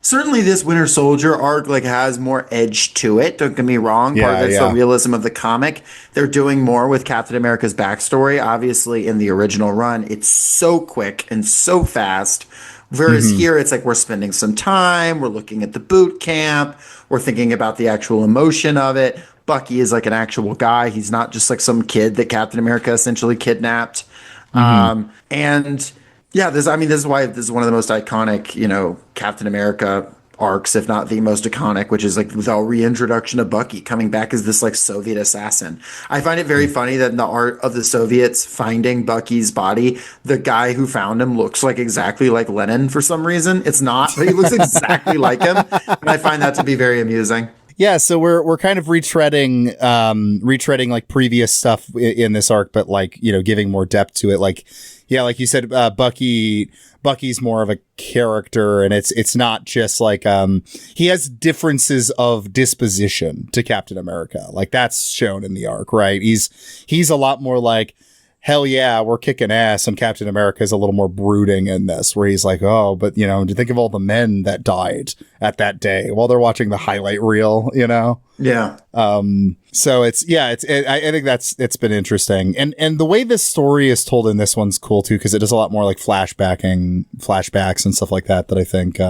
certainly this Winter Soldier arc like has more edge to it. Don't get me wrong. Part of it's the realism of the comic. They're doing more with Captain America's backstory. Obviously, in the original run, it's so quick and so fast. Whereas here, it's like we're spending some time, we're looking at the boot camp, we're thinking about the actual emotion of it. Bucky is like an actual guy. He's not just like some kid that Captain America essentially kidnapped. And yeah, this is why this is one of the most iconic, Captain America arcs, if not the most iconic, which is like the reintroduction of Bucky coming back as this like Soviet assassin. I find it very funny that in the art of the Soviets finding Bucky's body, the guy who found him looks like exactly like Lenin for some reason. It's not, but he looks exactly like him. And I find that to be very amusing. Yeah, so we're kind of retreading like previous stuff in this arc, but like, giving more depth to it. Like, yeah, like you said, Bucky's more of a character, and it's not just like he has differences of disposition to Captain America. Like that's shown in the arc, right? He's a lot more like, hell yeah, we're kicking ass, and Captain America is a little more brooding in this, where he's like, oh, but to think of all the men that died at that day while they're watching the highlight reel, Yeah. So I think it's been interesting, and the way this story is told in this one's cool too, because it does a lot more like flashbacks and stuff like that. That I think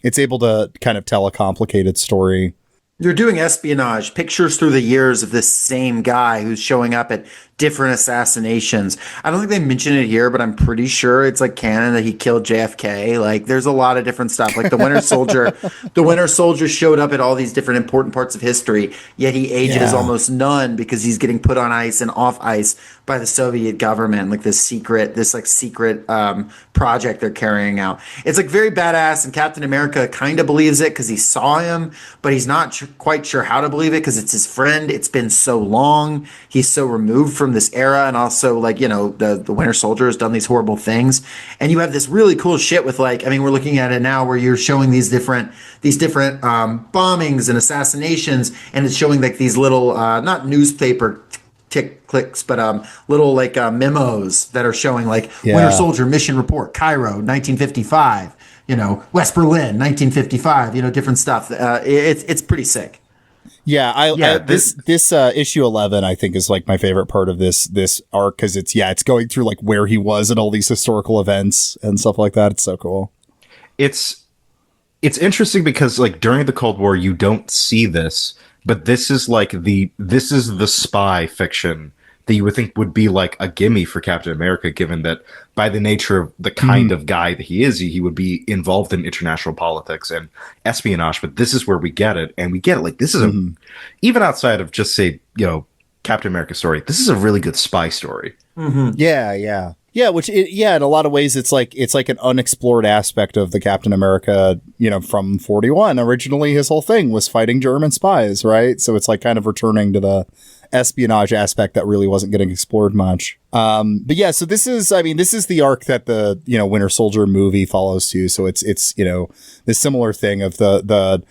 it's able to kind of tell a complicated story. You're doing espionage, pictures through the years of this same guy who's showing up at different assassinations. I don't think they mention it here, but I'm pretty sure it's like canon that he killed JFK. Like there's a lot of different stuff. Like the Winter Soldier showed up at all these different important parts of history, yet he ages almost none because he's getting put on ice and off ice by the Soviet government, like this secret project they're carrying out. It's like very badass, and Captain America kind of believes it because he saw him, but he's not quite sure how to believe it because it's his friend. It's been so long. He's so removed from this era, and also like the Winter Soldier has done these horrible things, and you have this really cool shit with like, we're looking at it now where you're showing these different bombings and assassinations, and it's showing like these little not newspaper tick clicks, but little like memos that are showing like Winter Soldier mission report, Cairo 1955, West Berlin 1955, different stuff. It's pretty sick. Yeah, this issue 11 I think is like my favorite part of this arc, because it's going through like where he was at all these historical events and stuff like that. It's so cool. It's interesting because like during the Cold War you don't see this, but this is the spy fiction that you would think would be like a gimme for Captain America, given that by the nature of the kind of guy that he is, he would be involved in international politics and espionage. But this is where we get it, and we get it. Like this is even outside of just say Captain America story, this is a really good spy story. Yeah, which in a lot of ways it's like an unexplored aspect of the Captain America, from 41. Originally his whole thing was fighting German spies, right? So it's like kind of returning to the espionage aspect that really wasn't getting explored much. But yeah, so this is the arc that the, Winter Soldier movie follows to. So it's the similar thing of the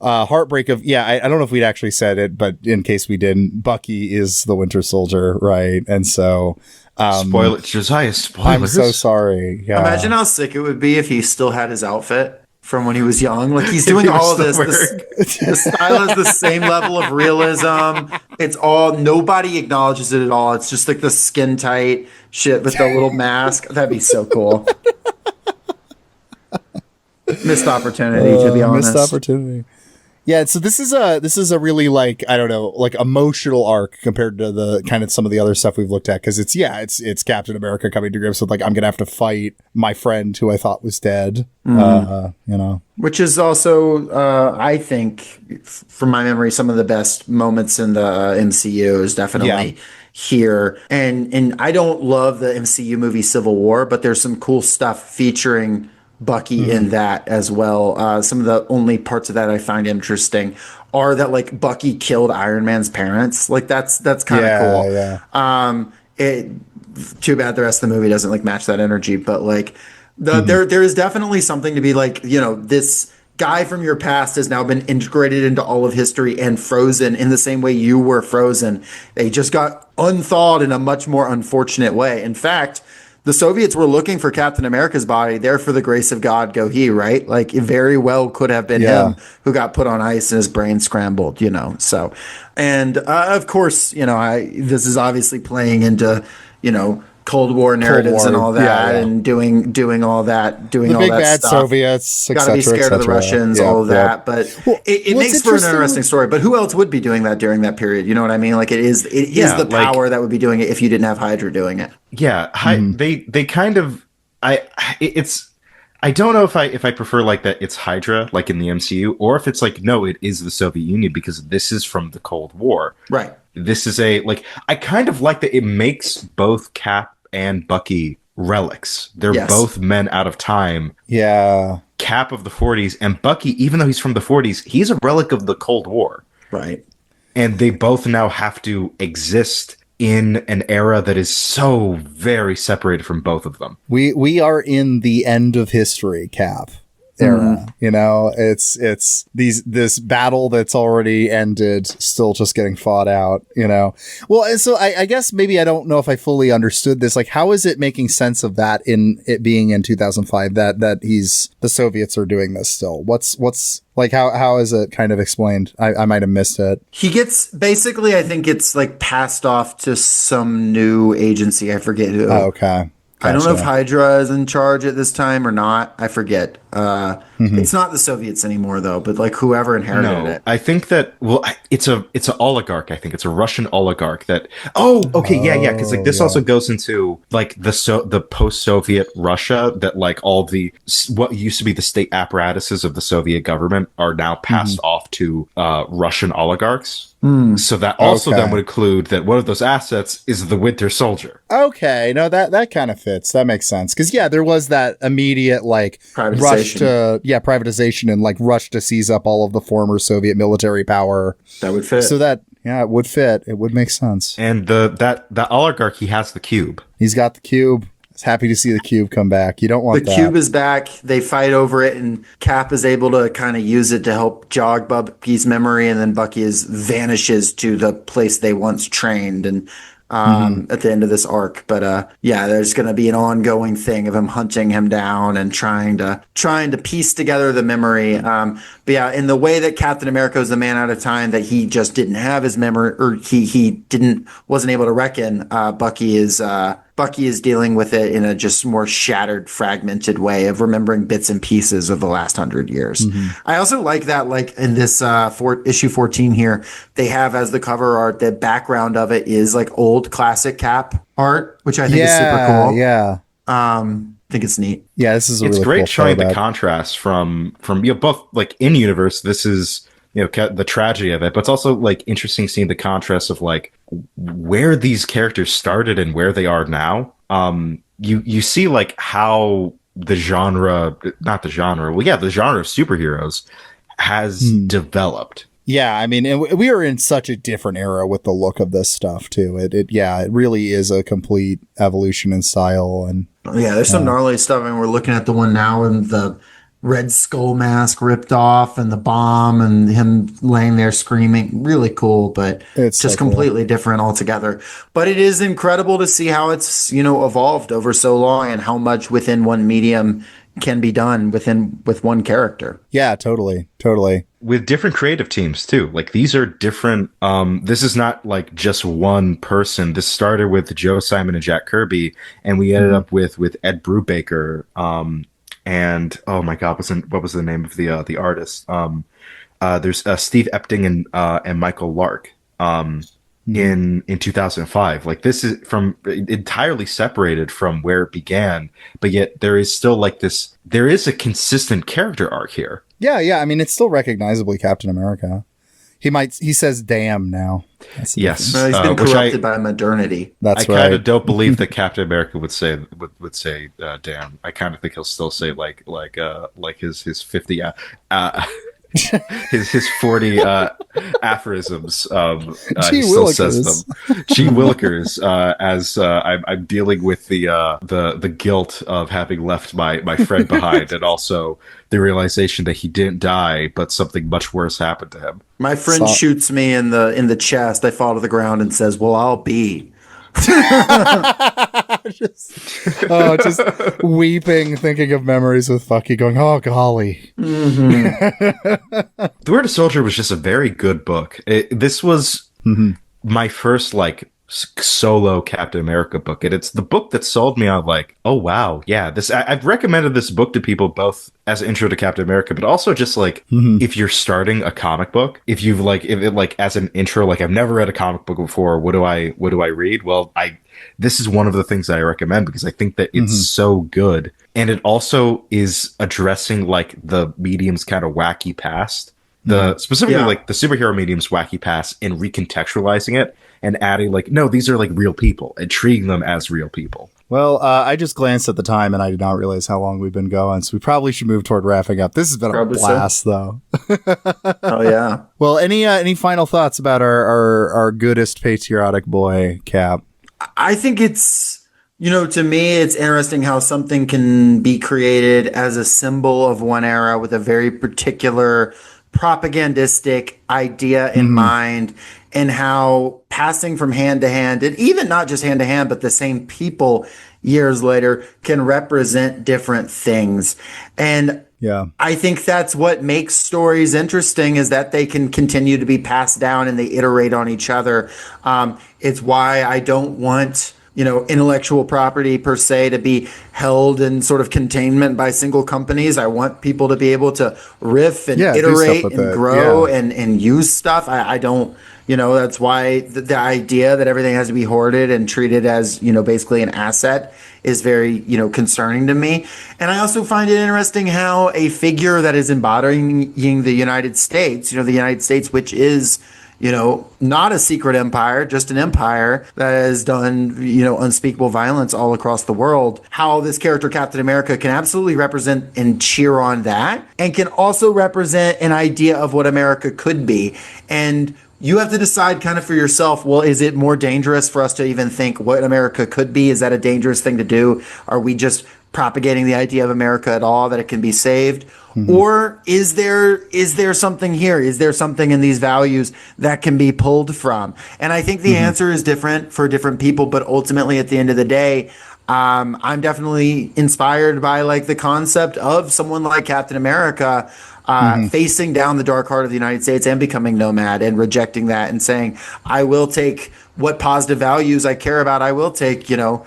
heartbreak of, I don't know if we'd actually said it, but in case we didn't, Bucky is the Winter Soldier, right? And so spoiler, Josiah, spoilers. I'm so sorry. Yeah. Imagine how sick it would be if he still had his outfit from when he was young. Like he's If doing he was all of still this. The style is the same level of realism. It's all, nobody acknowledges it at all. It's just like the skin tight shit with the little mask. That'd be so cool. Missed opportunity, to be honest. Missed opportunity. Yeah, so this is a really, like, I don't know, like emotional arc compared to the kind of some of the other stuff we've looked at, because it's Captain America coming to grips with, like, I'm gonna have to fight my friend who I thought was dead. Which is also I think, from my memory, some of the best moments in the MCU is definitely here. And I don't love the MCU movie Civil War, but there's some cool stuff featuring Bucky in that as well. Some of the only parts of that I find interesting are that, like, Bucky killed Iron Man's parents. Like that's kind of cool. Yeah. Too bad the rest of the movie doesn't, like, match that energy, but, like, there is definitely something to be like, this guy from your past has now been integrated into all of history and frozen in the same way you were frozen. They just got unthawed in a much more unfortunate way. In fact, the Soviets were looking for Captain America's body. There, for the grace of God, go he, right? Like, it very well could have been him who got put on ice and his brain scrambled, So, and of course, this is obviously playing into, Cold War narratives and all that, and doing all that, doing all that stuff. The big bad Soviets, got to be scared of the Russians, all of that. But it makes for an interesting story. But who else would be doing that during that period? You know what I mean? Like, it is the power that would be doing it if you didn't have Hydra doing it. Yeah, they kind of I don't know if I prefer, like, that it's Hydra, like in the MCU, or if it's like, no, it is the Soviet Union, because this is from the Cold War. Right. This is I kind of like that it makes both Cap and Bucky relics. They're both men out of time. Yeah. Cap of the 40s, and Bucky, even though he's from the 40s, he's a relic of the Cold War. Right. And they both now have to exist in an era that is so very separated from both of them. We are in the end of history, Cap era. It's this battle that's already ended, still just getting fought out. Well, and so I guess maybe I don't know if I fully understood this. Like, how is it making sense of that in it being in 2005 that the Soviets are doing this still? What's like, how is it kind of explained? I might have missed it. He gets, basically, I think it's, like, passed off to some new agency. I forget who. Oh, okay. Gotcha. I don't know if Hydra is in charge at this time or not. I forget. It's not the Soviets anymore, though, but, like, whoever inherited it. I think that, it's an oligarch. I think it's a Russian oligarch that. Oh, okay, yeah, because, like, this also goes into, like, the post-Soviet Russia that, like, all the what used to be the state apparatuses of the Soviet government are now passed off to Russian oligarchs. So that also then would include that one of those assets is the Winter Soldier. Okay, no, that kind of fits. That makes sense. Because, there was that immediate, like, rush to, privatization and, like, rush to seize up all of the former Soviet military power. That would fit. So that, it would fit. It would make sense. And that oligarch, he has the cube. He's got the cube. Happy to see the cube come back. You don't want the cube is back. They fight over it, and Cap is able to kind of use it to help jog Bucky's memory, and then Bucky vanishes to the place they once trained, and at the end of this arc. But there's going to be an ongoing thing of him hunting him down and trying to piece together the memory. But yeah, in the way that Captain America was the man out of time, that he just didn't have his memory, or he wasn't able to reckon. Bucky is dealing with it in a just more shattered, fragmented way of remembering bits and pieces of the last 100 years. I also like that, like, in this issue 14 here, they have as the cover art, the background of it is, like, old classic Cap art, which I think is super cool. Yeah. I think it's neat. Yeah, this is it's really great cool showing the contrast from both, like, in universe. This is the tragedy of it, but it's also, like, interesting seeing the contrast of, like, where these characters started and where they are now. You see, like, how the genre of superheroes has developed. Yeah, I mean, and we are in such a different era with the look of this stuff too. It really is a complete evolution in style. And there's some gnarly stuff. I mean, we're looking at the one now, and the Red Skull mask ripped off, and the bomb, and him laying there screaming. Really cool, but it's just completely different altogether. But it is incredible to see how it's evolved over so long, and how much within one medium can be done with one character. Yeah, totally. With different creative teams too. Like these are different. This is not like just one person. This started with Joe Simon and Jack Kirby, and we ended up with Ed Brubaker. And oh my God, what was the name of the artist? There's Steve Epting and Michael Lark. In 2005. Like this is from entirely separated from where it began, but yet there is still like this. There is a consistent character arc here. Yeah. I mean, it's still recognizably Captain America. He says "damn" now. Yes, he's been corrupted by modernity. That's I right. kind of don't believe that Captain America would say "damn." I kind of think he'll still say like his 50 his 40 aphorisms. He still says them. Gee Willikers, as I'm dealing with the guilt of having left my friend behind, and also the realization that he didn't die, but something much worse happened to him. My friend shoots me in the chest. I fall to the ground and says, "Well, I'll be." just weeping, thinking of memories with Fucky, going, "Oh golly." The Winter Soldier was just a very good book. This was my first like solo Captain America book, and it's the book that sold me on like, oh wow, yeah, this I've recommended this book to people both as an intro to Captain America, but also just like if you're starting a comic book, if it like as an intro, like I've never read a comic book before, what do I read? Well, this is one of the things that I recommend because I think that it's so good, and it also is addressing like the medium's kind of wacky past, specifically like the superhero medium's wacky past, and recontextualizing it and adding like, no, these are like real people and treating them as real people. Well, I just glanced at the time and I did not realize how long we've been going, so we probably should move toward wrapping up. This has been a blast, though. Oh yeah. Well, any final thoughts about our goodest patriotic boy, Cap? I think it's, to me, it's interesting how something can be created as a symbol of one era with a very particular propagandistic idea in mind, and how passing from hand to hand, and even not just hand to hand, but the same people years later can represent different things. And I think that's what makes stories interesting, is that they can continue to be passed down and they iterate on each other. It's why I don't want, intellectual property per se to be held in sort of containment by single companies. I want people to be able to riff and iterate and grow and use stuff. I don't, that's why the idea that everything has to be hoarded and treated as, basically an asset is very, concerning to me. And I also find it interesting how a figure that is embodying the United States, the United States, which is, not a secret empire, just an empire that has done, unspeakable violence all across the world, how this character, Captain America, can absolutely represent and cheer on that, and can also represent an idea of what America could be. And you have to decide kind of for yourself, well, is it more dangerous for us to even think what America could be? Is that a dangerous thing to do? Are we just propagating the idea of America at all, that it can be saved? Or is there something here? Is there something in these values that can be pulled from? And I think the answer is different for different people, but ultimately at the end of the day, I'm definitely inspired by like the concept of someone like Captain America facing down the dark heart of the United States and becoming Nomad and rejecting that and saying, I will take what positive values I care about. I will take, hell,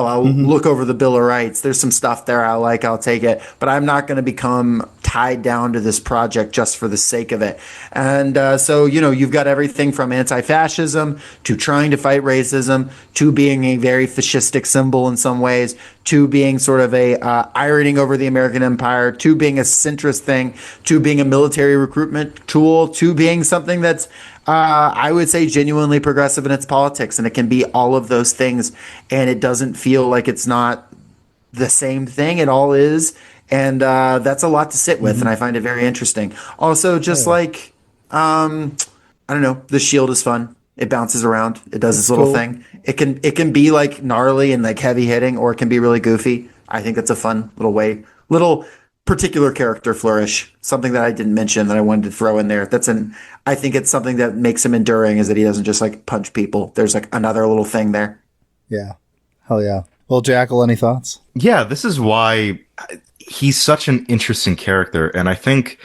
I'll look over the Bill of Rights. There's some stuff there I like. I'll take it. But I'm not going to become tied down to this project just for the sake of it. And so, you've got everything from anti-fascism to trying to fight racism to being a very fascistic symbol in some ways, to being sort of a ironing over the American empire, to being a centrist thing, to being a military recruitment tool, to being something that's I would say genuinely progressive in its politics. And it can be all of those things, and it doesn't feel like it's not the same thing. It all is. And that's a lot to sit with, and I find it very interesting. Also, just like, I don't know, the shield is fun. It bounces around. It does its little thing. It can be like gnarly and like heavy hitting, or it can be really goofy. I think that's a fun little particular character flourish. Something that I didn't mention that I wanted to throw in there. I think it's something that makes him enduring, is that he doesn't just like punch people. There's like another little thing there. Yeah. Hell yeah. Well, Jackal, any thoughts? Yeah, this is why he's such an interesting character, and I think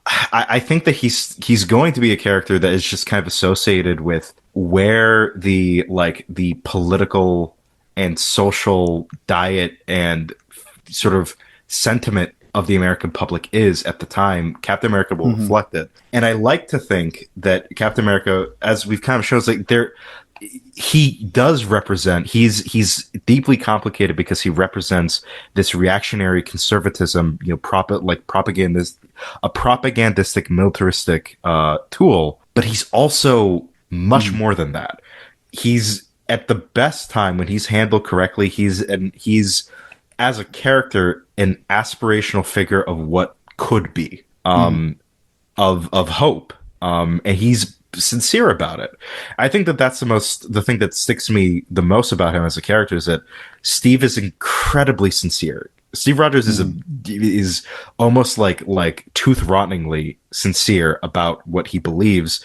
that he's going to be a character that is just kind of associated with where the political and social diet and sort of sentiment of the American public is at the time. Captain America will reflect it. And I like to think that Captain America, as we've kind of shown, he does represent, he's deeply complicated because he represents this reactionary conservatism, a propagandistic militaristic tool, but he's also much more than that. He's at the best time when he's handled correctly. He's as a character an aspirational figure of what could be, of hope, and he's sincere about it. I think that that's the thing that sticks me the most about him as a character is that Steve is incredibly sincere. Steve Rogers is almost like tooth-rottingly sincere about what he believes.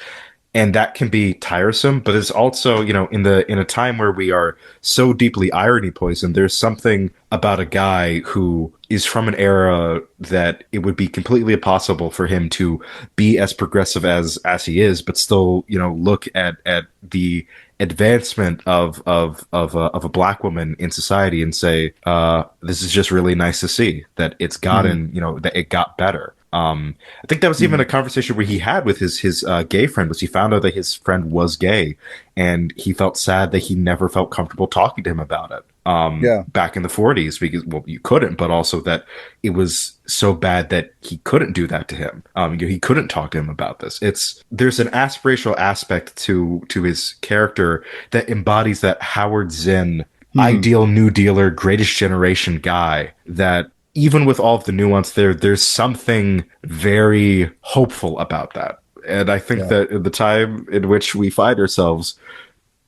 And that can be tiresome, but it's also, in a time where we are so deeply irony poisoned, there's something about a guy who is from an era that it would be completely impossible for him to be as progressive as he is, but still, look at the advancement of a black woman in society and say, this is just really nice to see that it's gotten, that it got better. I think that was even a conversation where he had with his gay friend, was he found out that his friend was gay, and he felt sad that he never felt comfortable talking to him about it. Back in the 40s, because, well, you couldn't, but also that it was so bad that he couldn't do that to him. He couldn't talk to him about this. There's an aspirational aspect to his character that embodies that Howard Zinn ideal New Dealer, greatest generation guy that, even with all of the nuance there's something very hopeful about that. And I think that in the time in which we find ourselves,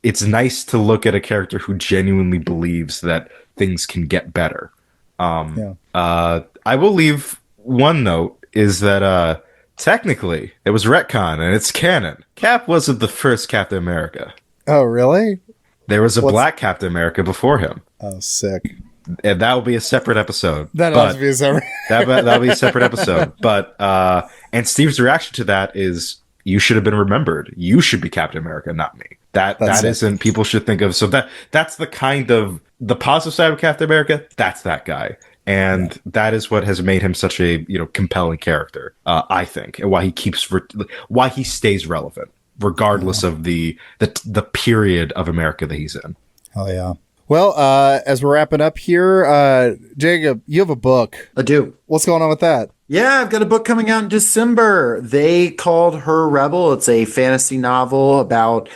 it's nice to look at a character who genuinely believes that things can get better. I will leave one note is that technically it was retcon and it's canon. Cap wasn't the first Captain America. Oh, really? There was a black Captain America before him. Oh, sick. And that will be a separate episode. That'll be a separate. That'll be a separate episode. But and Steve's reaction to that is, "You should have been remembered. You should be Captain America, not me." That isn't. People should think of. So that's the kind of the positive side of Captain America. That's that guy, and that is what has made him such a compelling character. I think, and why he stays relevant regardless of the period of America that he's in. Oh yeah. Well, as we're wrapping up here, Jacob, you have a book. I do. What's going on with that? Yeah, I've got a book coming out in December. They Called Her Rebel. It's a fantasy novel about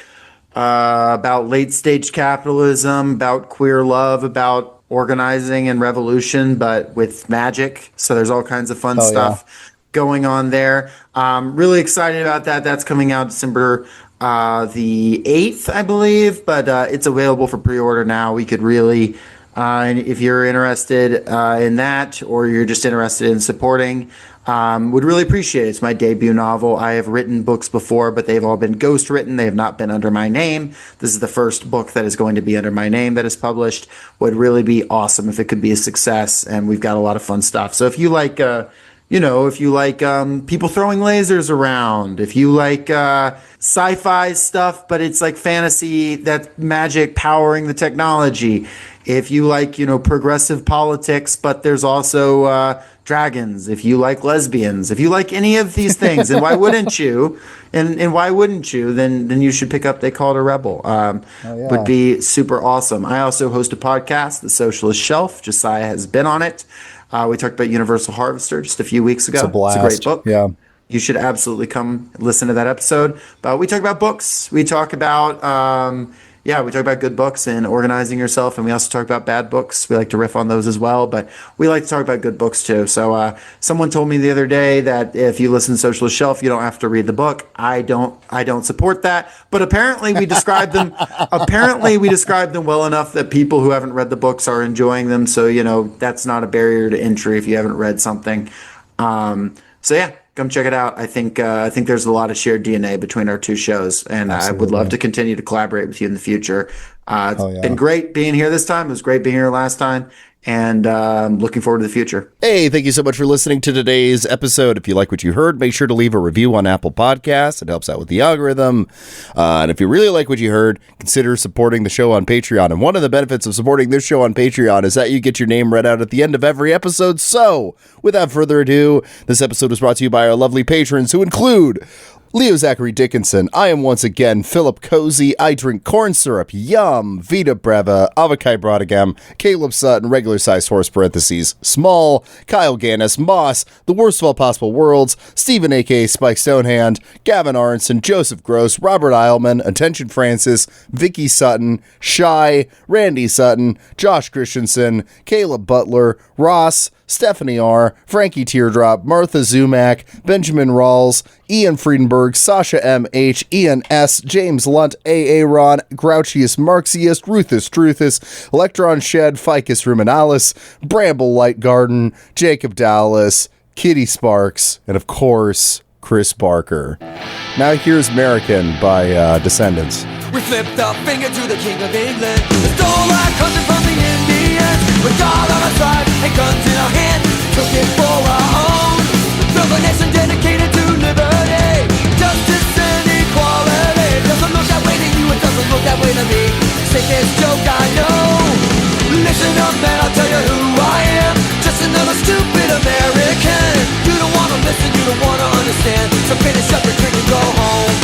late stage capitalism, about queer love, about organizing and revolution, but with magic. So there's all kinds of fun stuff going on there. Really excited about that. That's coming out December the 8th, I believe, but it's available for pre-order now. We could really, if you're interested in that, or you're just interested in supporting, would really appreciate it. It's my debut novel. I have written books before, but they've all been ghost written. They have not been under my name. This is the first book that is going to be under my name that is published. Would really be awesome if it could be a success, and we've got a lot of fun stuff. So if you like people throwing lasers around, if you like sci-fi stuff, but it's like fantasy, that magic powering the technology, if you like, progressive politics, but there's also dragons, if you like lesbians, if you like any of these things, and why wouldn't you? And why wouldn't you? Then you should pick up They Called Her Rebel. Would be super awesome. I also host a podcast, The Socialist Shelf. Josiah has been on it. We talked about Universal Harvester just a few weeks ago. It's a blast. It's a great book. Yeah. You should absolutely come listen to that episode. But we talk about books. We talk about, we talk about good books and organizing yourself. And we also talk about bad books. We like to riff on those as well. But we like to talk about good books too. So someone told me the other day that if you listen to Socialist Shelf, you don't have to read the book. I don't support that. But apparently we describe them. Well enough that people who haven't read the books are enjoying them. So that's not a barrier to entry if you haven't read something. Come check it out. I think there's a lot of shared DNA between our two shows, and I would love to continue to collaborate with you in the future. It's been great being here this time. It was great being here last time, and looking forward to the future. Hey, thank you so much for listening to today's episode. If you like what you heard, make sure to leave a review on Apple Podcasts. It helps out with the algorithm. And if you really like what you heard, consider supporting the show on Patreon. And one of the benefits of supporting this show on Patreon is that you get your name read out at the end of every episode. So, without further ado, this episode was brought to you by our lovely patrons who include Leo Zachary Dickinson, I am once again Philip Cozy, I drink corn syrup, yum, Vita Breva, Avakai Brodagam, Caleb Sutton, regular size horse parentheses, small, Kyle Gannis, Moss, the worst of all possible worlds, Stephen aka Spike Stonehand, Gavin Aronson, Joseph Gross, Robert Eilman, Attention Francis, Vicky Sutton, Shy, Randy Sutton, Josh Christensen, Caleb Butler, Ross, Stephanie R., Frankie Teardrop, Martha Zumak, Benjamin Rawls, Ian Friedenberg, Sasha M.H., Ian S., James Lunt, A.A. Ron, Grouchiest Marxiest, Ruthus Truthus, Electron Shed, Ficus Ruminalis, Bramble Light Garden, Jacob Dallas, Kitty Sparks, and of course, Chris Barker. Now here's American by Descendants. We flipped our finger to the King of England. We stole our country from the Indians. With all on our side and guns in our hand, took it for our own. Built a nation dedicated to liberty, justice and equality. It doesn't look that way to you, it doesn't look that way to me. Sickest joke I know. Listen up, man, I'll tell you who I am. Just another stupid American. You don't wanna listen, you don't wanna understand. So finish up your drink and go home.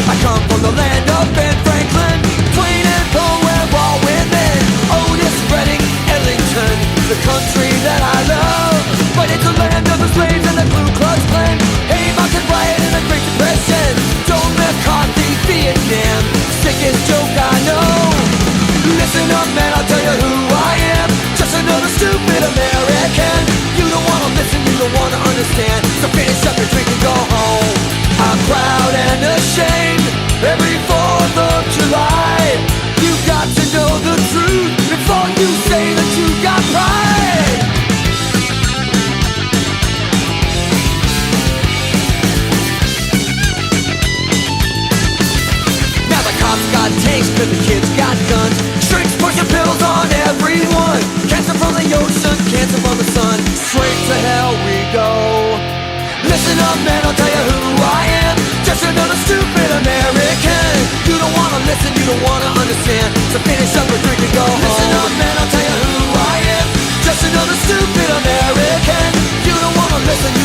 I come from the land of Ben Franklin, Twain and Poe, where all women, Otis Redding, Ellington, the country that I love. But it's a land of the slaves and the Ku Klux Klan, Haymarket riot and the Great Depression, Joe McCarthy, Vietnam, sickest joke I know. Listen up, man, I'll tell you who I am. Just another stupid American. You don't wanna listen, you don't wanna understand. So finish up your drink and go home. I'm proud and ashamed every 4th of July. You got to know the truth before you say that you got pride. Now the cops got tanks, cause the kids got guns. Shrinks pushing pills on everyone. Cancer from the ocean, cancer from the sun. Straight to hell we go. Listen up, man, I'll tell you who I am. Just another stupid American. You don't wanna listen, you don't wanna understand. So finish up your drink and go home. Listen up, man, I'll tell you who I am. Just another stupid American. You don't wanna listen, you